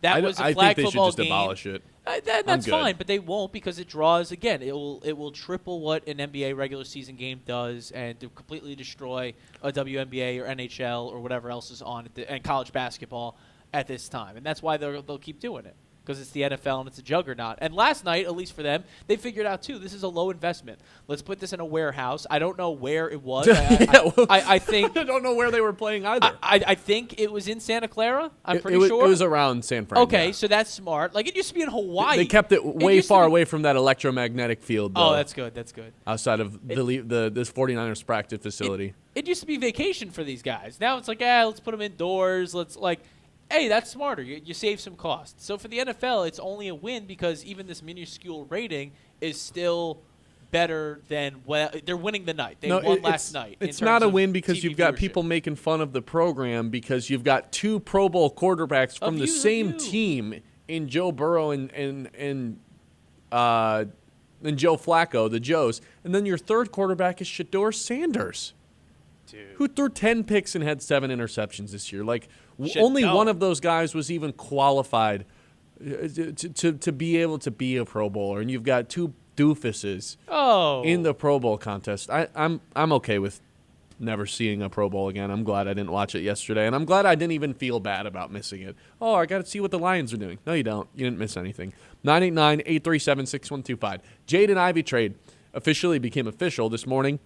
That was a I flag think they should football just game. abolish it. That's good. fine, but they won't, because it draws again. It will triple what an NBA regular season game does, and to completely destroy a WNBA or NHL or whatever else is on and college basketball at this time. And that's why they'll keep doing it, because it's the NFL and it's a juggernaut. And last night, at least for them, they figured out, too, this is a low investment. Let's put this in a warehouse. I don't know where it was. I think I don't know where they were playing either. I think it was in Santa Clara. I'm pretty sure. It was around San Fran. Okay, yeah. so that's smart. It used to be in Hawaii. They kept it way far away from that electromagnetic field, though. Oh, that's good. That's good. Outside of this 49ers practice facility. It used to be vacation for these guys. Now it's let's put them indoors. Hey, that's smarter. You save some costs. So for the NFL, it's only a win because even this minuscule rating is still better than they're winning the night. They won last night. It's not a win because you've got people making fun of the program because you've got 2 Pro Bowl quarterbacks from the same team in Joe Burrow and Joe Flacco, the Joes, and then your third quarterback is Shedeur Sanders. Dude. who threw 10 picks and had 7 interceptions this year. Like, Should only know. one of those guys was even qualified to be able to be a Pro Bowler, and you've got 2 doofuses in the Pro Bowl contest. I'm okay with never seeing a Pro Bowl again. I'm glad I didn't watch it yesterday, and I'm glad I didn't even feel bad about missing it. Oh, I got to see what the Lions are doing. No, you don't. You didn't miss anything. 989-837-6125. Jaden Ivey trade officially became official this morning.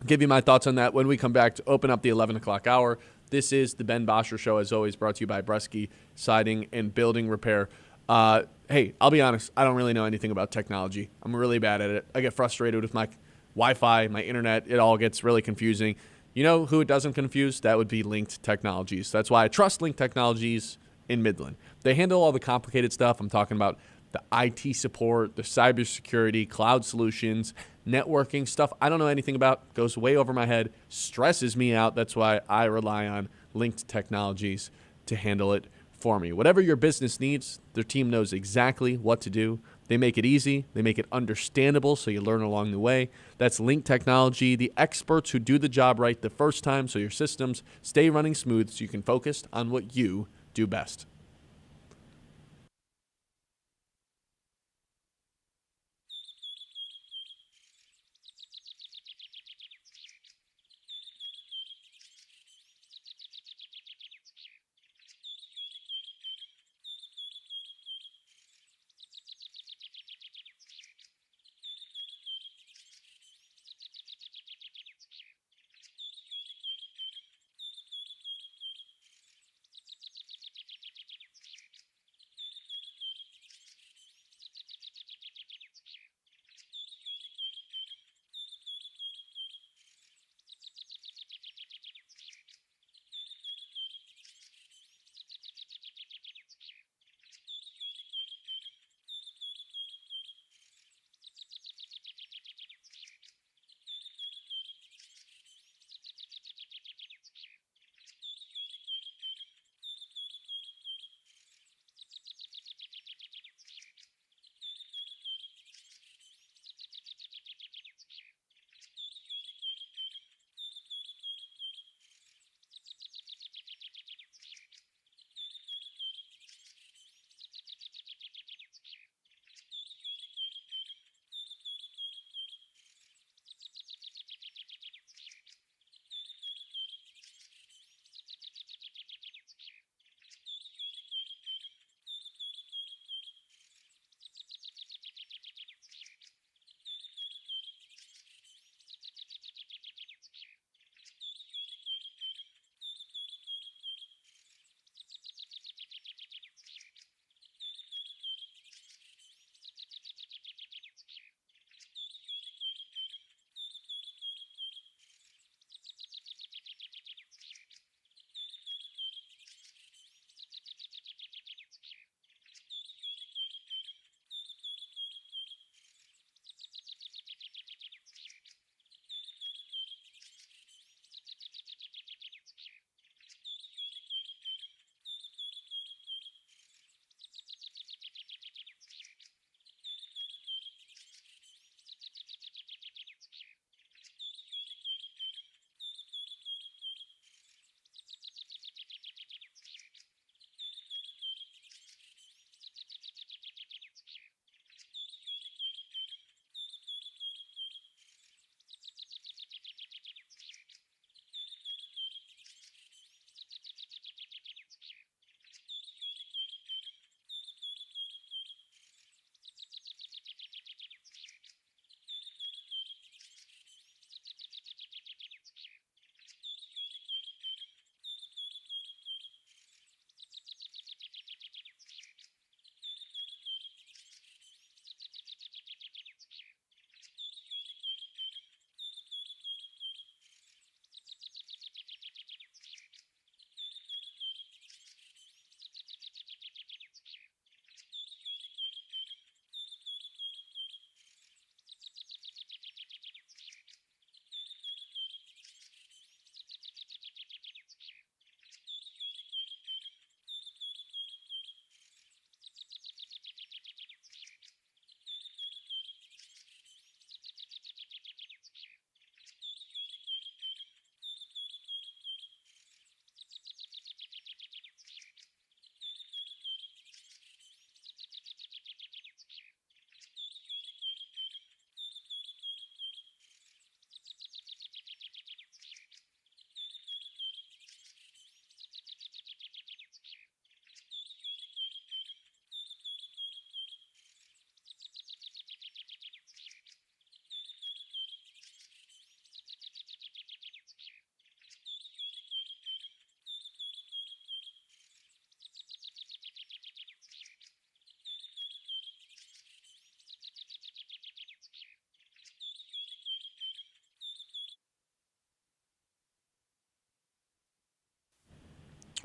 I'll give you my thoughts on that when we come back to open up the 11 o'clock hour. This is the Ben Bosscher Show, as always, brought to you by Bresky Siding and Building Repair. Hey, I'll be honest. I don't really know anything about technology. I'm really bad at it. I get frustrated with my Wi-Fi, my internet. It all gets really confusing. You know who it doesn't confuse? That would be Linked Technologies. That's why I trust Linked Technologies in Midland. They handle all the complicated stuff. I'm talking about the IT support, the cybersecurity, cloud solutions, networking stuff I don't know anything about. Goes way over my head, stresses me out. That's why I rely on Linked Technologies to handle it for me. Whatever your business needs, their team knows exactly what to do. They make it easy. They make it understandable so you learn along the way. That's Link Technology, the experts who do the job right the first time so your systems stay running smooth so you can focus on what you do best.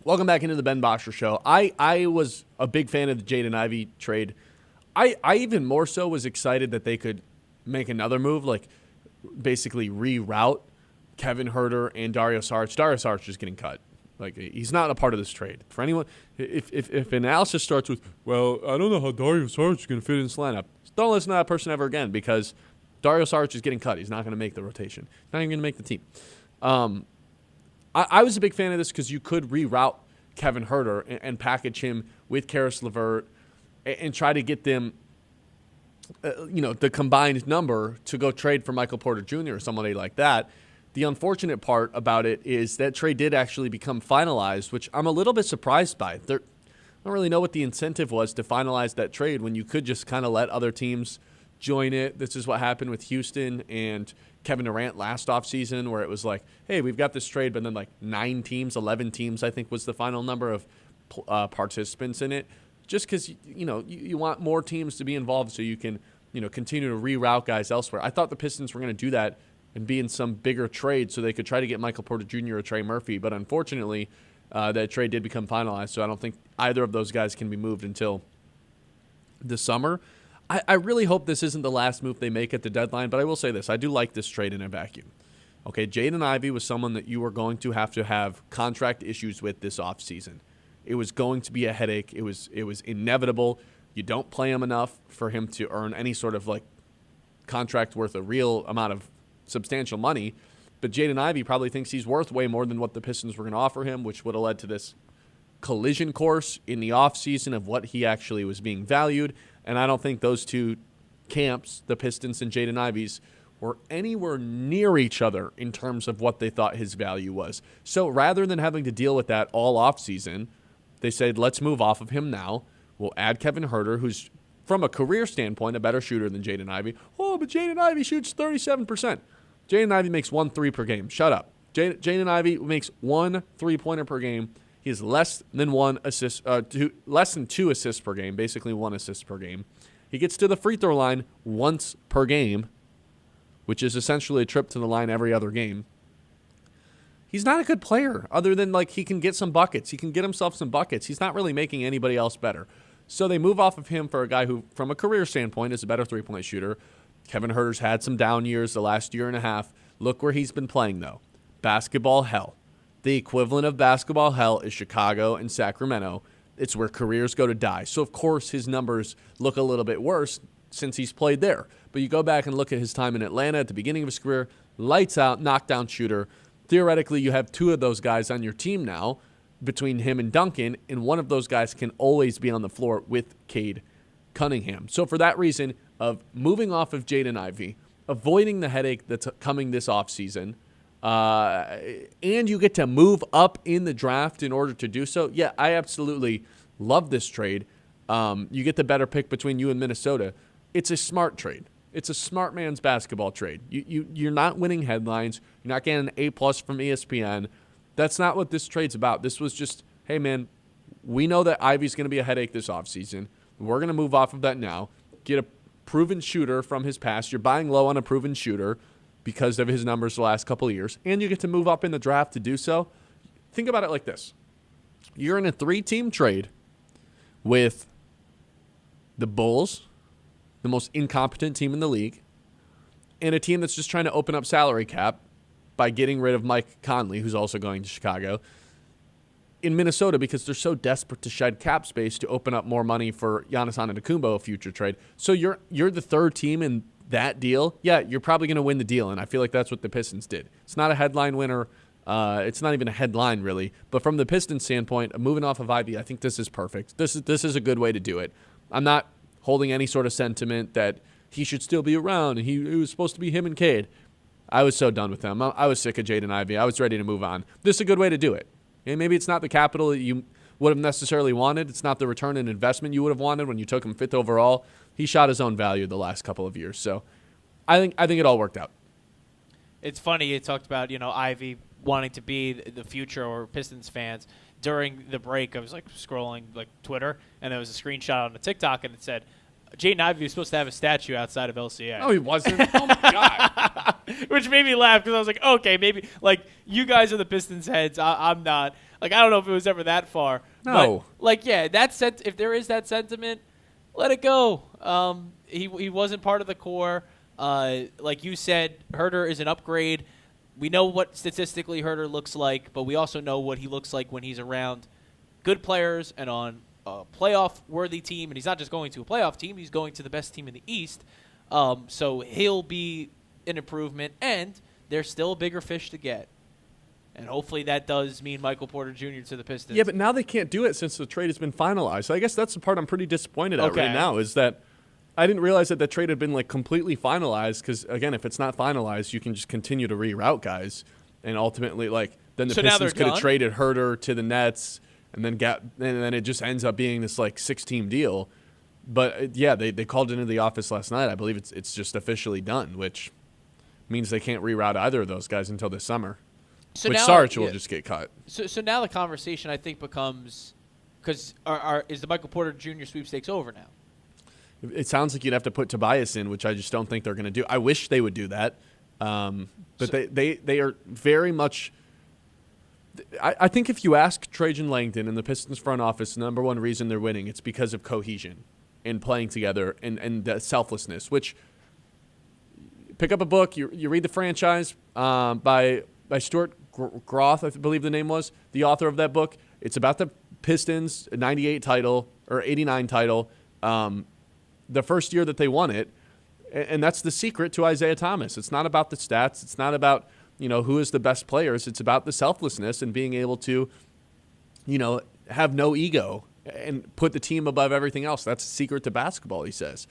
Welcome back into the Ben Bosscher Show. I was a big fan of the Jaden Ivey trade. I even more so was excited that they could make another move, like basically reroute Kevin Huerter and Dario Saric. Dario Saric is getting cut. Like, he's not a part of this trade. For anyone, if analysis starts with, well, I don't know how Dario Saric is going to fit in this lineup, don't listen to that person ever again, because Dario Saric is getting cut. He's not going to make the rotation. He's not even going to make the team. I was a big fan of this because you could reroute Kevin Huerter and package him with Karis LeVert and try to get them, the combined number to go trade for Michael Porter Jr. or somebody like that. The unfortunate part about it is that trade did actually become finalized, which I'm a little bit surprised by. I don't really know what the incentive was to finalize that trade when you could just kind of let other teams join it. This is what happened with Houston and Kevin Durant last offseason, where it was like, hey, we've got this trade, but then like 11 teams, I think was the final number of participants in it. Just because, you want more teams to be involved so you can, continue to reroute guys elsewhere. I thought the Pistons were going to do that and be in some bigger trade so they could try to get Michael Porter Jr. or Trey Murphy. But unfortunately, that trade did become finalized, so I don't think either of those guys can be moved until the summer. I really hope this isn't the last move they make at the deadline, but I will say this. I do like this trade in a vacuum. Okay, Jaden Ivey was someone that you were going to have contract issues with this offseason. It was going to be a headache. It was inevitable. You don't play him enough for him to earn any sort of like contract worth a real amount of substantial money. But Jaden Ivey probably thinks he's worth way more than what the Pistons were going to offer him, which would have led to this collision course in the offseason of what he actually was being valued. And I don't think those two camps, the Pistons and Jaden Ivey's, were anywhere near each other in terms of what they thought his value was. So rather than having to deal with that all offseason, they said, let's move off of him now. We'll add Kevin Huerter, who's, from a career standpoint, a better shooter than Jaden Ivey. Oh, but Jaden Ivey shoots 37%. Jaden Ivey makes 1 3 per game. Shut up. Jaden Ivey makes 1 3-pointer per game. He has less than 2 assists per game, basically 1 assist per game. He gets to the free throw line once per game, which is essentially a trip to the line every other game. He's not a good player other than like he can get some buckets. He can get himself some buckets. He's not really making anybody else better. So they move off of him for a guy who, from a career standpoint, is a better three-point shooter. Kevin Huerter's had some down years the last year and a half. Look where he's been playing, though. Basketball hell. The equivalent of basketball hell is Chicago and Sacramento. It's where careers go to die. So, of course, his numbers look a little bit worse since he's played there. But you go back and look at his time in Atlanta at the beginning of his career, lights out, knockdown shooter. Theoretically, you have 2 of those guys on your team now between him and Duncan, and one of those guys can always be on the floor with Cade Cunningham. So for that reason of moving off of Jaden Ivey, avoiding the headache that's coming this offseason, and you get to move up in the draft in order to do so, yeah, I absolutely love this trade. You get the better pick between you and Minnesota. It's a smart trade. It's a smart man's basketball trade. You're not winning headlines. You're not getting an A+ from ESPN. That's not what this trade's about. This was just, hey, man, we know that Ivey's going to be a headache this offseason. We're going to move off of that now. Get a proven shooter from his past. You're buying low on a proven shooter because of his numbers the last couple of years, and you get to move up in the draft to do so. Think about it like this. You're in a 3-team trade with the Bulls, the most incompetent team in the league, and a team that's just trying to open up salary cap by getting rid of Mike Conley, who's also going to Chicago, in Minnesota because they're so desperate to shed cap space to open up more money for Giannis Antetokounmpo, a future trade. So you're the 3rd team in that deal. Yeah, you're probably going to win the deal, and I feel like that's what the Pistons did. It's not a headline winner. It's not even a headline, really. But from the Pistons standpoint, moving off of Ivey, I think this is perfect. This is a good way to do it. I'm not holding any sort of sentiment that he should still be around and it was supposed to be him and Cade. I was so done with him. I was sick of Jaden Ivey. I was ready to move on. This is a good way to do it. And maybe it's not the capital that you would have necessarily wanted. It's not the return on investment you would have wanted when you took him 5th overall. He shot his own value the last couple of years. So I think it all worked out. It's funny you talked about, Ivey wanting to be the future or Pistons fans. During the break, I was scrolling Twitter, and there was a screenshot on the TikTok, and it said, Jaden Ivey was supposed to have a statue outside of LCA. No, he wasn't. Oh, my God. Which made me laugh because I was like, okay, maybe, like, you guys are the Pistons heads. I'm not. Like, I don't know if it was ever that far. No. But, like, yeah, if there is that sentiment, let it go. He wasn't part of the core. Like you said, Herter is an upgrade. We know what statistically Herter looks like, but we also know what he looks like when he's around good players and on a playoff-worthy team. And he's not just going to a playoff team. He's going to the best team in the East. So he'll be an improvement, and there's still a bigger fish to get. And hopefully that does mean Michael Porter Jr. to the Pistons. Yeah, but now they can't do it since the trade has been finalized. So I guess that's the part I'm pretty disappointed at right now is that I didn't realize that trade had been, like, completely finalized because, again, if it's not finalized, you can just continue to reroute guys. And ultimately, like, then the Pistons could have traded Herter to the Nets and then it just ends up being this, like, 6-team deal. But, yeah, they called into the office last night. I believe it's just officially done, which means they can't reroute either of those guys until this summer. So which Sarge will just get cut. So now the conversation, I think, becomes because is the Michael Porter Jr. sweepstakes over now? It sounds like you'd have to put Tobias in, which I just don't think they're going to do. I wish they would do that. But they are very much – I think if you ask Trajan Langdon and the Pistons front office, the number one reason they're winning, it's because of cohesion and playing together and the selflessness, which pick up a book, you read The Franchise by Stuart Groth, I believe the name was, the author of that book. It's about the Pistons' 98 title or 89 title, the first year that they won it. And that's the secret to Isaiah Thomas. It's not about the stats. It's not about, who is the best players. It's about the selflessness and being able to, have no ego and put the team above everything else. That's the secret to basketball, he says.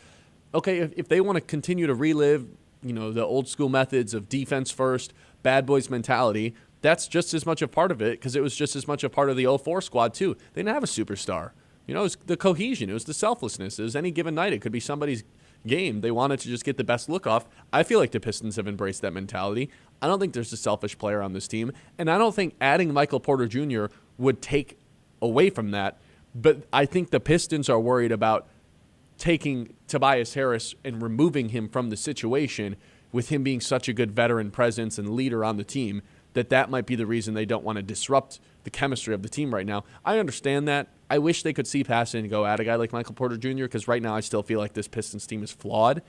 Okay, if they want to continue to relive, the old school methods of defense first, bad boys mentality, that's just as much a part of it because it was just as much a part of the 04 squad too. They didn't have a superstar. It was the cohesion. It was the selflessness. It was any given night. It could be somebody's game. They wanted to just get the best look off. I feel like the Pistons have embraced that mentality. I don't think there's a selfish player on this team, and I don't think adding Michael Porter Jr. would take away from that, but I think the Pistons are worried about taking Tobias Harris and removing him from the situation with him being such a good veteran presence and leader on the team that might be the reason they don't want to disrupt the chemistry of the team right now. I understand that. I wish they could see past it and go at a guy like Michael Porter Jr. because right now I still feel like this Pistons team is flawed.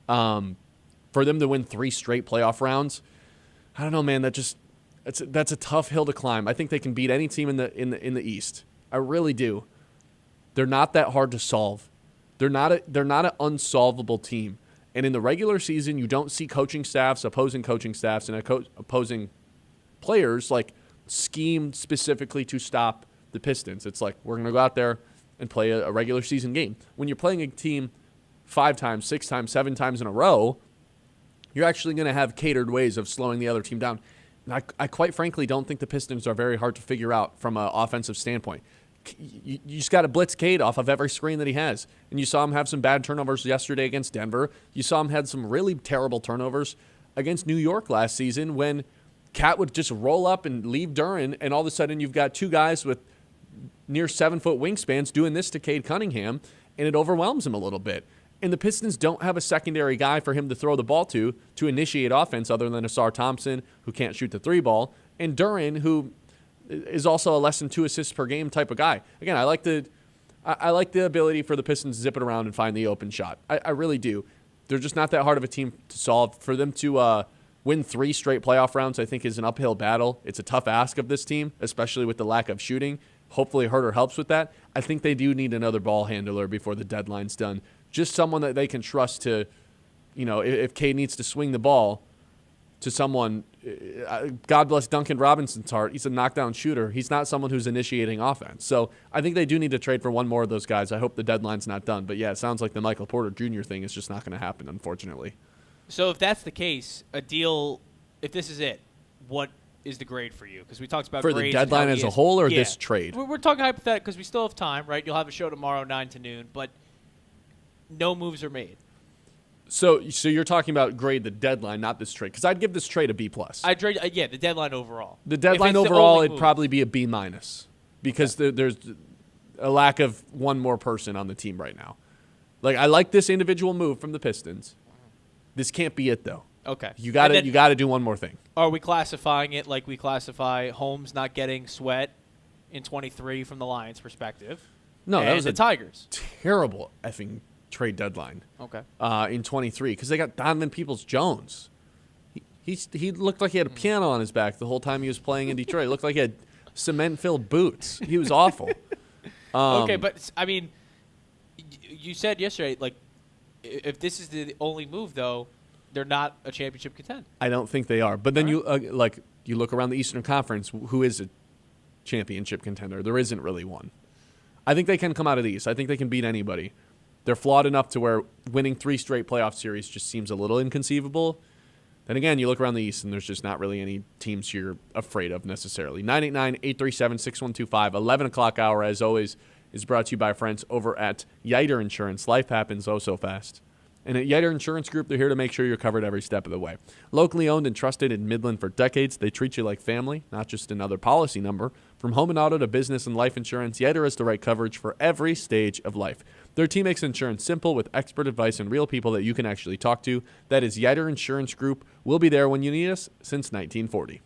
For them to win 3 straight playoff rounds, I don't know, man. That's a tough hill to climb. I think they can beat any team in the East. I really do. They're not that hard to solve. They're not an unsolvable team. And in the regular season, you don't see opposing coaching staffs, and opposing players like scheme specifically to stop the Pistons. It's like, we're going to go out there and play a regular season game. When you're playing a team 5 times, 6 times, 7 times in a row, you're actually going to have catered ways of slowing the other team down. And I quite frankly don't think the Pistons are very hard to figure out from an offensive standpoint. You just got to blitz Cade off of every screen that he has. And you saw him have some bad turnovers yesterday against Denver. You saw him had some really terrible turnovers against New York last season when Cat would just roll up and leave Duren, and all of a sudden you've got 2 guys with near 7-foot wingspans doing this to Cade Cunningham, and it overwhelms him a little bit. And the Pistons don't have a secondary guy for him to throw the ball to initiate offense other than Asar Thompson, who can't shoot the 3 ball, and Duren, who is also a less than 2 assists per game type of guy. Again, I like the ability for the Pistons to zip it around and find the open shot. I really do. They're just not that hard of a team to solve. For them to win 3 straight playoff rounds, I think, is an uphill battle. It's a tough ask of this team, especially with the lack of shooting. Hopefully Herter helps with that. I think they do need another ball handler before the deadline's done. Just someone that they can trust to, if Cade needs to swing the ball to someone, God bless Duncan Robinson's heart. He's a knockdown shooter. He's not someone who's initiating offense. So I think they do need to trade for one more of those guys. I hope the deadline's not done. But, yeah, it sounds like the Michael Porter Jr. thing is just not going to happen, unfortunately. So if that's the case, a deal, if this is it, what is the grade for you? Because we talked about for the deadline as a whole or this trade? We're talking hypothetical because we still have time, right? You'll have a show tomorrow, 9 to noon, but no moves are made. So you're talking about grade the deadline, not this trade, because I'd give this trade a B+. I'd grade, the deadline overall. The deadline overall, it'd probably be a B- because there's a lack of one more person on the team right now. Like, I like this individual move from the Pistons. This can't be it, though. Okay. You got to do one more thing. Are we classifying it like we classify Holmes not getting Sweat in 23 from the Lions' perspective? No, that was the Tigers. Terrible effing trade deadline. Okay. In 23 because they got Donovan Peoples-Jones. He looked like he had a piano on his back the whole time he was playing in Detroit. It looked like he had cement-filled boots. He was awful. Okay, but I mean, you said yesterday, like, if this is the only move, though, they're not a championship contender. I don't think they are. But then you look around the Eastern Conference, who is a championship contender? There isn't really one. I think they can come out of the East. I think they can beat anybody. They're flawed enough to where winning 3 straight playoff series just seems a little inconceivable. Then again, you look around the East, and there's just not really any teams you're afraid of necessarily. 989-837-6125, 11 o'clock hour, as always, is brought to you by friends over at Yiter Insurance. Life happens oh so fast. And at Yiter Insurance Group, they're here to make sure you're covered every step of the way. Locally owned and trusted in Midland for decades, they treat you like family, not just another policy number. From home and auto to business and life insurance, Yiter has the right coverage for every stage of life. Their team makes insurance simple with expert advice and real people that you can actually talk to. That is Yiter Insurance Group. We'll be there when you need us since 1940.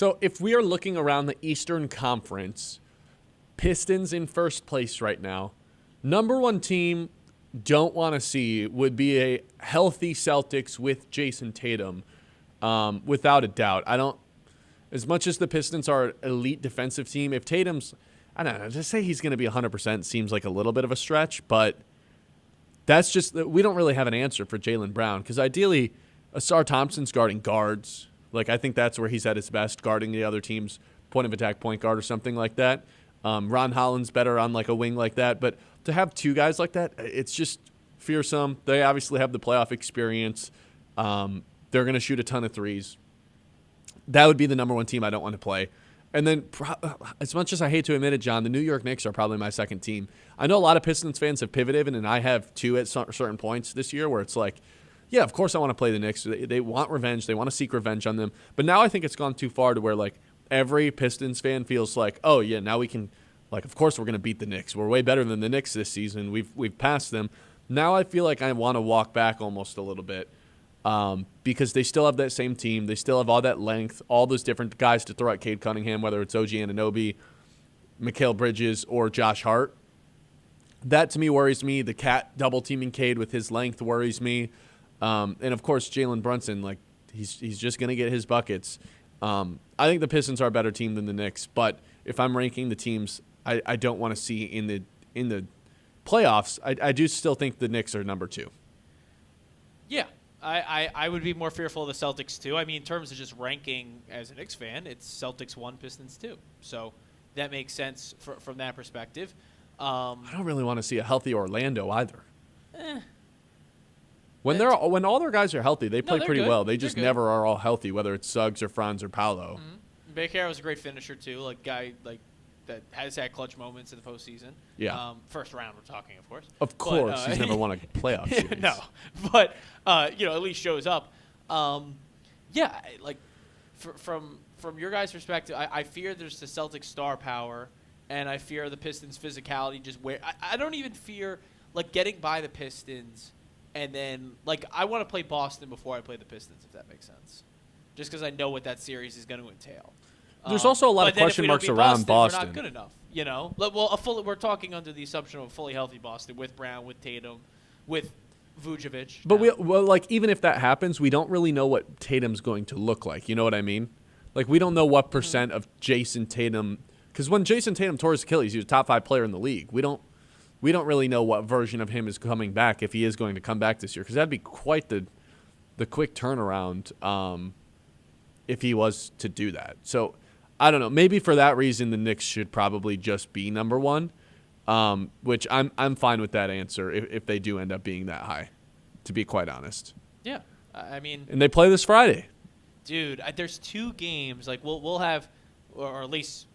So if we are looking around the Eastern Conference, Pistons in first place right now. Number one team don't want to see would be a healthy Celtics with Jason Tatum, without a doubt. As much as the Pistons are an elite defensive team, if Tatum's, I don't know, to say he's going to be 100% seems like a little bit of a stretch, but that's just, we don't really have an answer for Jaylen Brown, because ideally, Asar Thompson's guarding guards. Like, I think that's where he's at his best, guarding the other team's point of attack point guard or something like that. Ron Holland's better on like a wing like that, but to have two guys like that, it's just fearsome. They obviously have the playoff experience. They're going to shoot a ton of threes. That would be the number one team I don't want to play. And then, as much as I hate to admit it, John, the New York Knicks are probably my second team. I know a lot of Pistons fans have pivoted, and I have too at certain points this year where it's like, yeah, of course I want to play the Knicks. They want revenge. They want to seek revenge on them. But now I think it's gone too far to where, like, every Pistons fan feels like, oh, yeah, now we can, like, of course we're going to beat the Knicks. We're way better than the Knicks this season. We've passed them. Now I feel like I want to walk back almost a little bit. Because they still have that same team. They still have all that length, all those different guys to throw at Cade Cunningham, whether it's OG Anunoby, Mikal Bridges, or Josh Hart. That, to me, worries me. The Cat double-teaming Cade with his length worries me. And, of course, Jalen Brunson, like, he's just going to get his buckets. I think the Pistons are a better team than the Knicks, but if I'm ranking the teams I don't want to see in the playoffs, I do still think the Knicks are number two. Yeah. I would be more fearful of the Celtics, too. I mean, in terms of just ranking as a Knicks fan, it's Celtics 1, Pistons 2. So that makes sense from that perspective. I don't really want to see a healthy Orlando either. When all their guys are healthy, they play pretty well. They just never are all healthy, whether it's Suggs or Franz or Paolo. Mm-hmm. Baker was a great finisher, too. Like, guy that has had clutch moments in the postseason. Yeah. First round, we're talking, of course. Of course. He's never won a playoff series. No. But, at least shows up. From your guys' perspective, I fear there's the Celtics star power, and I fear the Pistons' physicality I don't even fear, like, getting by the Pistons, and then, like, I want to play Boston before I play the Pistons, if that makes sense. Just because I know what that series is going to entail. There's also a lot of question marks around Boston. We're not good enough, you know. Well, we're talking under the assumption of a fully healthy Boston with Brown, with Tatum, with Vucevic. But even if that happens, we don't really know what Tatum's going to look like. You know what I mean? Like, we don't know what percent of Jason Tatum, because when Jason Tatum tore his Achilles, he was a top 5 player in the league. We don't really know what version of him is coming back, if he is going to come back this year, because that'd be quite the quick turnaround if he was to do that. So I don't know. Maybe for that reason, the Knicks should probably just be number one, which I'm fine with that answer if they do end up being that high, to be quite honest. Yeah, I mean, and they play this Friday. Dude, there's 2 games. Like we'll have, or at least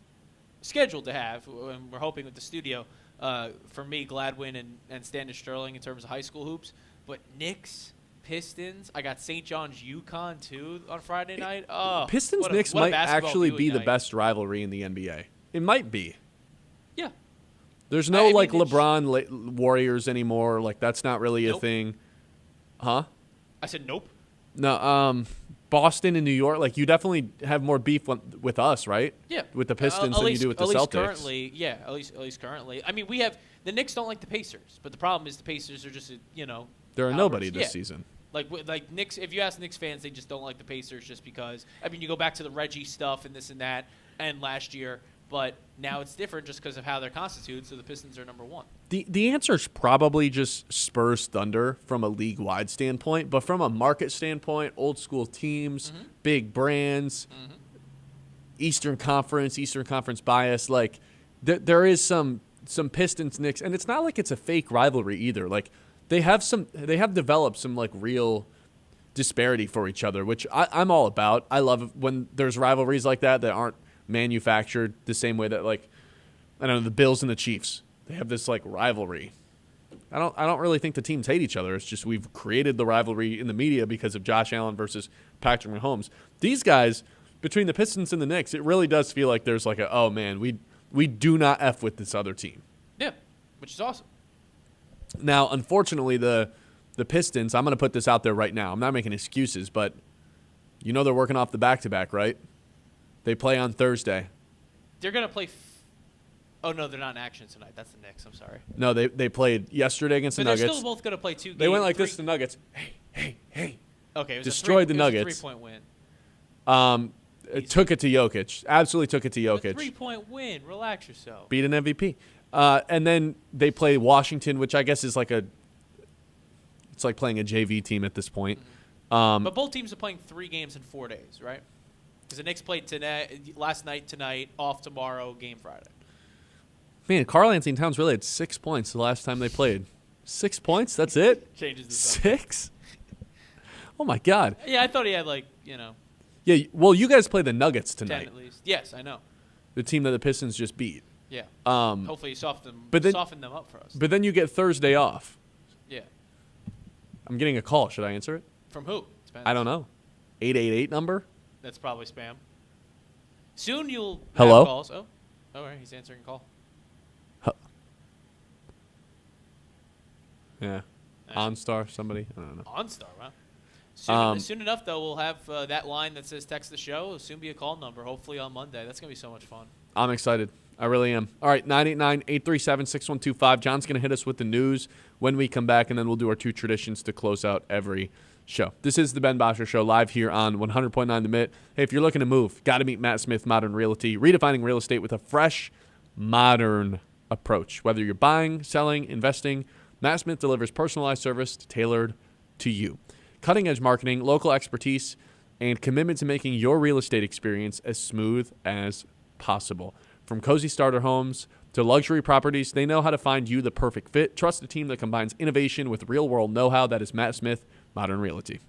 scheduled to have, and we're hoping with the studio. For me, Gladwin and Standish Sterling in terms of high school hoops, but Knicks. Pistons. I got St. John's UConn too on Friday night. Oh, Pistons Knicks might actually be the best rivalry in the NBA. It might be. Yeah. There's no LeBron Warriors anymore. Like, that's not really a thing. Huh? I said nope. No. Boston and New York. Like, you definitely have more beef with us, right? Yeah. With the Pistons than you do with the Celtics. Currently, yeah. At least currently. I mean, we have the Knicks don't like the Pacers, but the problem is the Pacers are just they're a nobody this season. Like Knicks, if you ask Knicks fans, they just don't like the Pacers just because. I mean, you go back to the Reggie stuff and this and that, and last year, but now it's different just because of how they're constituted. So the Pistons are number 1. The answer is probably just Spurs Thunder from a league-wide standpoint, but from a market standpoint, old school teams, big brands, Eastern Conference bias. Like there is some Pistons Knicks, and it's not like it's a fake rivalry either. Like. They have developed some like real disparity for each other, which I'm all about. I love when there's rivalries like that aren't manufactured the same way that, like, I don't know, the Bills and the Chiefs. They have this like rivalry. I don't really think the teams hate each other. It's just we've created the rivalry in the media because of Josh Allen versus Patrick Mahomes. These guys, between the Pistons and the Knicks, it really does feel like there's like oh man, we do not F with this other team. Yeah, which is awesome. Now, unfortunately, the Pistons, I'm going to put this out there right now. I'm not making excuses, but they're working off the back-to-back, right? They play on Thursday. They're going to play oh, no, they're not in action tonight. That's the Knicks. I'm sorry. No, they played yesterday against the Nuggets. They're still both going to play 2 games. They went like this to the Nuggets. Hey. Okay, it was destroyed the Nuggets. It was a 3-point win. It took it to Jokic. Absolutely took it to Jokic. A 3-point win. Relax yourself. Beat an MVP. And then they play Washington, which I guess is like it's like playing a JV team at this point. But both teams are playing 3 games in 4 days, right? Because the Knicks played last night, tonight, off tomorrow, game Friday. Man, Karl Anthony Towns really had 6 points the last time they played. 6 points? That's it? Changes the 6? Oh, my God. Yeah, I thought he had Yeah, well, you guys play the Nuggets 10 tonight. at least. Yes, I know. The team that the Pistons just beat. Yeah. Hopefully you soften them up for us. But then you get Thursday off. Yeah. I'm getting a call. Should I answer it? From who? Depends. I don't know. 888 number? That's probably spam. Soon you'll Hello? have calls. Oh, all right. He's answering a call. Yeah. OnStar, somebody? I don't know. OnStar, huh? Soon enough, though, we'll have that line that says text the show. It'll soon be a call number, hopefully on Monday. That's going to be so much fun. I'm excited. I really am. All right, 989-837-6125. John's going to hit us with the news when we come back, and then we'll do our 2 traditions to close out every show. This is the Ben Bosscher Show, live here on 100.9 The Mitt. Hey, if you're looking to move, got to meet Matt Smith, Modern Realty, redefining real estate with a fresh, modern approach. Whether you're buying, selling, investing, Matt Smith delivers personalized service tailored to you. Cutting-edge marketing, local expertise, and commitment to making your real estate experience as smooth as possible. From cozy starter homes to luxury properties, they know how to find you the perfect fit. Trust a team that combines innovation with real-world know-how. That is Matt Smith, Modern Realty.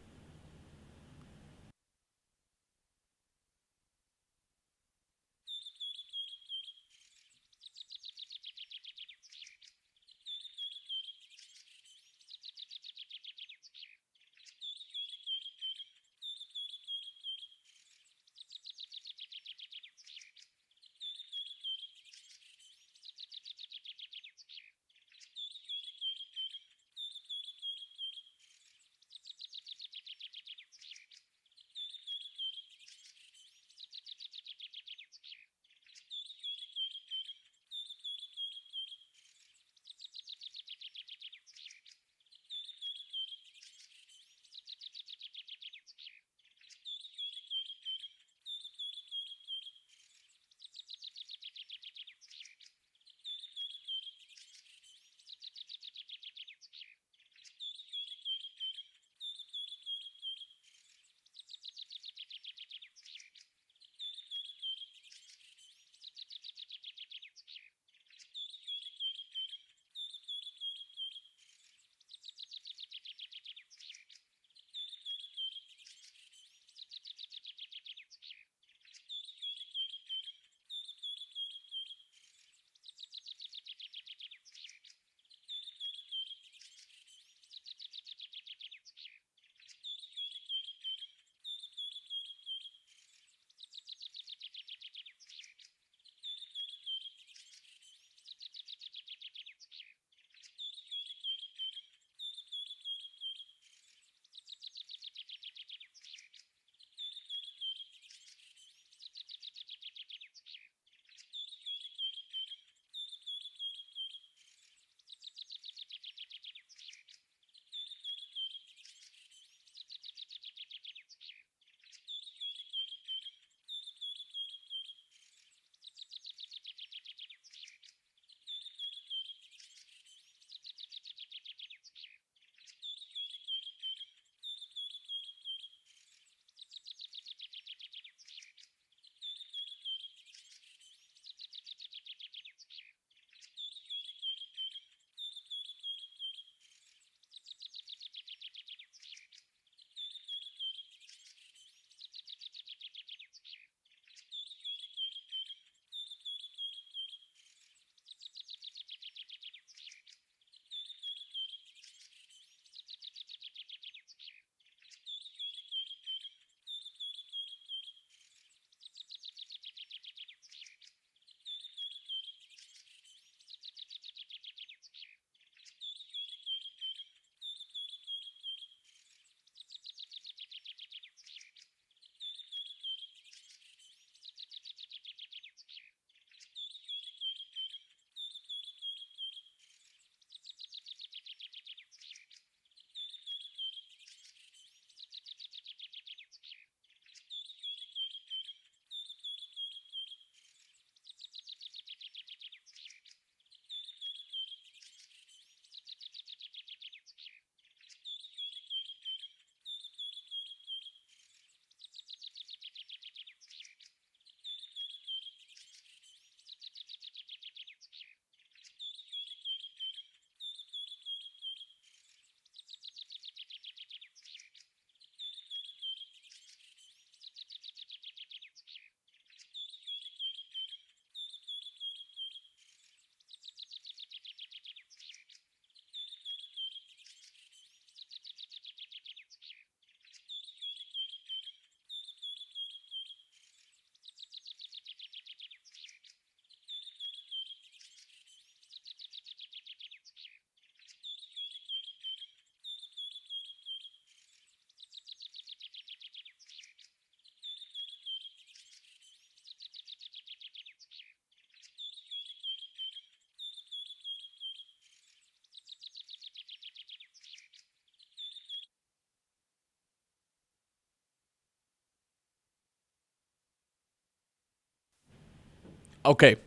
Okay.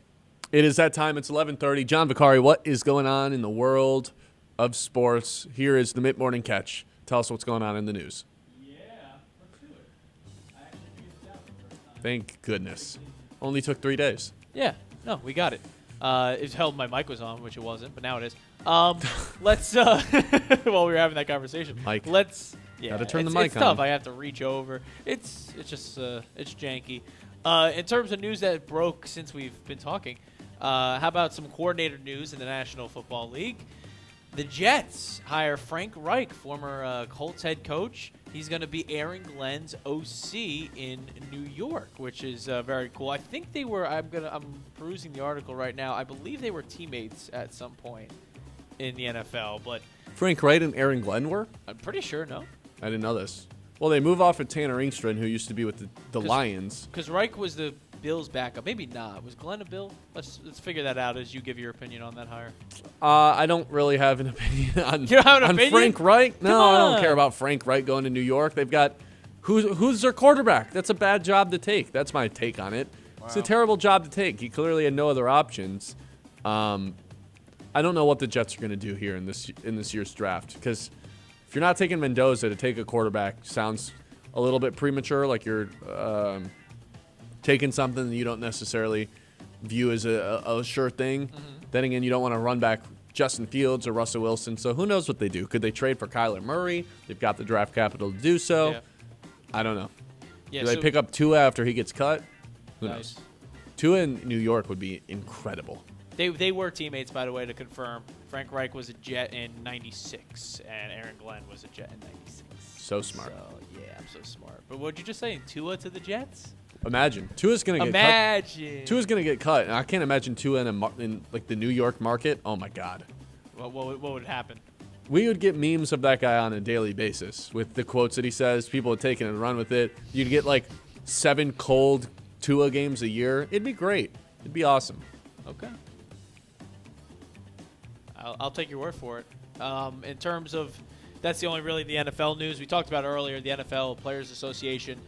It is that time. It's 11:30. John Vicari, what is going on in the world of sports? Here is the mid-morning catch. Tell us what's going on in the news. Yeah, let's do it. I actually figured this out the first time. Thank goodness. Only took 3 days. Yeah, no, we got it. It held my mic was on, which it wasn't, but now it is. Let's while we were having that conversation, Mike. Let's Gotta turn the it's mic tough. on. I have to reach over. It's just it's janky. In terms of news that broke since we've been talking, how about some coordinator news in the National Football League? The Jets hire Frank Reich, former Colts head coach. He's going to be Aaron Glenn's OC in New York, which is very cool. I think they were. I'm perusing the article right now. I believe they were teammates at some point in the NFL, but Frank Wright and Aaron Glenn were? I'm pretty sure no. I didn't know this. Well, they move off of Tanner Engstrand, who used to be with the Lions. Because Reich was the Bills' backup. Maybe not. Was Glenn a Bill? Let's figure that out as you give your opinion on that hire. I don't really have an opinion on, You don't have an opinion? Frank Reich. No, Come I don't on. care about Frank Reich going to New York. They've got who's their quarterback? That's a bad job to take. That's my take on it. It's a Wow. terrible job to take. He clearly had no other options. I don't know what the Jets are going to do here in this year's draft, because if you're not taking Mendoza to take a quarterback, sounds a little bit premature, like you're taking something that you don't necessarily view as a sure thing. Mm-hmm. Then again, you don't want to run back Justin Fields or Russell Wilson, so who knows what they do. Could they trade for Kyler Murray? They've got the draft capital to do so. Yeah. I don't know. Yeah, Do they so- pick up Tua after he gets cut? Who Nice. knows? Tua in New York would be incredible. They were teammates, by the way, to confirm. Frank Reich was a Jet in '96, and Aaron Glenn was a Jet in '96. So smart. So, yeah, I'm so smart. But what'd you just say? Tua to the Jets? Imagine. Tua's going to get cut. Imagine. Tua's going to get cut, and I can't imagine Tua in like the New York market. Oh, my God. What would happen? We would get memes of that guy on a daily basis with the quotes that he says. People would take it and run with it. You'd get like 7 cold Tua games a year. It'd be great. It'd be awesome. Okay. I'll take your word for it. In terms of, that's the only really the NFL news. We talked about earlier, the NFL Players Association.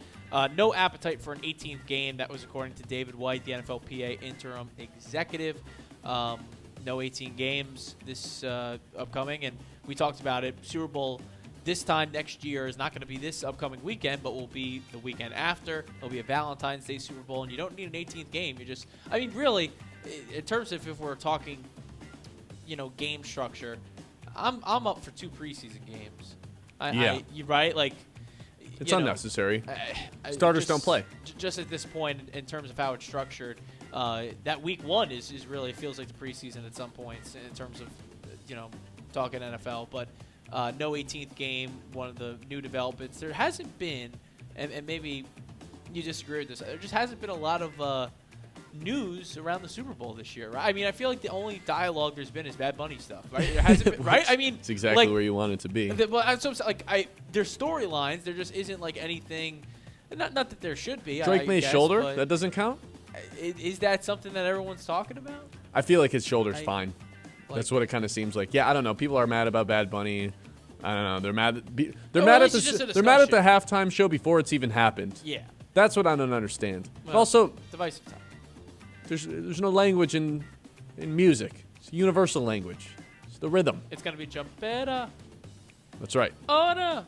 No appetite for an 18th game. That was according to David White, the NFLPA interim executive. No 18 games this upcoming, and we talked about it. Super Bowl this time next year is not going to be this upcoming weekend, but will be the weekend after. It'll be a Valentine's Day Super Bowl, and you don't need an 18th game. You just, I mean, really, in terms of if we're talking, game structure, I'm up for 2 preseason games. You're right. Like, It's unnecessary. Starters don't play. Just at this point, in terms of how it's structured, that week 1 is really feels like the preseason at some points in terms of talking NFL. But no 18th game, one of the new developments. There hasn't been, and maybe you disagree with this. There just hasn't been a lot of news around the Super Bowl this year, right? I mean, I feel like the only dialogue there's been is Bad Bunny stuff, right? There hasn't been, right? I mean, It's exactly like, where you want it to be. there's storylines. There just isn't like anything. Not that there should be. Drake I May's guess, shoulder? but That doesn't count? is that something that everyone's talking about? I feel like his shoulder's fine. Like- That's what it kind of seems like. Yeah, I don't know. People are mad about Bad Bunny. I don't know. They're mad. They're Well, mad at at least it's just a they're mad at the discussion. halftime show before it's even happened. Yeah. That's what I don't understand. Well, Also, divisive time. there's no language in music. It's a universal language. It's the rhythm. It's gonna be jump better. That's right. Oh no.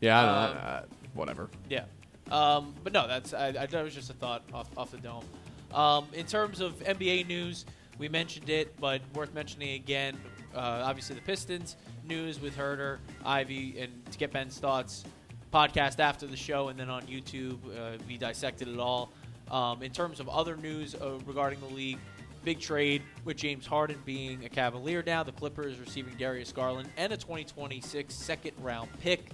Yeah, I don't know. Whatever. Yeah. But no, that was just a thought off the dome. In terms of NBA news, we mentioned it, but worth mentioning again. Obviously, the Pistons news with Herter, Ivey, and to get Ben's thoughts, podcast after the show, and then on YouTube, we dissected it all. In terms of other news regarding the league, big trade with James Harden being a Cavalier now. The Clippers receiving Darius Garland and a 2026 second-round pick.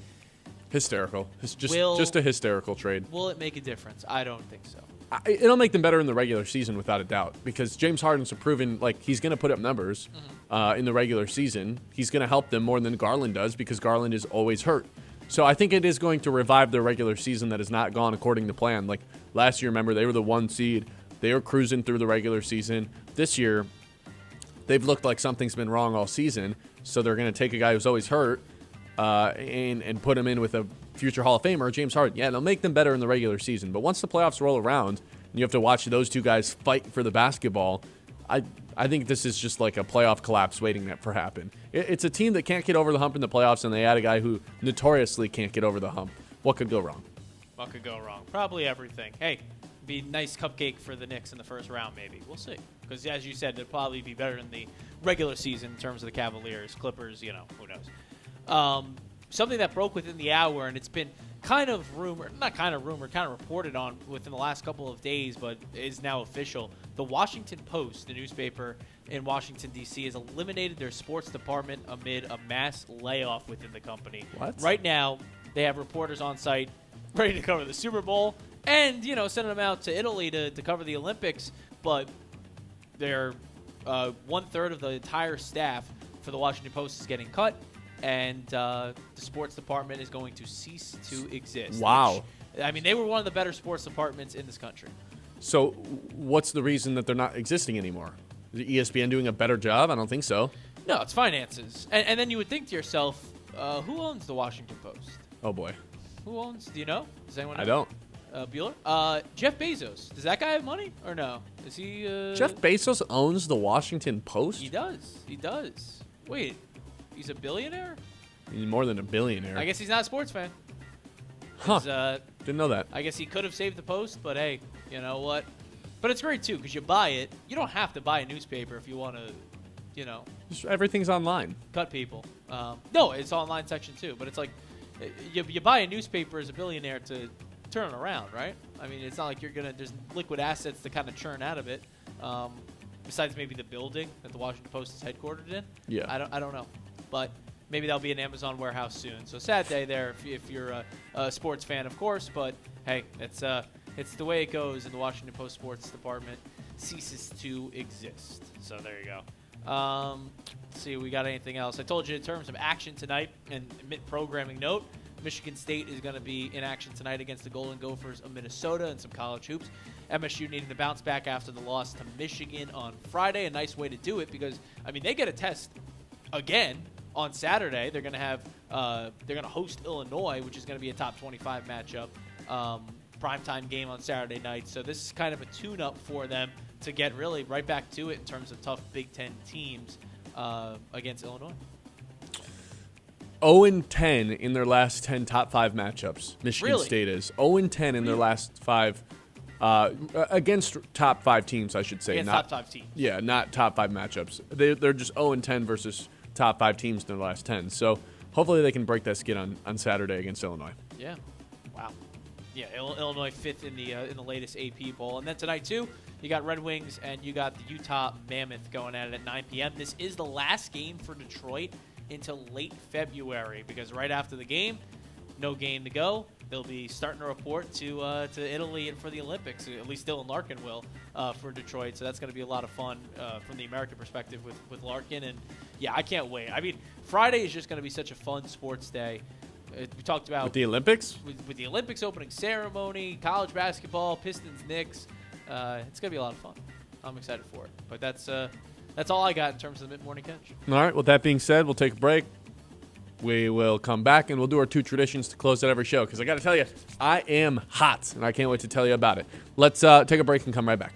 Hysterical. It's just a hysterical trade. Will it make a difference? I don't think so. It'll make them better in the regular season without a doubt, because James Harden's proven like he's going to put up numbers in the regular season. He's going to help them more than Garland does, because Garland is always hurt. So I think it is going to revive their regular season that has not gone according to plan. Like last year, remember, they were the 1 seed. They were cruising through the regular season. This year, they've looked like something's been wrong all season. So they're going to take a guy who's always hurt and put him in with a future Hall of Famer, James Harden. Yeah, they'll make them better in the regular season. But once the playoffs roll around and You have to watch those two guys fight for the basketball. I think this is just like a playoff collapse waiting for happen. It's a team that can't get over the hump in the playoffs, and they add a guy who notoriously can't get over the hump. What could go wrong? What could go wrong? Probably everything. Hey, be a nice cupcake for the Knicks in the first round, maybe. We'll see. Because, as you said, it'd probably be better in the regular season in terms of the Cavaliers, Clippers, who knows. Something that broke within the hour, and it's been kind of reported on within the last couple of days, but is now official. The Washington Post, the newspaper in Washington, D.C., has eliminated their sports department amid a mass layoff within the company. What? Right now, they have reporters on site ready to cover the Super Bowl and, sending them out to Italy to cover the Olympics, but they're one-third of the entire staff for the Washington Post is getting cut, and the sports department is going to cease to exist. Wow. Which, they were one of the better sports departments in this country. So what's the reason that they're not existing anymore? Is ESPN doing a better job? I don't think so. No, it's finances. And then you would think to yourself, who owns the Washington Post? Oh, boy. Who owns? Do you know? Does anyone know? I don't. Bueller? Jeff Bezos. Does that guy have money or no? Is he? Jeff Bezos owns the Washington Post? He does. He does. Wait, he's a billionaire? He's more than a billionaire. I guess he's not a sports fan. Huh. Didn't know that. I guess he could have saved the Post, but hey, you know what? But it's great, too, because you buy it. You don't have to buy a newspaper if you want to, Just everything's online. cut people. No, it's online section, too. But it's like you buy a newspaper as a billionaire to turn it around, right? It's not like there's liquid assets to kind of churn out of it. Besides maybe the building that the Washington Post is headquartered in. Yeah. I don't know. But maybe that'll be an Amazon warehouse soon. So sad day there if you're a sports fan, of course. But hey, it's the way it goes in the Washington Post sports department ceases to exist. So there you go. Let's see, we got anything else? I told you in terms of action tonight, and mid-programming note, Michigan State is going to be in action tonight against the Golden Gophers of Minnesota and some college hoops. MSU needing to bounce back after the loss to Michigan on Friday. A nice way to do it because, they get a test again on Saturday. They're going to have they're going to host Illinois, which is going to be a top 25 matchup. Primetime game on Saturday night. So this is kind of a tune-up for them to get really right back to it in terms of tough Big Ten teams against Illinois. 0-10 in their last 10 top 5 matchups. Michigan Really? State is 0-10 in their last 5 against top 5 teams, I should say. Against not top 5 teams. Yeah, not top 5 matchups. They're just 0-10 versus top 5 teams in their last 10. So hopefully they can break that skid on Saturday against Illinois. Yeah. Wow. Yeah, Illinois 5th in the latest AP poll. And then tonight, too, you got Red Wings and you got the Utah Mammoth going at it at 9 p.m. This is the last game for Detroit until late February because right after the game, no game to go. They'll be starting to report to Italy and for the Olympics. At least Dylan Larkin will for Detroit. So that's going to be a lot of fun from the American perspective with Larkin. And, yeah, I can't wait. Friday is just going to be such a fun sports day. We talked about With the Olympics? With the Olympics opening ceremony, college basketball, Pistons, Knicks. It's going to be a lot of fun. I'm excited for it. But that's all I got in terms of the mid-morning catch. All right, with that being said, we'll take a break. We will come back, and we'll do our 2 traditions to close out every show. Because I got to tell you, I am hot, and I can't wait to tell you about it. Let's take a break and come right back.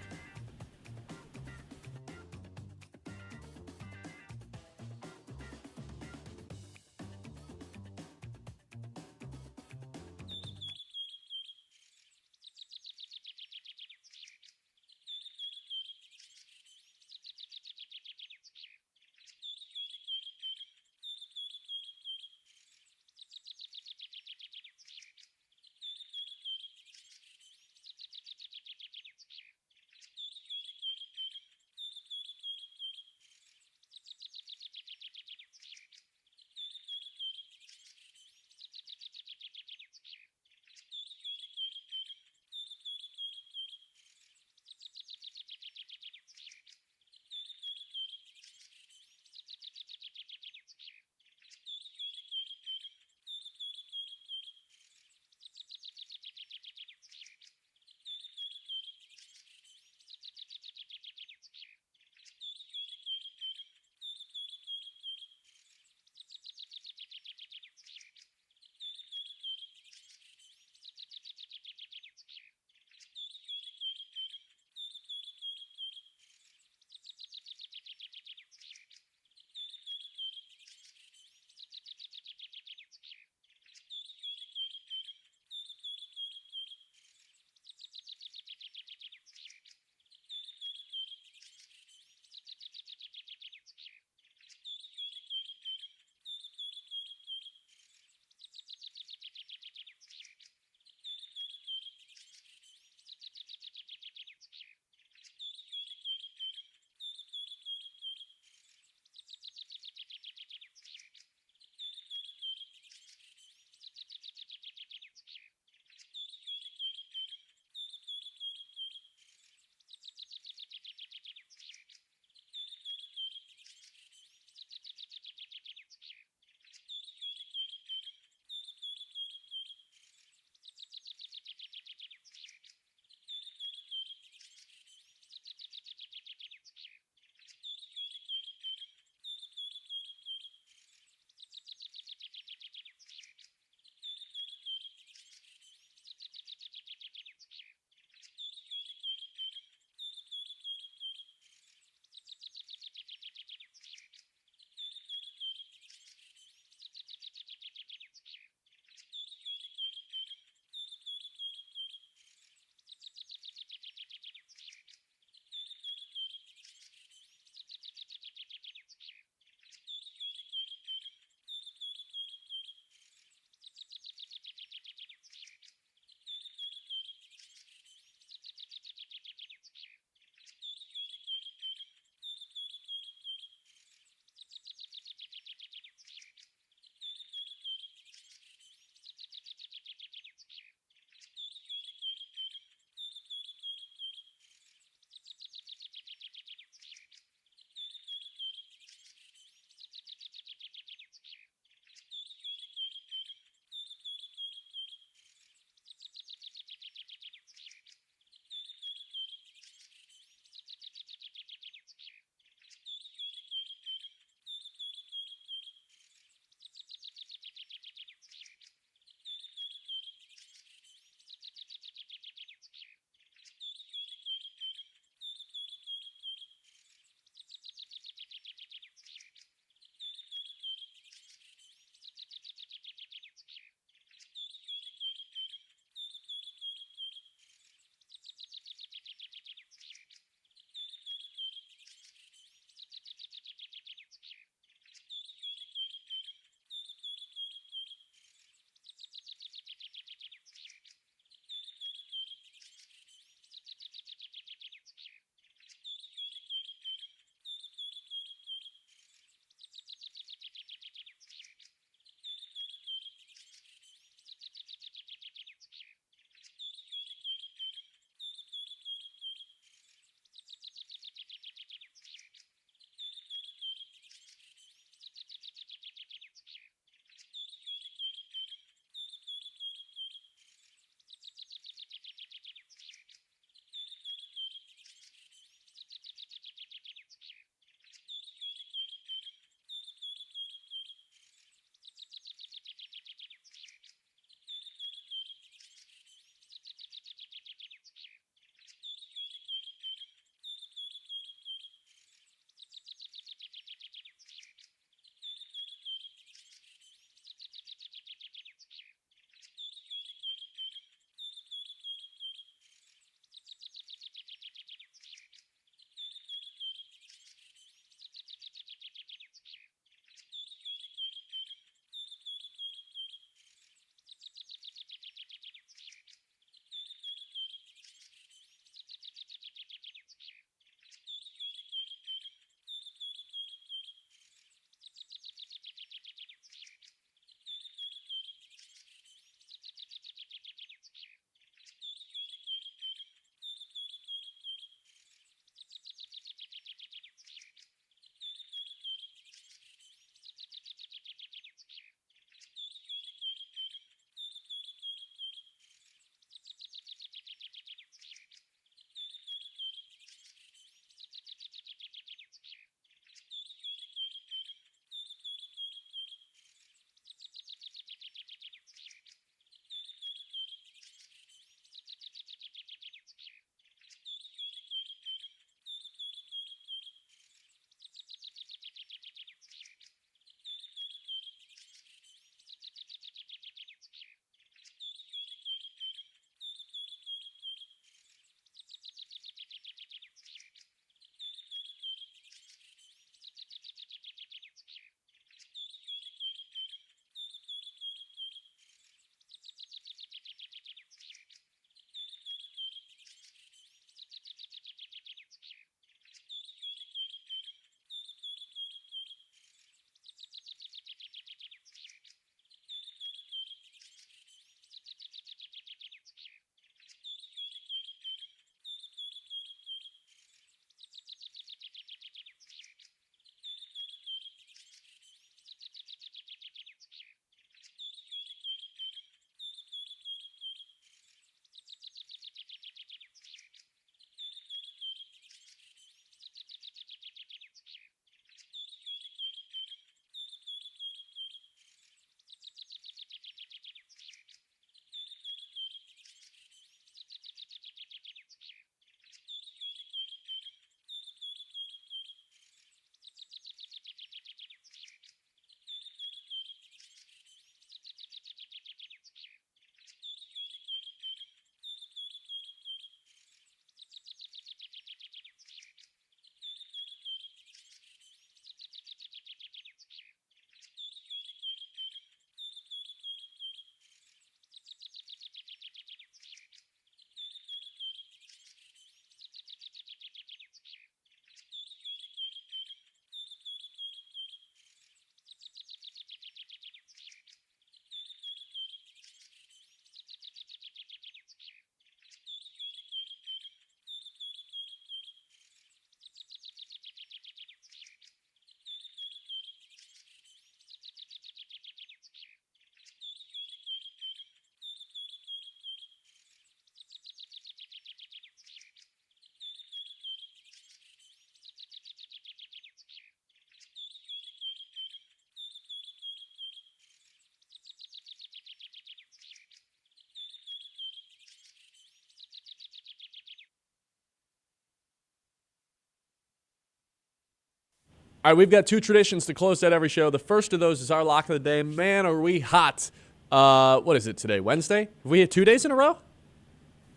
All right, we've got 2 traditions to close out every show. The first of those is our lock of the day. Man, are we hot. What is it today, Wednesday? Have we hit 2 days in a row?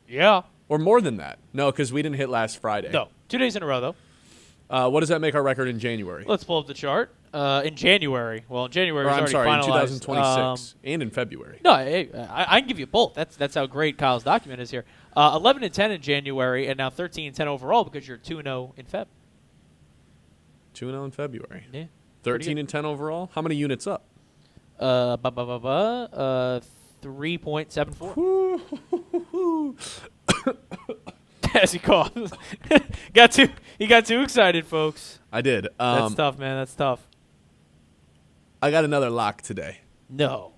Yeah. Or more than that? No, because we didn't hit last Friday. No. 2 days in a row, though. What does that make our record in January? Let's pull up the chart. In January. Well, in January, Or, was I'm already sorry, in finalized. 2026 and in February. No, I can give you both. That's how great Kyle's document is here. 11-10 in January, and now 13-10 overall because you're 2-0 in Feb. 2-0 in February. Yeah. 13-10 overall. How many units up? 3.74. As he coughs. He got too excited, folks. I did. That's tough, man. That's tough. I got another lock today. No.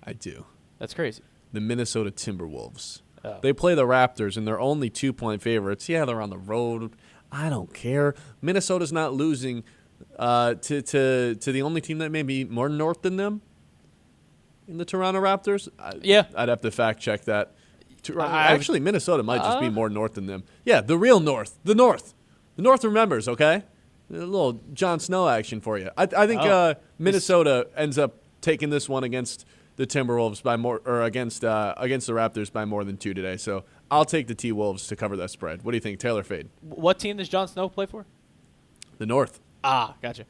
I do. That's crazy. The Minnesota Timberwolves. Oh. They play the Raptors, and they're only 2-point favorites. Yeah, they're on the road. I don't care. Minnesota's not losing to the only team that may be more north than them in the Toronto Raptors. Yeah. I'd have to fact check that. Actually, Minnesota might just be more north than them. Yeah, the real north. The north. The north remembers, okay? A little Jon Snow action for you. I think Minnesota ends up taking this one against the Timberwolves by more, or against the Raptors by more than 2 today. So I'll take the T-Wolves to cover that spread. What do you think, Taylor Fade? What team does Jon Snow play for? The North. Ah, gotcha.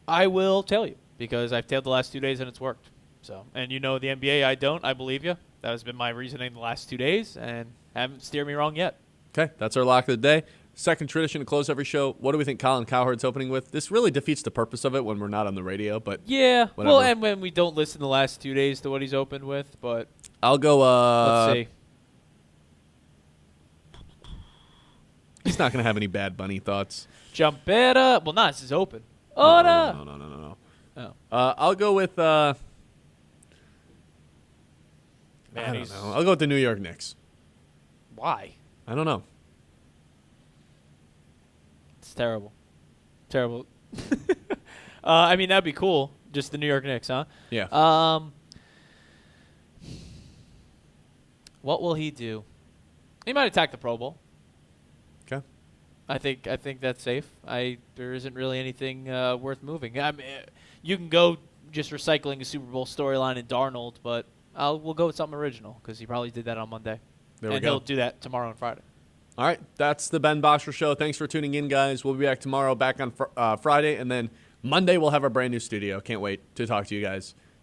I will tell you because I've tailed the last 2 days and it's worked. So, and you know the NBA, I don't. I believe you. That has been my reasoning the last 2 days, and haven't steered me wrong yet. Okay, that's our lock of the day. Second tradition to close every show. What do we think Colin Cowherd's opening with? This really defeats the purpose of it when we're not on the radio, but yeah. whatever. Well, and when we don't listen the last 2 days to what he's opened with, but I'll go. let's see. He's not going to have any Bad Bunny thoughts. Jumpera. Well, this is open. Oh, no. No. Oh. I'll go with. Man, I don't know. I'll go with the New York Knicks. Why? I don't know. It's terrible. Terrible. I mean, that'd be cool. Just the New York Knicks, huh? Yeah. What will he do? He might attack the Pro Bowl. Okay. I think that's safe. There isn't really anything worth moving. I mean, you can go just recycling a Super Bowl storyline in Darnold, but we'll go with something original because he probably did that on Monday. There we and go. he'll do that tomorrow and Friday. All right, that's the Ben Bosscher Show. Thanks for tuning in, guys. We'll be back tomorrow, back on Friday, and then Monday we'll have our brand new studio. Can't wait to talk to you guys.